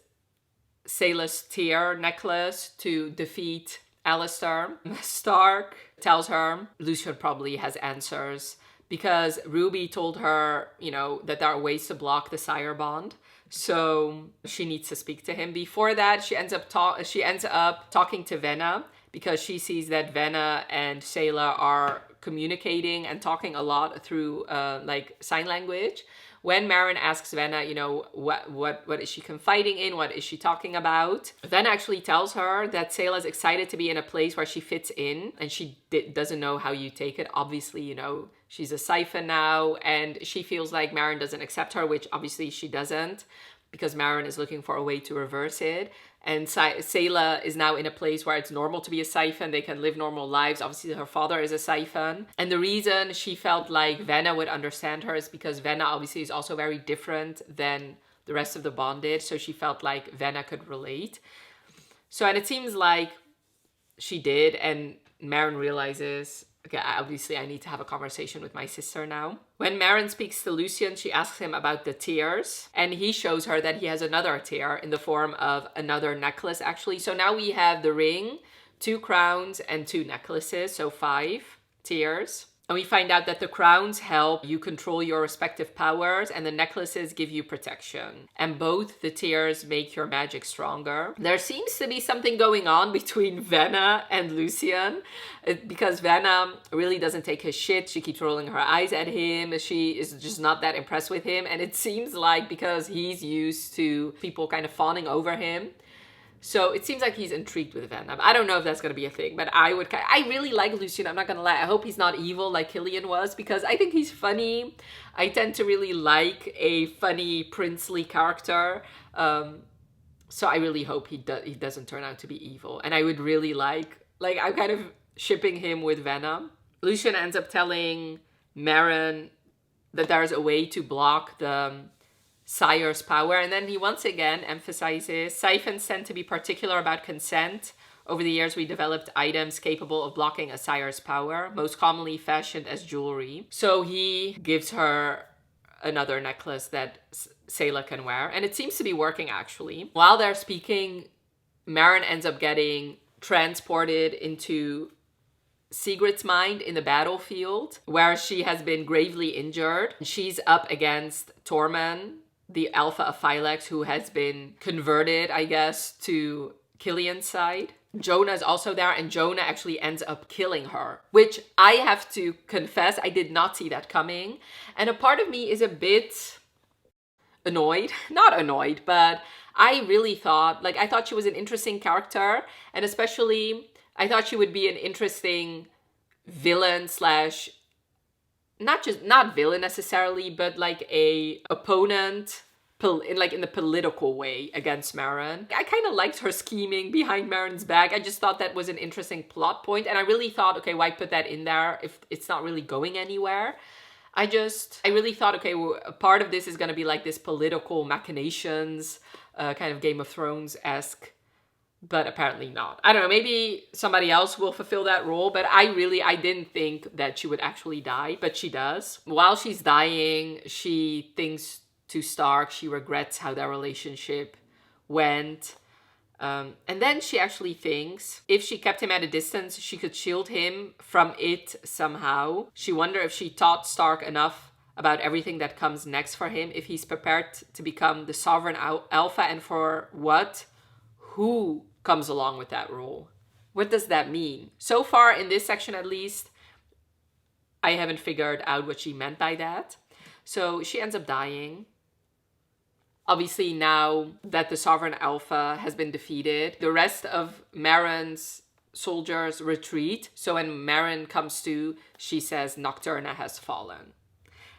Saela's tear necklace to defeat Alistair, Stark tells her Lucien probably has answers, because Ruby told her, you know, that there are ways to block the sire bond. So she needs to speak to him. Before that, she ends up talking to Venna, because she sees that Venna and Saela are communicating and talking a lot through like sign language. When Meryn asks Venna, you know, what is she confiding in? What is she talking about? Venna actually tells her that Saela's excited to be in a place where she fits in, and she doesn't know how you take it. Obviously, you know, she's a siphon now, and she feels like Meryn doesn't accept her, which obviously she doesn't, because Meryn is looking for a way to reverse it. And Saela is now in a place where it's normal to be a siphon. They can live normal lives. Obviously, her father is a siphon. And the reason she felt like Venna would understand her is because Venna obviously is also very different than the rest of the bondage. So she felt like Venna could relate. So, and it seems like she did. And Meryn realizes, okay, obviously I need to have a conversation with my sister now. When Meryn speaks to Lucien, she asks him about the tears, and he shows her that he has another tear in the form of another necklace, actually. So now we have the ring, 2 crowns, and 2 necklaces, so 5 tears. And we find out that the crowns help you control your respective powers and the necklaces give you protection. And both the tiers make your magic stronger. There seems to be something going on between Vanna and Lucian because Vanna really doesn't take his shit. She keeps rolling her eyes at him. She is just not that impressed with him. And it seems like because he's used to people kind of fawning over him, so it seems like he's intrigued with Vanna. I don't know if that's going to be a thing, but I really like Lucian. I'm not going to lie. I hope he's not evil like Killian was because I think he's funny. I tend to really like a funny, princely character. So I really hope he doesn't turn out to be evil. And I would really like I'm kind of shipping him with Vanna. Lucian ends up telling Maren that there's a way to block the sire's power, and then he once again emphasizes siphons tend to be particular about consent. Over the years, we developed items capable of blocking a sire's power, most commonly fashioned as jewelry. So he gives her another necklace that Sayla can wear, and it seems to be working actually. While they're speaking, Maren ends up getting transported into Sigrid's mind in the battlefield, where she has been gravely injured. She's up against Tormund, the Alpha of Phylex, who has been converted, I guess, to Killian's side. Jonah is also there, and Jonah actually ends up killing her, which I have to confess, I did not see that coming. And a part of me is a bit annoyed. Not annoyed, but I really thought, I thought she was an interesting character, and especially I thought she would be an interesting villain slash not villain necessarily, but like a opponent in the political way against Maren. I kind of liked her scheming behind Maren's back. I just thought that was an interesting plot point, and I really thought, okay, why put that in there if it's not really going anywhere? I really thought, okay, well, a part of this is going to be like this political machinations, kind of Game of Thrones-esque, but apparently not. I don't know, maybe somebody else will fulfill that role, but I didn't think that she would actually die, but she does. While she's dying, she thinks to Stark, she regrets how their relationship went. And then she actually thinks if she kept him at a distance, she could shield him from it somehow. She wonders if she taught Stark enough about everything that comes next for him, if he's prepared to become the sovereign alpha, and for what? Who comes along with that role? What does that mean? So far in this section, at least, I haven't figured out what she meant by that. So she ends up dying. Obviously, now that the Sovereign Alpha has been defeated, the rest of Maren's soldiers retreat. So when Maren comes to, she says Nocturna has fallen.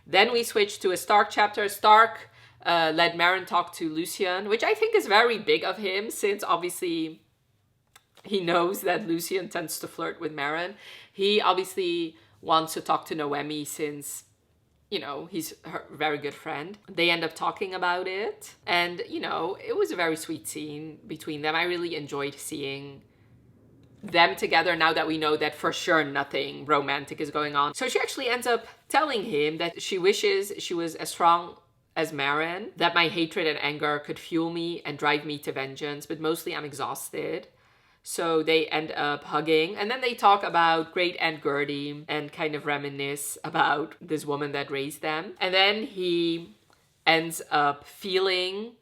Then we switch to a Stark chapter. Stark let Maren talk to Lucian, which I think is very big of him, since obviously he knows that Lucian tends to flirt with Maren. He obviously wants to talk to Noemi since, he's her very good friend. They end up talking about it. And, it was a very sweet scene between them. I really enjoyed seeing them together now that we know that for sure nothing romantic is going on. So she actually ends up telling him that she wishes she was as strong as Maren, that my hatred and anger could fuel me and drive me to vengeance, but mostly I'm exhausted. So they end up hugging, and then they talk about Great Aunt Gertie and kind of reminisce about this woman that raised them. And then he ends up feeling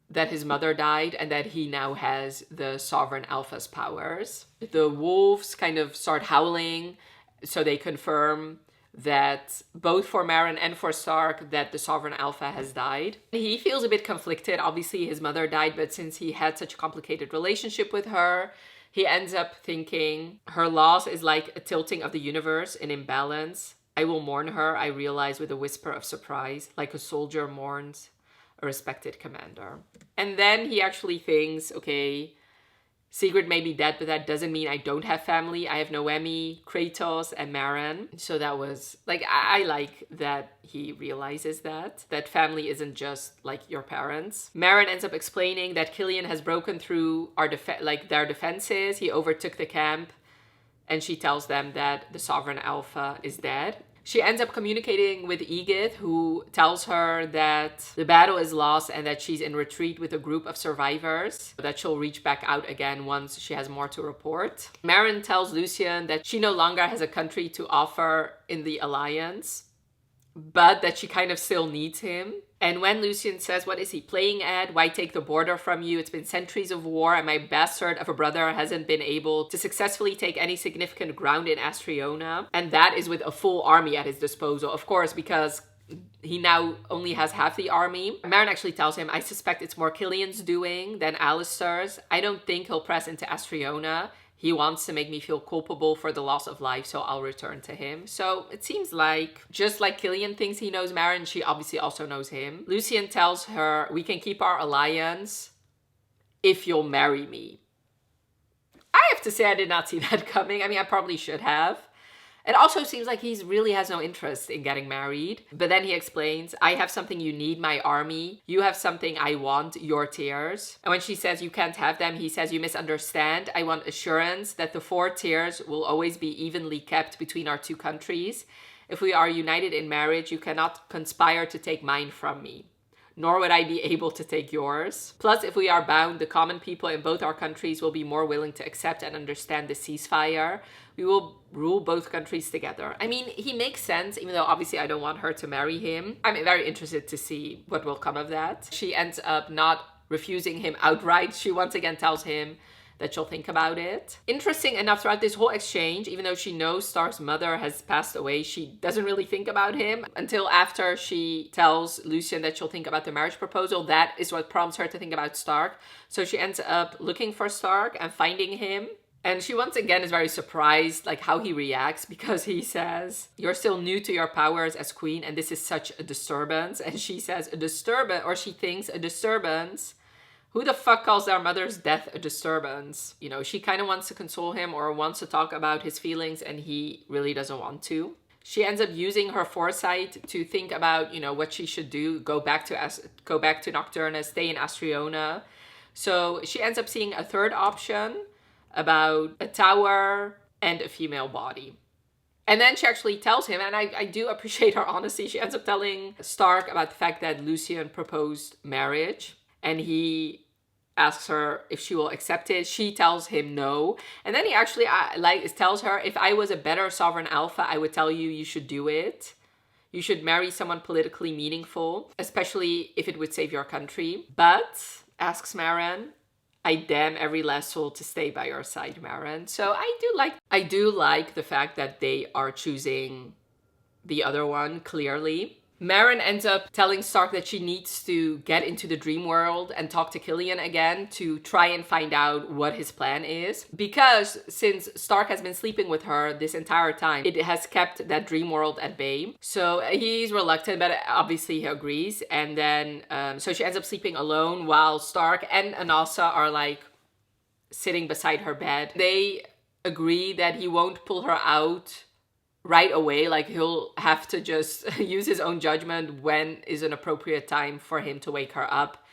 that his mother died and that he now has the Sovereign Alpha's powers. The wolves kind of start howling, so they confirm that both for Maren and for Stark that the Sovereign Alpha has died. He feels a bit conflicted. Obviously his mother died, but since he had such a complicated relationship with her, he ends up thinking her loss is like a tilting of the universe, an imbalance. I will mourn her, I realize, with a whisper of surprise, like a soldier mourns a respected commander. And then he actually thinks, okay, Sigrid may be dead, but that doesn't mean I don't have family. I have Noemi, Kratos, and Maren. So that was, I like that he realizes that family isn't just, your parents. Maren ends up explaining that Killian has broken through their defenses. He overtook the camp, and she tells them that the Sovereign Alpha is dead. She ends up communicating with Edith, who tells her that the battle is lost and that she's in retreat with a group of survivors, that she'll reach back out again once she has more to report. Maren tells Lucien that she no longer has a country to offer in the alliance, but that she kind of still needs him. And when Lucien says, what is he playing at? Why take the border from you? It's been centuries of war, and my bastard of a brother hasn't been able to successfully take any significant ground in Astriona. And that is with a full army at his disposal, of course, because he now only has half the army. Maren actually tells him, I suspect it's more Killian's doing than Alistair's. I don't think he'll press into Astriona. He wants to make me feel culpable for the loss of life, so I'll return to him. So it seems like, just like Killian thinks he knows Maren, she obviously also knows him. Lucien tells her, we can keep our alliance if you'll marry me. I have to say I did not see that coming. I mean, I probably should have. It also seems like he really has no interest in getting married. But then he explains, I have something you need, my army. You have something I want, your tears. And when she says you can't have them, he says, you misunderstand. I want assurance that the 4 tears will always be evenly kept between our 2 countries. If we are united in marriage, you cannot conspire to take mine from me, nor would I be able to take yours. Plus, if we are bound, the common people in both our countries will be more willing to accept and understand the ceasefire. We will rule both countries together. I mean, he makes sense, even though obviously I don't want her to marry him. I'm very interested to see what will come of that. She ends up not refusing him outright. She once again tells him that she'll think about it. Interesting enough, throughout this whole exchange, even though she knows Stark's mother has passed away, she doesn't really think about him until after she tells Lucien that she'll think about the marriage proposal. That is what prompts her to think about Stark. So she ends up looking for Stark and finding him. And she once again is very surprised, like how he reacts, because he says, you're still new to your powers as queen, and this is such a disturbance. And she says, a disturbance, or she thinks a disturbance. Who the fuck calls their mother's death a disturbance? You know, she kind of wants to console him or wants to talk about his feelings, and he really doesn't want to. She ends up using her foresight to think about, you know, what she should do. Go back to Nocturna, stay in Astriona. So she ends up seeing a third option about a tower and a female body. And then she actually tells him, and I do appreciate her honesty, she ends up telling Stark about the fact that Lucien proposed marriage. And he asks her if she will accept it. She tells him no. And then he actually tells her, if I was a better sovereign alpha, I would tell you should do it. You should marry someone politically meaningful, especially if it would save your country. But, asks Maren, I damn every last soul to stay by your side, Maren. So I do like the fact that they are choosing the other one, clearly. Maren ends up telling Stark that she needs to get into the dream world and talk to Killian again to try and find out what his plan is. Because since Stark has been sleeping with her this entire time, it has kept that dream world at bay. So he's reluctant, but obviously he agrees. And then, so she ends up sleeping alone while Stark and Anasa are like sitting beside her bed. They agree that he won't pull her out right away, like he'll have to just use his own judgment when is an appropriate time for him to wake her up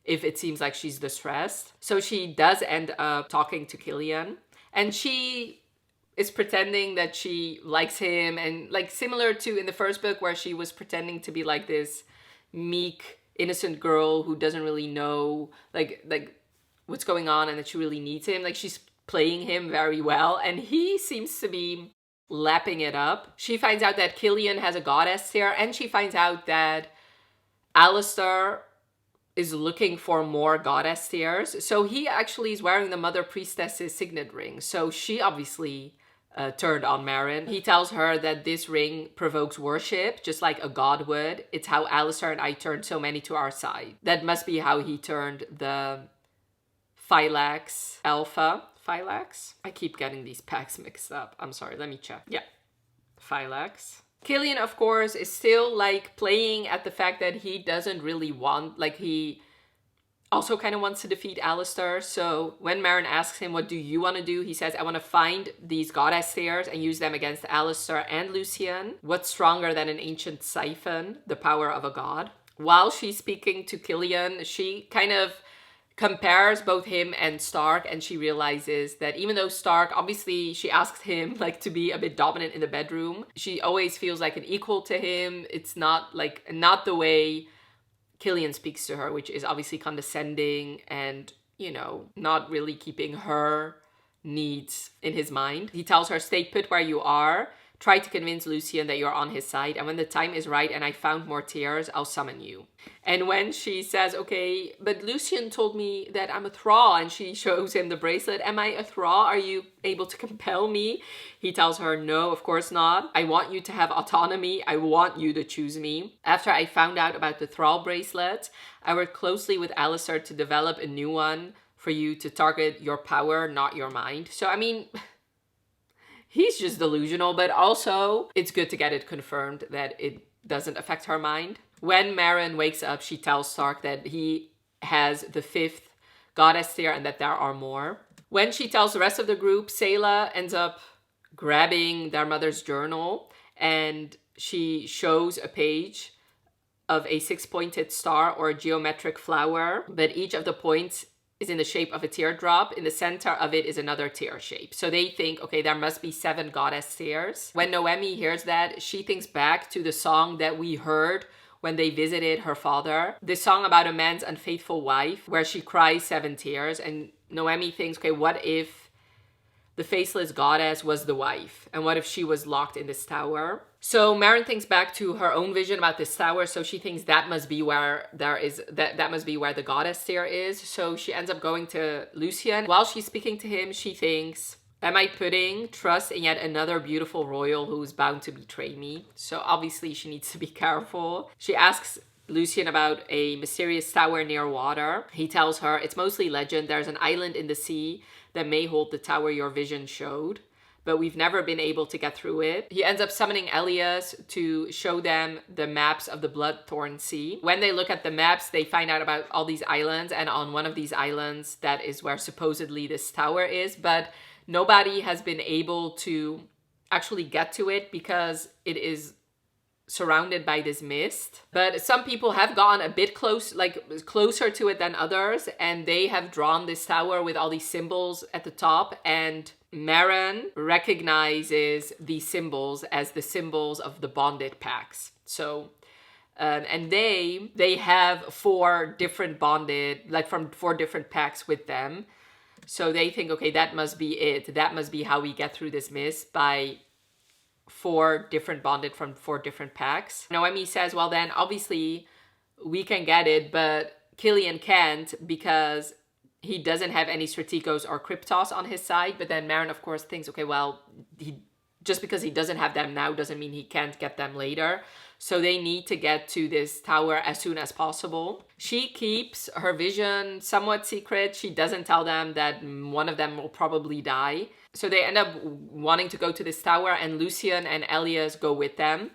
if it seems like she's distressed. So she does end up talking to Killian, and she is pretending that she likes him, and like similar to in the first book where she was pretending to be like this meek, innocent girl who doesn't really know like what's going on and that she really needs him. Like she's playing him very well, and he seems to be lapping it up. She finds out that Killian has a goddess here, and she finds out that Alistair is looking for more goddess tears. So he actually is wearing the Mother Priestess's signet ring. So she obviously turned on Maren. He tells her that this ring provokes worship, just like a god would. It's how Alistair and I turned so many to our side. That must be how he turned the Phylax Alpha. Phylax? I keep getting these packs mixed up. I'm sorry, let me check. Yeah, Phylax. Killian, of course, is still like playing at the fact that he doesn't really want, like he also kind of wants to defeat Alistair. So when Maren asks him, what do you want to do? He says, I want to find these goddess stairs and use them against Alistair and Lucien. What's stronger than an ancient siphon? The power of a god. While she's speaking to Killian, she kind of compares both him and Stark, and she realizes that even though Stark, obviously she asks him like to be a bit dominant in the bedroom, she always feels like an equal to him. It's not the way Killian speaks to her, which is obviously condescending and, you know, not really keeping her needs in his mind. He tells her, stay put where you are. Try to convince Lucien that you're on his side. And when the time is right and I found more tears, I'll summon you. And when she says, okay, but Lucien told me that I'm a thrall, and she shows him the bracelet. Am I a thrall? Are you able to compel me? He tells her, no, of course not. I want you to have autonomy. I want you to choose me. After I found out about the thrall bracelet, I worked closely with Alistair to develop a new one for you to target your power, not your mind. So, I mean, he's just delusional, but also it's good to get it confirmed that it doesn't affect her mind. When Maren wakes up, she tells Stark that he has the 5th goddess tier and that there are more. When she tells the rest of the group, Sayla ends up grabbing their mother's journal, and she shows a page of a 6-pointed star or a geometric flower, but each of the points is in the shape of a teardrop. In the center of it is another tear shape. So they think, okay, there must be 7 goddess tears. When Noemi hears that, she thinks back to the song that we heard when they visited her father. The song about a man's unfaithful wife, where she cries 7 tears. And Noemi thinks, okay, what if the faceless goddess was the wife? And what if she was locked in this tower? So Maren thinks back to her own vision about this tower. So she thinks that must be where that must be where the goddess tier is. So she ends up going to Lucien. While she's speaking to him, she thinks, am I putting trust in yet another beautiful royal who's bound to betray me? So obviously she needs to be careful. She asks Lucien about a mysterious tower near water. He tells her it's mostly legend. There's an island in the sea that may hold the tower your vision showed, but we've never been able to get through it. He ends up summoning Elias to show them the maps of the Bloodthorn Sea. When they look at the maps, they find out about all these islands, and on one of these islands, that is where supposedly this tower is, but nobody has been able to actually get to it because it is surrounded by this mist. But some people have gone a bit closer to it than others, and they have drawn this tower with all these symbols at the top, and Maren recognizes these symbols as the symbols of the bonded packs. So and they have 4 different bonded, like from 4 different packs with them. So they think, okay, that must be it. That must be how we get through this mist, by 4 different bonded from 4 different packs. Noemi says, well then, obviously we can get it, but Killian can't because he doesn't have any Strategos or Kryptos on his side. But then Maren, of course, thinks, okay, well, just because he doesn't have them now doesn't mean he can't get them later. So they need to get to this tower as soon as possible. She keeps her vision somewhat secret. She doesn't tell them that one of them will probably die. So they end up wanting to go to this tower, and Lucien and Elias go with them.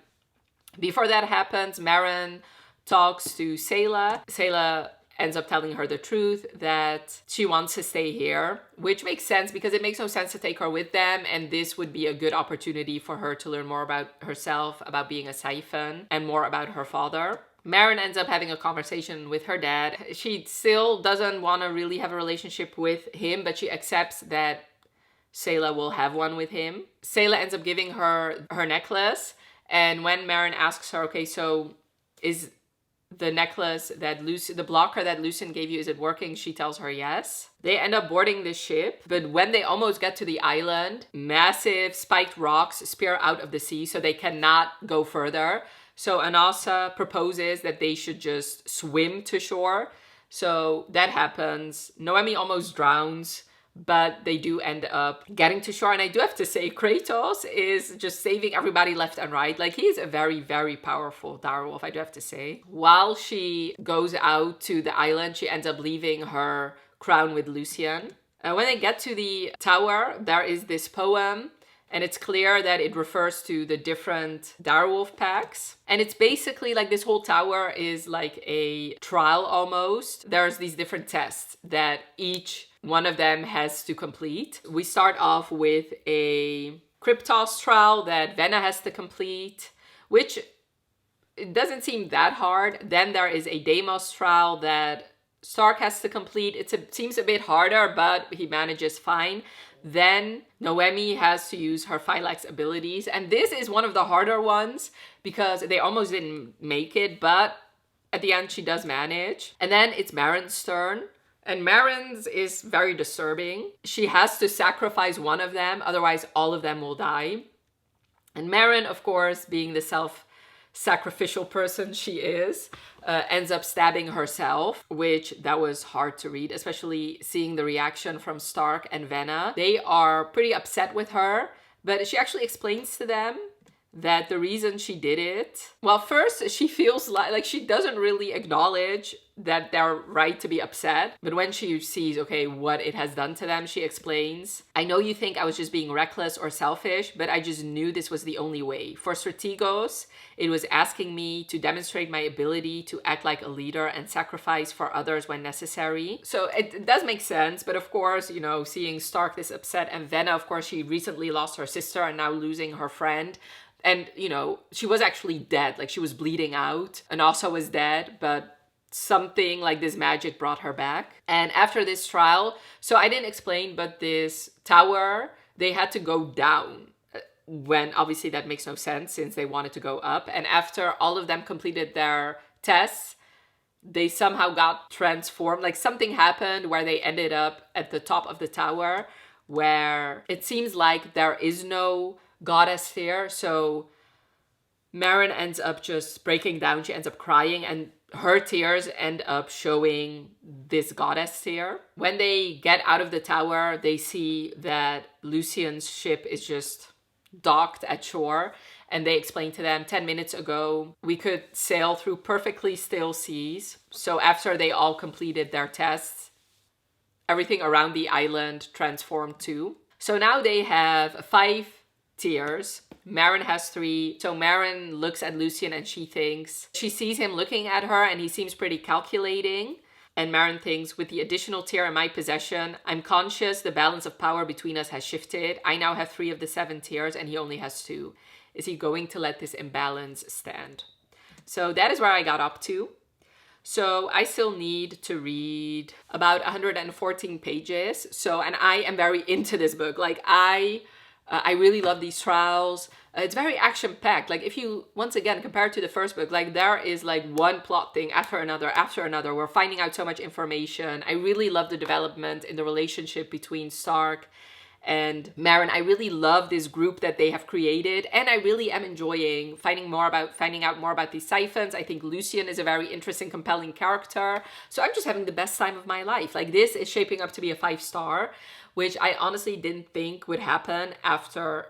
Before that happens, Maren talks to Sayla. Sayla ends up telling her the truth, that she wants to stay here, which makes sense because it makes no sense to take her with them, and this would be a good opportunity for her to learn more about herself, about being a siphon, and more about her father. Maren ends up having a conversation with her dad. She still doesn't want to really have a relationship with him, but she accepts that Sayla will have one with him. Sayla ends up giving her her necklace, and when Maren asks her, okay, so is the necklace that the blocker that Lucien gave you, is it working? She tells her yes. They end up boarding the ship, but when they almost get to the island, massive spiked rocks spear out of the sea, so they cannot go further. So Anasa proposes that they should just swim to shore. So that happens. Noemi almost drowns, but they do end up getting to shore. And I do have to say, Kratos is just saving everybody left and right. Like, he is a very, very powerful direwolf, I do have to say. While she goes out to the island, she ends up leaving her crown with Lucien. When they get to the tower, there is this poem, and it's clear that it refers to the different direwolf packs. And it's basically like this whole tower is like a trial almost. There's these different tests that each one of them has to complete. We start off with a Kryptos trial that Venna has to complete, which it doesn't seem that hard. Then there is a Deimos trial that Stark has to complete. It seems a bit harder, but he manages fine. Then Noemi has to use her Phylax abilities. And this is one of the harder ones because they almost didn't make it, but at the end she does manage. And then it's Marin's turn. And Marin's is very disturbing. She has to sacrifice one of them, otherwise all of them will die. And Marin, of course, being the self-sacrificial person she is, ends up stabbing herself, which that was hard to read, especially seeing the reaction from Stark and Venna. They are pretty upset with her, but she actually explains to them that the reason she did it, well, first she feels like she doesn't really acknowledge that they're right to be upset, but when she sees, okay, what it has done to them, she explains, I know you think I was just being reckless or selfish, but I just knew this was the only way. For Strategos, it was asking me to demonstrate my ability to act like a leader and sacrifice for others when necessary. So it does make sense, but of course, you know, seeing Stark this upset, and Venna, of course, she recently lost her sister and now losing her friend. And, you know, she was actually dead. Like, she was bleeding out and also was dead, but something like this magic brought her back. And after this trial, so I didn't explain, but this tower, they had to go down when obviously that makes no sense since they wanted to go up. And after all of them completed their tests, they somehow got transformed. Like, something happened where they ended up at the top of the tower, where it seems like there is no goddess here. So Marin ends up just breaking down. She ends up crying, and her tears end up showing this goddess here. When they get out of the tower, they see that Lucien's ship is just docked at shore, and they explain to them 10 minutes ago we could sail through perfectly still seas. So after they all completed their tests, everything around the island transformed too. So now they have 5 tiers. Marin has 3. So Marin looks at Lucien and she sees him looking at her and he seems pretty calculating. And Marin thinks, with the additional tier in my possession, I'm conscious the balance of power between us has shifted. I now have 3 of the 7 tiers and he only has 2. Is he going to let this imbalance stand? So that is where I got up to. So I still need to read about 114 pages. So, and I am very into this book. Like, I really love these trials. It's very action-packed. Like, if you, once again, compare it to the first book, like, there is like one plot thing after another. We're finding out so much information. I really love the development in the relationship between Stark and Marin. I really love this group that they have created, and I really am enjoying finding out more about these siphons. I think Lucien is a very interesting, compelling character. So I'm just having the best time of my life. Like, this is shaping up to be a 5-star, which I honestly didn't think would happen after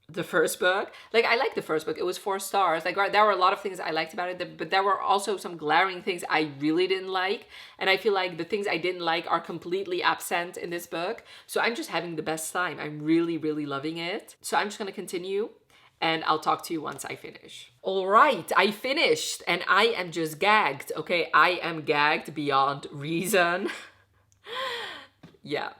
the first book. Like, I liked the first book. It was 4 stars. Like, there were a lot of things I liked about it, but there were also some glaring things I really didn't like. And I feel like the things I didn't like are completely absent in this book. So I'm just having the best time. I'm really, really loving it. So I'm just going to continue, and I'll talk to you once I finish. All right, I finished, and I am just gagged. Okay, I am gagged beyond reason. Yeah.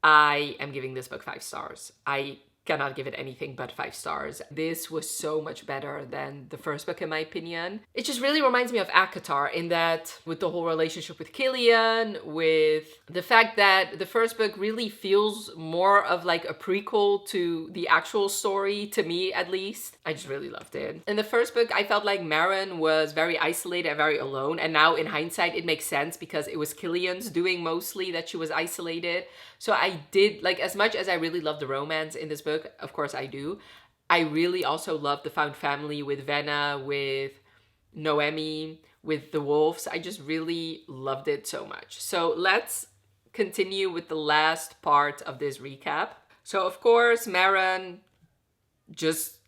I am giving this book 5 stars. I cannot give it anything but 5 stars. This was so much better than the first book, in my opinion. It just really reminds me of ACOTAR in that, with the whole relationship with Killian, with the fact that the first book really feels more of like a prequel to the actual story, to me at least. I just really loved it. In the first book, I felt like Marin was very isolated and very alone, and now in hindsight it makes sense because it was Killian's doing mostly that she was isolated. So I did, like, as much as I really love the romance in this book, of course I do, I really also love the found family with Venna, with Noemi, with the wolves. I just really loved it so much. So let's continue with the last part of this recap. So of course, Marin just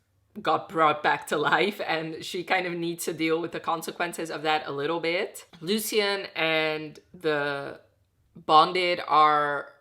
got brought back to life and she kind of needs to deal with the consequences of that a little bit. Lucien and the Bonded are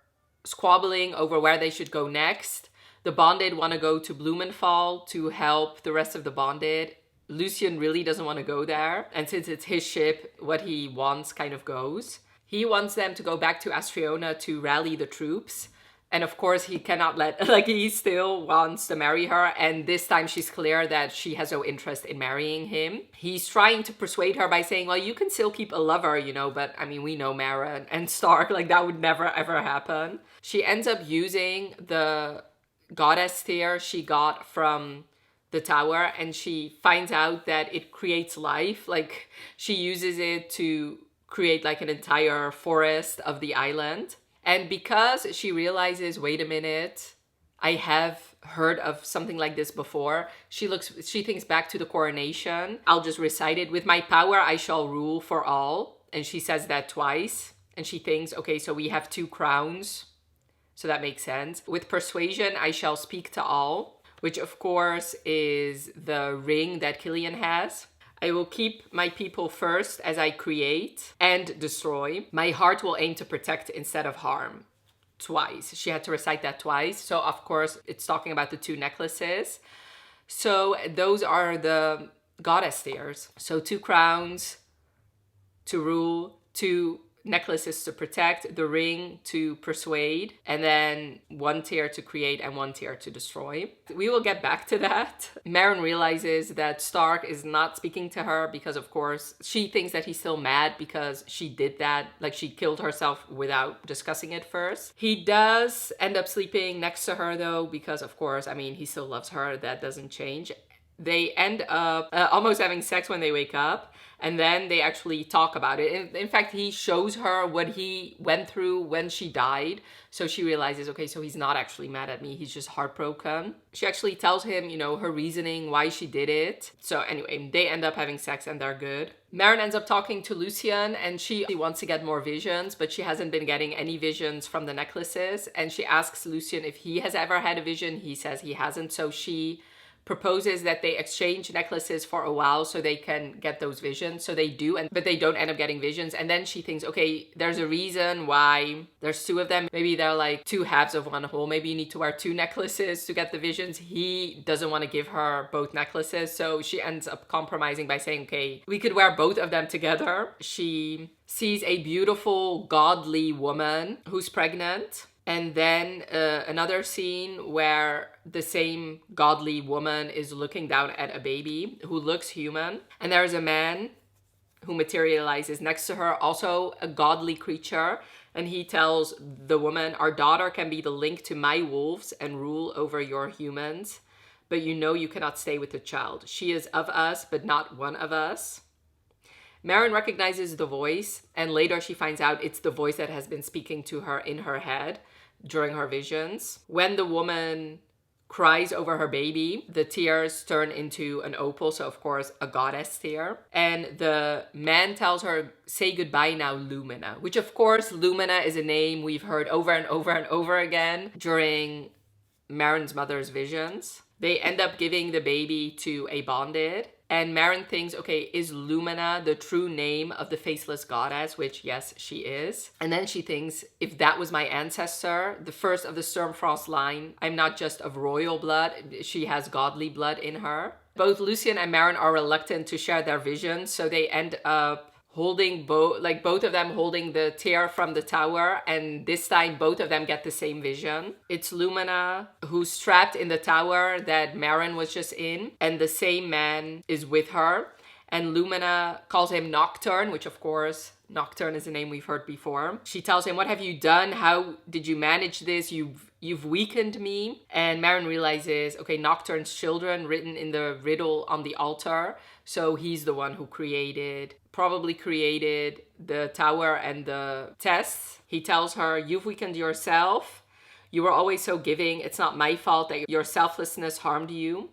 squabbling over where they should go next. The Bonded want to go to Blumenthal to help the rest of the Bonded. Lucien really doesn't want to go there, and since it's his ship, what he wants kind of goes. He wants them to go back to Astriona to rally the troops, And of course, he cannot let, like, he still wants to marry her. And this time she's clear that she has no interest in marrying him. He's trying to persuade her by saying, well, you can still keep a lover, you know, but I mean, we know Maren and Stark, like that would never ever happen. She ends up using the goddess tear she got from the tower, and she finds out that it creates life. Like, she uses it to create like an entire forest of the island. And because she realizes, wait a minute, I have heard of something like this before, she thinks back to the coronation. I'll just recite it. With my power, I shall rule for all. And she says that twice. And she thinks, okay, so we have 2 crowns. So that makes sense. With persuasion, I shall speak to all, which of course is the ring that Killian has. I will keep my people first as I create and destroy. My heart will aim to protect instead of harm. Twice. She had to recite that twice. So of course it's talking about the 2 necklaces. So those are the goddess tears. So 2 crowns to rule, 2 necklaces to protect, the ring to persuade, and then 1 tear to create and 1 tear to destroy. We will get back to that. Maren realizes that Stark is not speaking to her because, of course, she thinks that he's still mad because she did that. Like, she killed herself without discussing it first. He does end up sleeping next to her, though, because, of course, I mean, he still loves her. That doesn't change. They end up almost having sex when they wake up. And then they actually talk about it. In fact, he shows her what he went through when she died. So she realizes, okay, so he's not actually mad at me. He's just heartbroken. She actually tells him, you know, her reasoning, why she did it. So anyway, they end up having sex and they're good. Maren ends up talking to Lucien, and she wants to get more visions, but she hasn't been getting any visions from the necklaces. And she asks Lucien if he has ever had a vision. He says he hasn't. So she proposes that they exchange necklaces for a while so they can get those visions. So they do, but they don't end up getting visions. And then she thinks, okay, there's a reason why there's 2 of them. Maybe they're like 2 halves of one whole. Maybe you need to wear 2 necklaces to get the visions. He doesn't want to give her both necklaces. So she ends up compromising by saying, okay, we could wear both of them together. She sees a beautiful, godly woman who's pregnant. And then another scene where the same godly woman is looking down at a baby who looks human. And there's a man who materializes next to her, also a godly creature. And he tells the woman, our daughter can be the link to my wolves and rule over your humans. But you know you cannot stay with the child. She is of us, but not one of us. Maren recognizes the voice, and later she finds out it's the voice that has been speaking to her in her head during her visions. When the woman cries over her baby, the tears turn into an opal, so of course a goddess tear. And the man tells her, say goodbye now, Lumina, which of course Lumina is a name we've heard over and over and over again during Maren's mother's visions. They end up giving the baby to a bonded. And Maren thinks, okay, is Lumina the true name of the faceless goddess? Which, yes, she is. And then she thinks, if that was my ancestor, the first of the Stormfrost line, I'm not just of royal blood, she has godly blood in her. Both Lucien and Maren are reluctant to share their visions, so they end up holding both of them holding the tear from the tower, and this time both of them get the same vision. It's Lumina who's trapped in the tower that Maren was just in, and the same man is with her. And Lumina calls him Nocturne, which of course, Nocturne is a name we've heard before. She tells him, what have you done? How did you manage this? You've weakened me. And Maren realizes, okay, Nocturne's children written in the riddle on the altar. So he's the one who probably created the tower and the tests. He tells her, you've weakened yourself. You were always so giving. It's not my fault that your selflessness harmed you.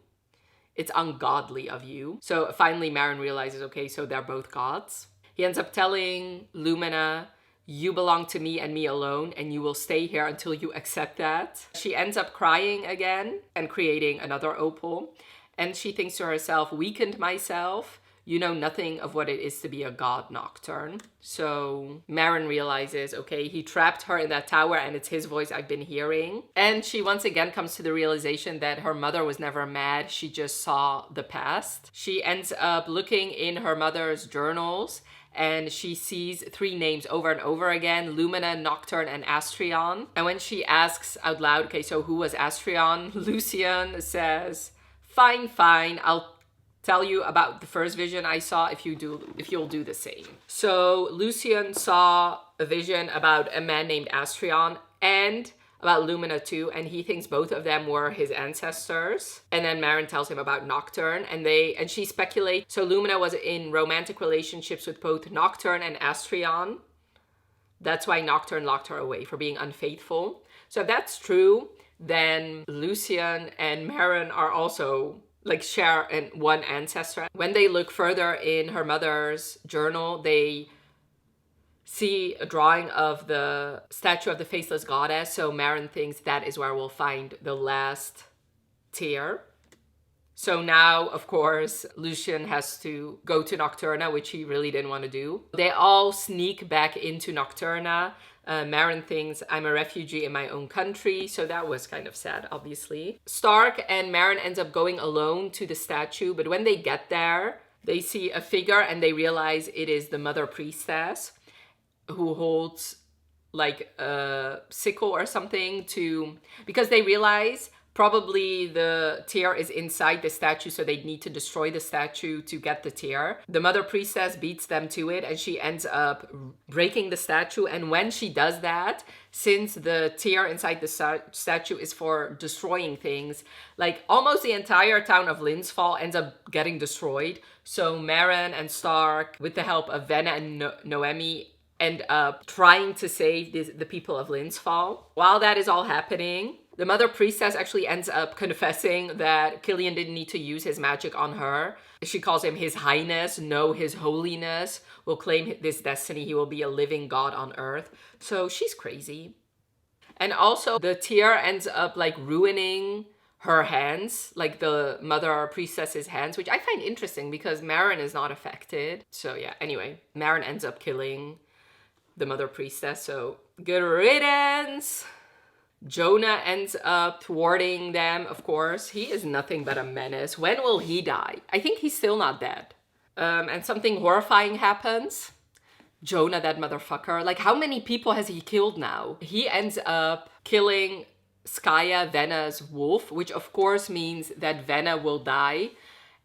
It's ungodly of you. So finally Maren realizes, okay, so they're both gods. He ends up telling Lumina, you belong to me and me alone, and you will stay here until you accept that. She ends up crying again and creating another opal. And she thinks to herself, weakened myself, you know nothing of what it is to be a god nocturne. So Maren realizes, okay, he trapped her in that tower and it's his voice I've been hearing. And she once again comes to the realization that her mother was never mad, she just saw the past. She ends up looking in her mother's journals and she sees 3 names over and over again: Lumina, Nocturne, and Astrion. And when she asks out loud, okay, so who was Astrion? Lucian says, fine, I'll tell you about the first vision I saw if you'll do the same. So Lucian saw a vision about a man named Astrion and about Lumina too, and he thinks both of them were his ancestors. And then Maren tells him about Nocturne, and she speculates. So Lumina was in romantic relationships with both Nocturne and Astrion. That's why Nocturne locked her away, for being unfaithful. So if that's true, then Lucian and Maren are also share one ancestor. When they look further in her mother's journal, they see a drawing of the statue of the faceless goddess. So Maren thinks that is where we'll find the last tear. So now, of course, Lucian has to go to Nocturna, which he really didn't want to do. They all sneak back into Nocturna. Maren thinks, I'm a refugee in my own country. So that was kind of sad, obviously. Stark and Maren ends up going alone to the statue. But when they get there, they see a figure and they realize it is the Mother Priestess, who holds a sickle or something because they realize probably the tear is inside the statue, so they need to destroy the statue to get the tear. The Mother Priestess beats them to it and she ends up breaking the statue. And when she does that, since the tear inside the statue is for destroying things, almost the entire town of Linsfall ends up getting destroyed. So Maren and Stark, with the help of Venna and Noemi, end up trying to save the people of Linsfall. While that is all happening, the Mother Priestess actually ends up confessing that Killian didn't need to use his magic on her. She calls him His Highness, no, His Holiness will claim this destiny. He will be a living god on earth. So she's crazy. And also the tear ends up ruining her hands, the Mother Priestess's hands, which I find interesting because Maren is not affected. So yeah, anyway, Maren ends up killing the Mother Priestess, so good riddance. Jonah ends up thwarting them, of course. He is nothing but a menace. When will he die? I think he's still not dead. And something horrifying happens. Jonah, that motherfucker. How many people has he killed now? He ends up killing Skaya, Venna's wolf, which of course means that Venna will die.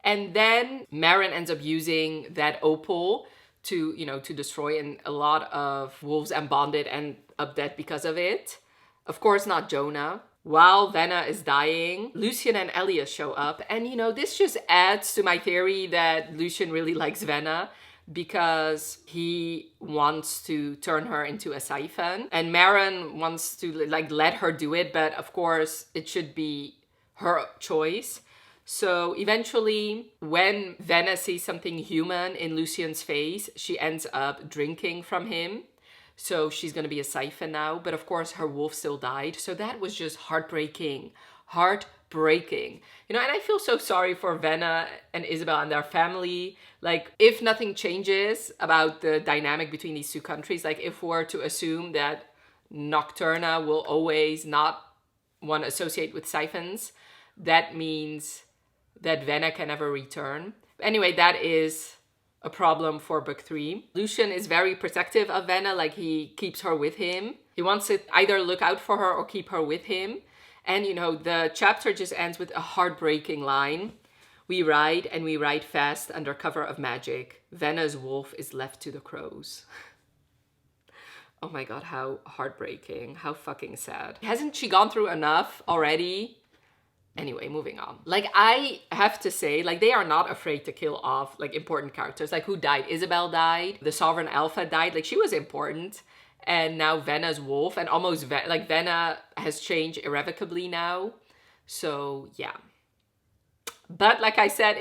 And then Maren ends up using that opal to destroy, and a lot of wolves and bonded end up dead because of it. Of course, not Jonah. While Venna is dying, Lucian and Elias show up. And, this just adds to my theory that Lucian really likes Venna because he wants to turn her into a siphon. And Maren wants to, let her do it. But, of course, it should be her choice. So eventually, when Venna sees something human in Lucian's face, she ends up drinking from him. So she's going to be a siphon now. But of course, her wolf still died. So that was just heartbreaking. Heartbreaking. And I feel so sorry for Venna and Isabel and their family. If nothing changes about the dynamic between these two countries, if we're to assume that Nocturna will always not want to associate with siphons, that means that Venna can never return. Anyway, that is a problem for book 3. Lucian is very protective of Venna, he keeps her with him. He wants to either look out for her or keep her with him. And the chapter just ends with a heartbreaking line. We ride and we ride fast under cover of magic. Venna's wolf is left to the crows. Oh my god, how heartbreaking, how fucking sad. Hasn't she gone through enough already? Anyway, moving on. I have to say, they are not afraid to kill off, important characters. Who died? Isabel died. The Sovereign Alpha died. She was important. And now Venna's wolf. And almost, Venna has changed irrevocably now. So, yeah. But like I said,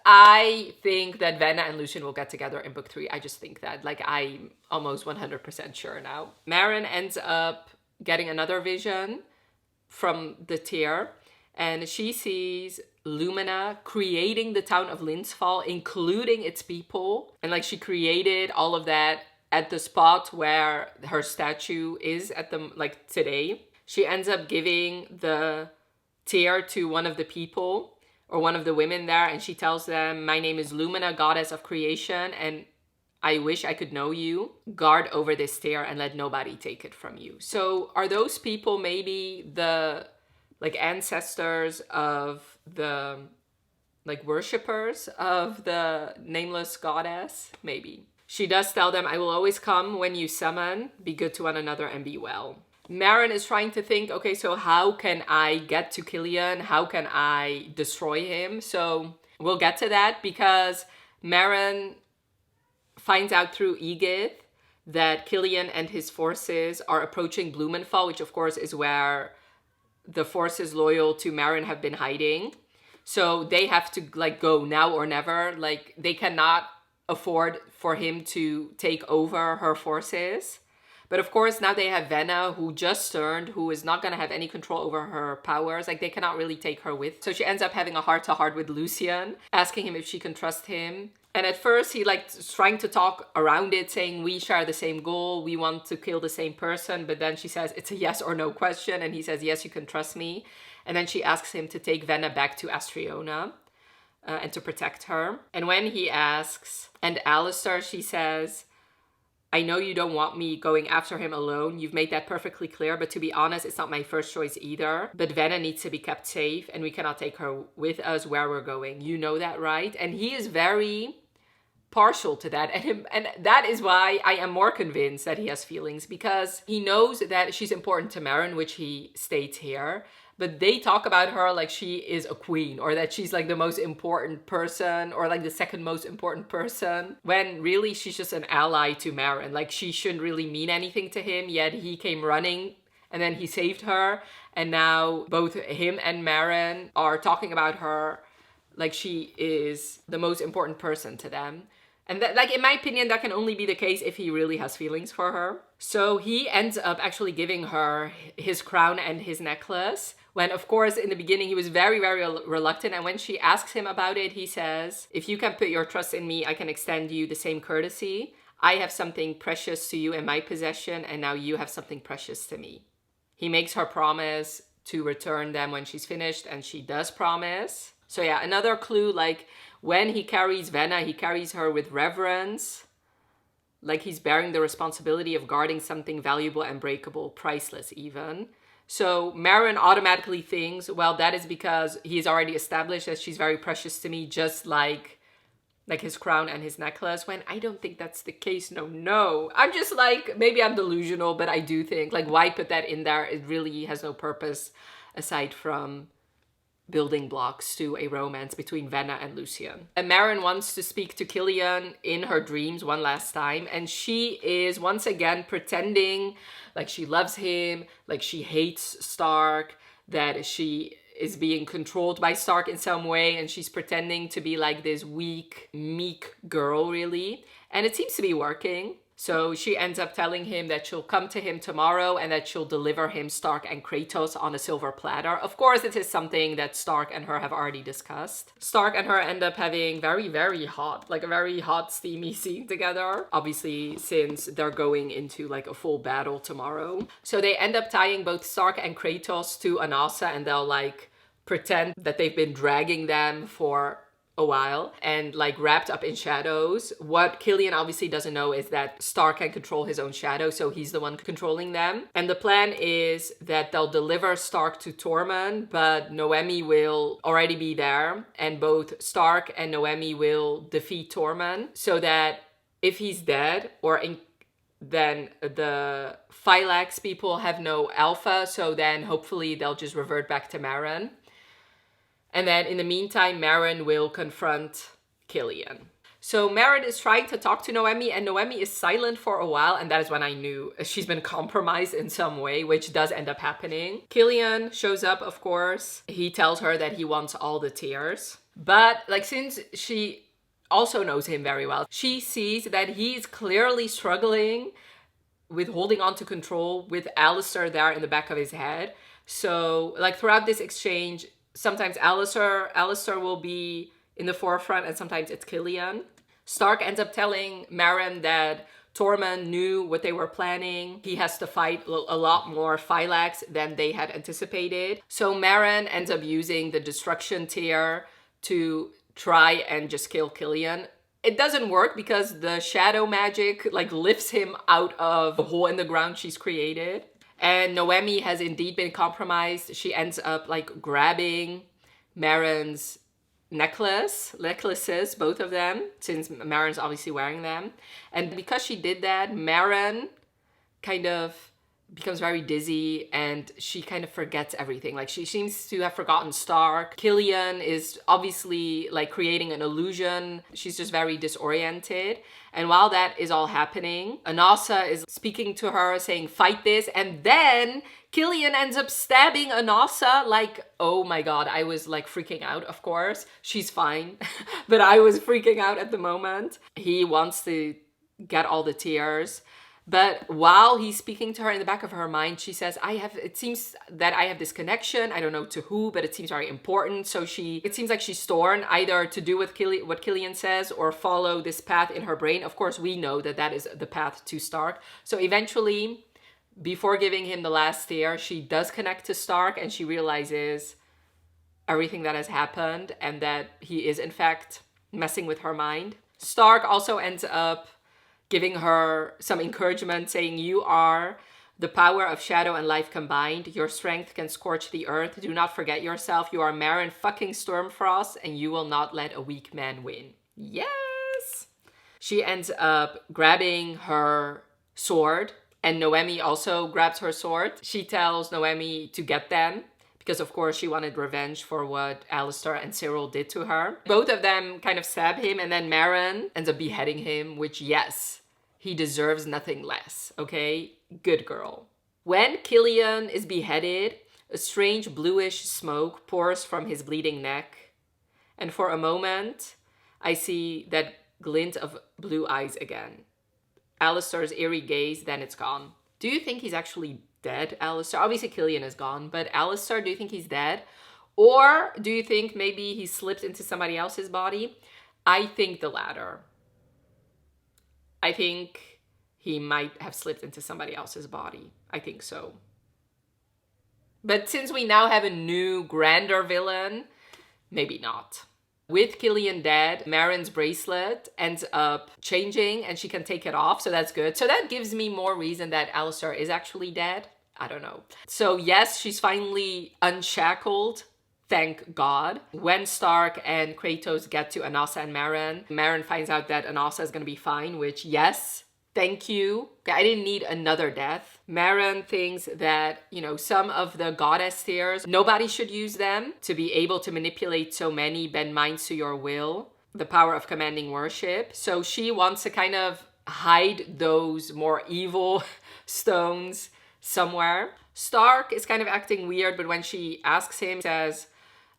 I think that Venna and Lucian will get together in book 3. I just think that. I'm almost 100% sure now. Maren ends up getting another vision from the tear. And she sees Lumina creating the town of Linsfall, including its people. And like she created all of that at the spot where her statue is at the, like today. She ends up giving the tear to one of the people or one of the women there, and she tells them, "My name is Lumina, goddess of creation, and I wish I could know you. Guard over this tear and let nobody take it from you." So are those people maybe the like ancestors of the like worshippers of the nameless goddess? Maybe. She does tell them, "I will always come when you summon. Be good to one another and be well." Maren is trying to think, okay, so how can I get to Killian? How can I destroy him? So we'll get to that, because Maren finds out through Edith that Killian and his forces are approaching Blumenthal, which of course is where the forces loyal to Maren have been hiding. So they have to like go now or never. Like they cannot afford for him to take over her forces. But of course, now they have Venna, who just turned, who is not going to have any control over her powers. Like, they cannot really take her with. So she ends up having a heart-to-heart with Lucian, asking him if she can trust him. And at first, he like trying to talk around it, saying, we share the same goal. We want to kill the same person. But then she says, it's a yes or no question. And he says, yes, you can trust me. And then she asks him to take Venna back to Astriona and to protect her. And when he asks, and Alistair, she says, I know you don't want me going after him alone. You've made that perfectly clear. But to be honest, it's not my first choice either. But Venna needs to be kept safe, and we cannot take her with us where we're going. You know that, right? And he is very partial to that. And that is why I am more convinced that he has feelings, because he knows that she's important to Maren, which he states here. But they talk about her like she is a queen, or that she's like the most important person, or like the second most important person, when really she's just an ally to Maren. Like, she shouldn't really mean anything to him, yet he came running and then he saved her. And now both him and Maren are talking about her like she is the most important person to them. And that, like, in my opinion, that can only be the case if he really has feelings for her. So he ends up actually giving her his crown and his necklace, when, of course, in the beginning, he was very, very reluctant. And when she asks him about it, he says, if you can put your trust in me, I can extend you the same courtesy. I have something precious to you in my possession, and now you have something precious to me. He makes her promise to return them when she's finished, and she does promise. So yeah, another clue, like, when he carries Venna, he carries her with reverence. Like he's bearing the responsibility of guarding something valuable and breakable, priceless even. So Maren automatically thinks, well, that is because he's already established that she's very precious to me, just like his crown and his necklace, when I don't think that's the case. No. I'm just like, maybe I'm delusional, but I do think, like, why put that in there? It really has no purpose aside from building blocks to a romance between Venna and Lucian. And Maren wants to speak to Killian in her dreams one last time, and she is once again pretending like she loves him, like she hates Stark, that she is being controlled by Stark in some way, and she's pretending to be like this weak, meek girl, really. And it seems to be working. So she ends up telling him that she'll come to him tomorrow and that she'll deliver him Stark and Kratos on a silver platter. Of course, it is something that Stark and her have already discussed. Stark and her end up having very, very hot, like a very hot, steamy scene together. Obviously, since they're going into like a full battle tomorrow. So they end up tying both Stark and Kratos to Anasa, and they'll like pretend that they've been dragging them for a while and like wrapped up in shadows. What Killian obviously doesn't know is that Stark can control his own shadow, so he's the one controlling them. And the plan is that they'll deliver Stark to Tormund, but Noemi will already be there, and both Stark and Noemi will defeat Tormund, so that if he's dead then the Phylax people have no alpha, so then hopefully they'll just revert back to Maren. And then in the meantime, Maren will confront Killian. So Maren is trying to talk to Noemi, and Noemi is silent for a while, and that is when I knew she's been compromised in some way, which does end up happening. Killian shows up, of course. He tells her that he wants all the tears. But like, since she also knows him very well, she sees that he's clearly struggling with holding on to control with Alistair there in the back of his head. So like throughout this exchange, Sometimes Alistair will be in the forefront, and sometimes it's Killian. Stark ends up telling Meryn that Tormund knew what they were planning. He has to fight a lot more Phylax than they had anticipated. So Meryn ends up using the destruction tier to try and just kill Killian. It doesn't work because the shadow magic like lifts him out of the hole in the ground she's created. And Noemi has indeed been compromised. She ends up like grabbing Meryn's necklaces, both of them, since Meryn's obviously wearing them. And because she did that, Meryn kind of becomes very dizzy and she kind of forgets everything. Like she seems to have forgotten Stark. Killian is obviously like creating an illusion. She's just very disoriented. And while that is all happening, Anasa is speaking to her saying, fight this. And then Killian ends up stabbing Anasa. Like, oh my God, I was like freaking out, of course. She's fine. But I was freaking out at the moment. He wants to get all the tears. But while he's speaking to her in the back of her mind, she says, it seems that I have this connection. I don't know to who, but it seems very important. So it seems like she's torn either to do with what Killian says or follow this path in her brain. Of course, we know that that is the path to Stark. So eventually, before giving him the last tear, she does connect to Stark and she realizes everything that has happened and that he is in fact messing with her mind. Stark also ends up giving her some encouragement, saying, you are the power of shadow and life combined. Your strength can scorch the earth. Do not forget yourself. You are Meryn fucking Stormfrost, and you will not let a weak man win. Yes! She ends up grabbing her sword, and Noemi also grabs her sword. She tells Noemi to get them, because of course she wanted revenge for what Alistair and Cyril did to her. Both of them kind of stab him, and then Meryn ends up beheading him, which, yes, he deserves nothing less, okay? Good girl. When Killian is beheaded, a strange bluish smoke pours from his bleeding neck. And for a moment, I see that glint of blue eyes again. Alistair's eerie gaze, then it's gone. Do you think he's actually dead, Alistair? Obviously Killian is gone, but Alistair, do you think he's dead? Or do you think maybe he slipped into somebody else's body? I think the latter. I think he might have slipped into somebody else's body. I think so. But since we now have a new, grander villain, maybe not. With Killian dead, Meryn's bracelet ends up changing and she can take it off, so that's good. So that gives me more reason that Alistair is actually dead. I don't know. So yes, she's finally unshackled. Thank God. When Stark and Kratos get to Anasa and Meryn finds out that Anasa is going to be fine, which, yes, thank you. I didn't need another death. Meryn thinks that, some of the goddess tears, nobody should use them to be able to manipulate so many, bend minds to your will, the power of commanding worship. So she wants to kind of hide those more evil stones somewhere. Stark is kind of acting weird, but when she asks him, he says,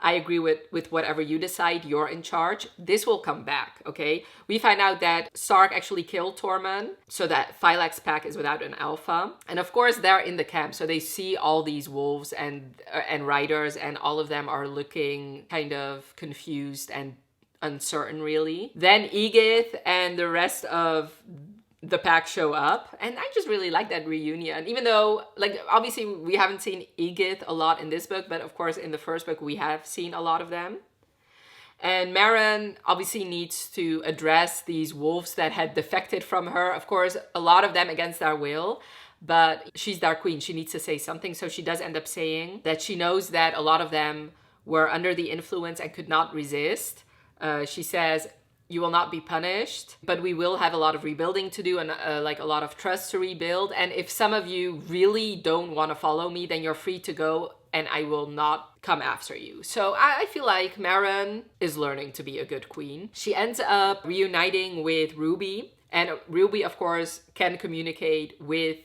I agree with whatever you decide, you're in charge. This will come back, okay? We find out that Stark actually killed Tormund, so that Phylax pack is without an alpha. And of course, they're in the camp, so they see all these wolves and riders, and all of them are looking kind of confused and uncertain, really. Then Egith and the rest of the pack show up, and I just really like that reunion, even though, obviously we haven't seen Egith a lot in this book, but of course in the first book we have seen a lot of them. And Meryn obviously needs to address these wolves that had defected from her, of course a lot of them against their will, but she's their queen, she needs to say something. So she does end up saying that she knows that a lot of them were under the influence and could not resist. She says, you will not be punished, but we will have a lot of rebuilding to do and a lot of trust to rebuild. And if some of you really don't want to follow me, then you're free to go and I will not come after you. So I feel like Meryn is learning to be a good queen. She ends up reuniting with Ruby, and Ruby, of course, can communicate with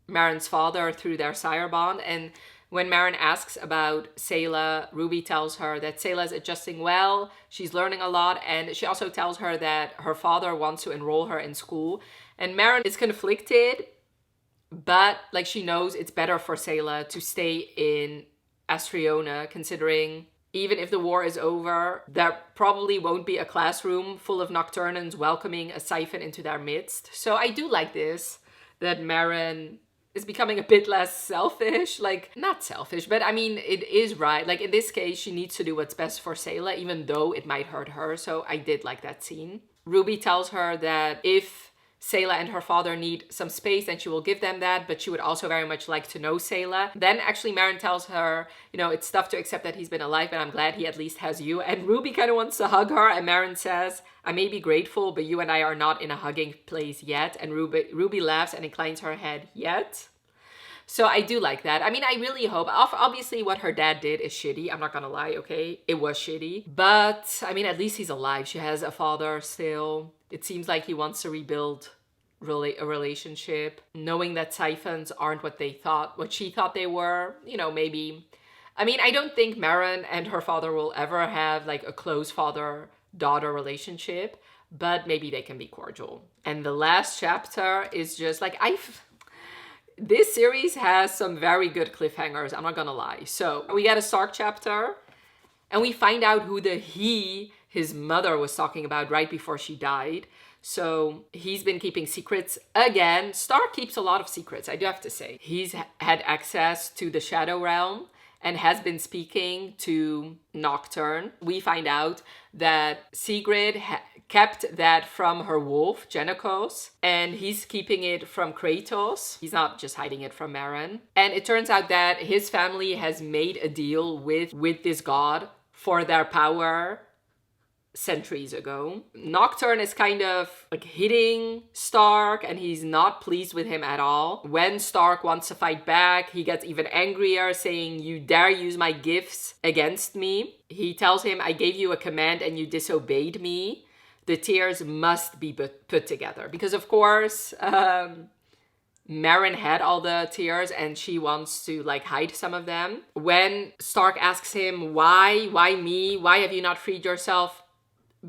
Meryn's father through their sire bond. And when Meryn asks about Sayla, Ruby tells her that Sayla is adjusting well, she's learning a lot, and she also tells her that her father wants to enroll her in school. And Meryn is conflicted, but she knows it's better for Sayla to stay in Astriona, considering, even if the war is over, there probably won't be a classroom full of Nocturnans welcoming a siphon into their midst. So I do like this, that Maren is becoming a bit less selfish. Like, not selfish, but I mean, it is right. Like, in this case, she needs to do what's best for Sayla, even though it might hurt her. So I did like that scene. Ruby tells her that if Sayla and her father need some space, then she will give them that, but she would also very much like to know Sayla. Then actually Maren tells her, you know, it's tough to accept that he's been alive, but I'm glad he at least has you. And Ruby kind of wants to hug her, and Maren says, I may be grateful, but you and I are not in a hugging place yet. And Ruby laughs and inclines her head, yet. So I do like that. I mean, I really hope, obviously what her dad did is shitty. I'm not gonna lie, okay? It was shitty. But, I mean, at least he's alive. She has a father still. It seems like he wants to rebuild a relationship, knowing that siphons aren't what she thought they were, you know, maybe. I mean, I don't think Maren and her father will ever have like a close father-daughter relationship, but maybe they can be cordial. And the last chapter is just like, this series has some very good cliffhangers, I'm not gonna lie. So we get a Stark chapter, and we find out who his mother was talking about right before she died. So he's been keeping secrets again. Stark keeps a lot of secrets, I do have to say. He's had access to the Shadow Realm and has been speaking to Nocturne. We find out that Sigrid kept that from her wolf, Genekos, and he's keeping it from Kratos. He's not just hiding it from Maren. And it turns out that his family has made a deal with this god for their power centuries ago. Nocturne is kind of like hitting Stark, and he's not pleased with him at all. When Stark wants to fight back, he gets even angrier, saying, you dare use my gifts against me. He tells him, I gave you a command and you disobeyed me. The tears must be put together. Because of course, Maren had all the tears and she wants to like hide some of them. When Stark asks him, why me? Why have you not freed yourself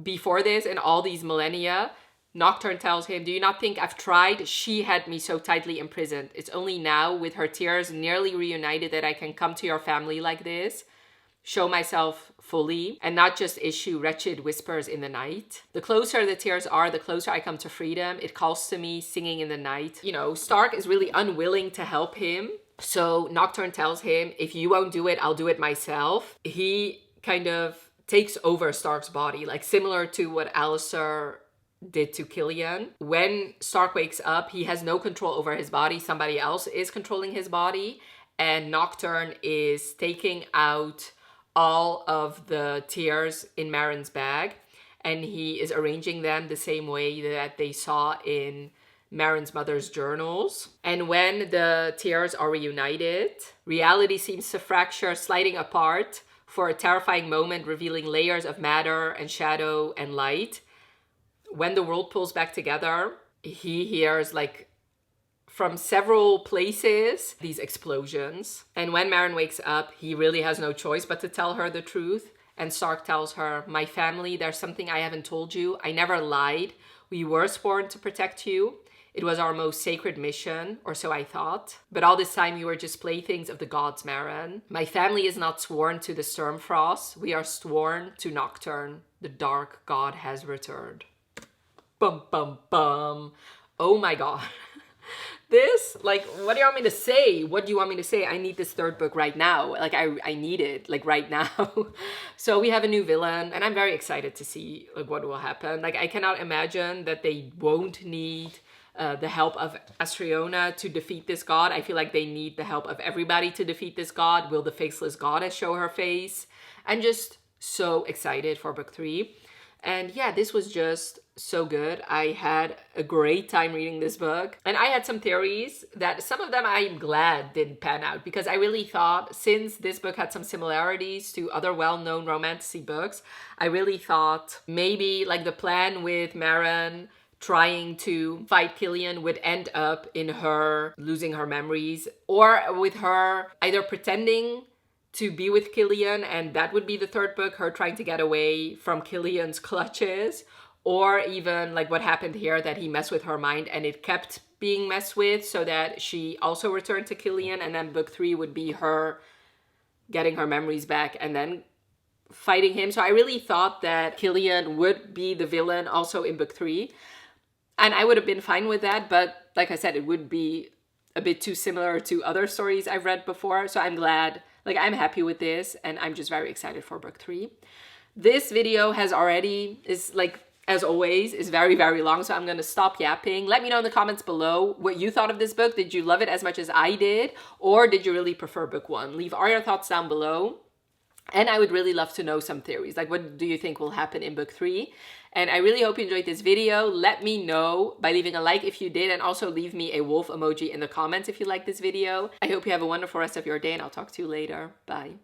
before this and all these millennia? Nocturne tells him, do you not think I've tried? She had me so tightly imprisoned. It's only now, with her tears nearly reunited, that I can come to your family like this, show myself fully, and not just issue wretched whispers in the night. The closer the tears are, the closer I come to freedom. It calls to me, singing in the night. You know, Stark is really unwilling to help him. So Nocturne tells him, if you won't do it, I'll do it myself. He kind of takes over Stark's body, like similar to what Alistair did to Killian. When Stark wakes up, he has no control over his body. Somebody else is controlling his body, and Nocturne is taking out all of the tears in Maren's bag, and he is arranging them the same way that they saw in Maren's mother's journals. And when the tears are reunited, reality seems to fracture, sliding apart for a terrifying moment, revealing layers of matter and shadow and light. When the world pulls back together, he hears like from several places these explosions. And when Maren wakes up, he really has no choice but to tell her the truth. And Stark tells her, my family, there's something I haven't told you. I never lied. We were sworn to protect you. It was our most sacred mission, or so I thought. But all this time you were just playthings of the gods, Maren. My family is not sworn to the Stormfrost. We are sworn to Nocturne. The dark god has returned. Bum, bum, bum. Oh my god. This, like, what do you want me to say? What do you want me to say? I need this third book right now. Like, I need it, like, right now. So we have a new villain, and I'm very excited to see, like, what will happen. Like, I cannot imagine that they won't need the help of Astriona to defeat this god. I feel like they need the help of everybody to defeat this god. Will the faceless goddess show her face? I'm just so excited for book 3. And yeah, this was just so good. I had a great time reading this book. And I had some theories that some of them I'm glad didn't pan out, because I really thought, since this book had some similarities to other well-known romantasy books, I really thought maybe like the plan with Maren trying to fight Killian would end up in her losing her memories, or with her either pretending to be with Killian, and that would be the third book, her trying to get away from Killian's clutches, or even like what happened here, that he messed with her mind and it kept being messed with so that she also returned to Killian, and then book 3 would be her getting her memories back and then fighting him. So I really thought that Killian would be the villain also in book 3. And I would have been fine with that, but like I said, it would be a bit too similar to other stories I've read before. So I'm glad, like I'm happy with this, and I'm just very excited for book 3. This video is like, as always, is very, very long, so I'm gonna stop yapping. Let me know in the comments below what you thought of this book. Did you love it as much as I did, or did you really prefer book 1? Leave all your thoughts down below. And I would really love to know some theories. Like, what do you think will happen in book 3? And I really hope you enjoyed this video. Let me know by leaving a like if you did, and also leave me a wolf emoji in the comments if you like this video. I hope you have a wonderful rest of your day, and I'll talk to you later. Bye.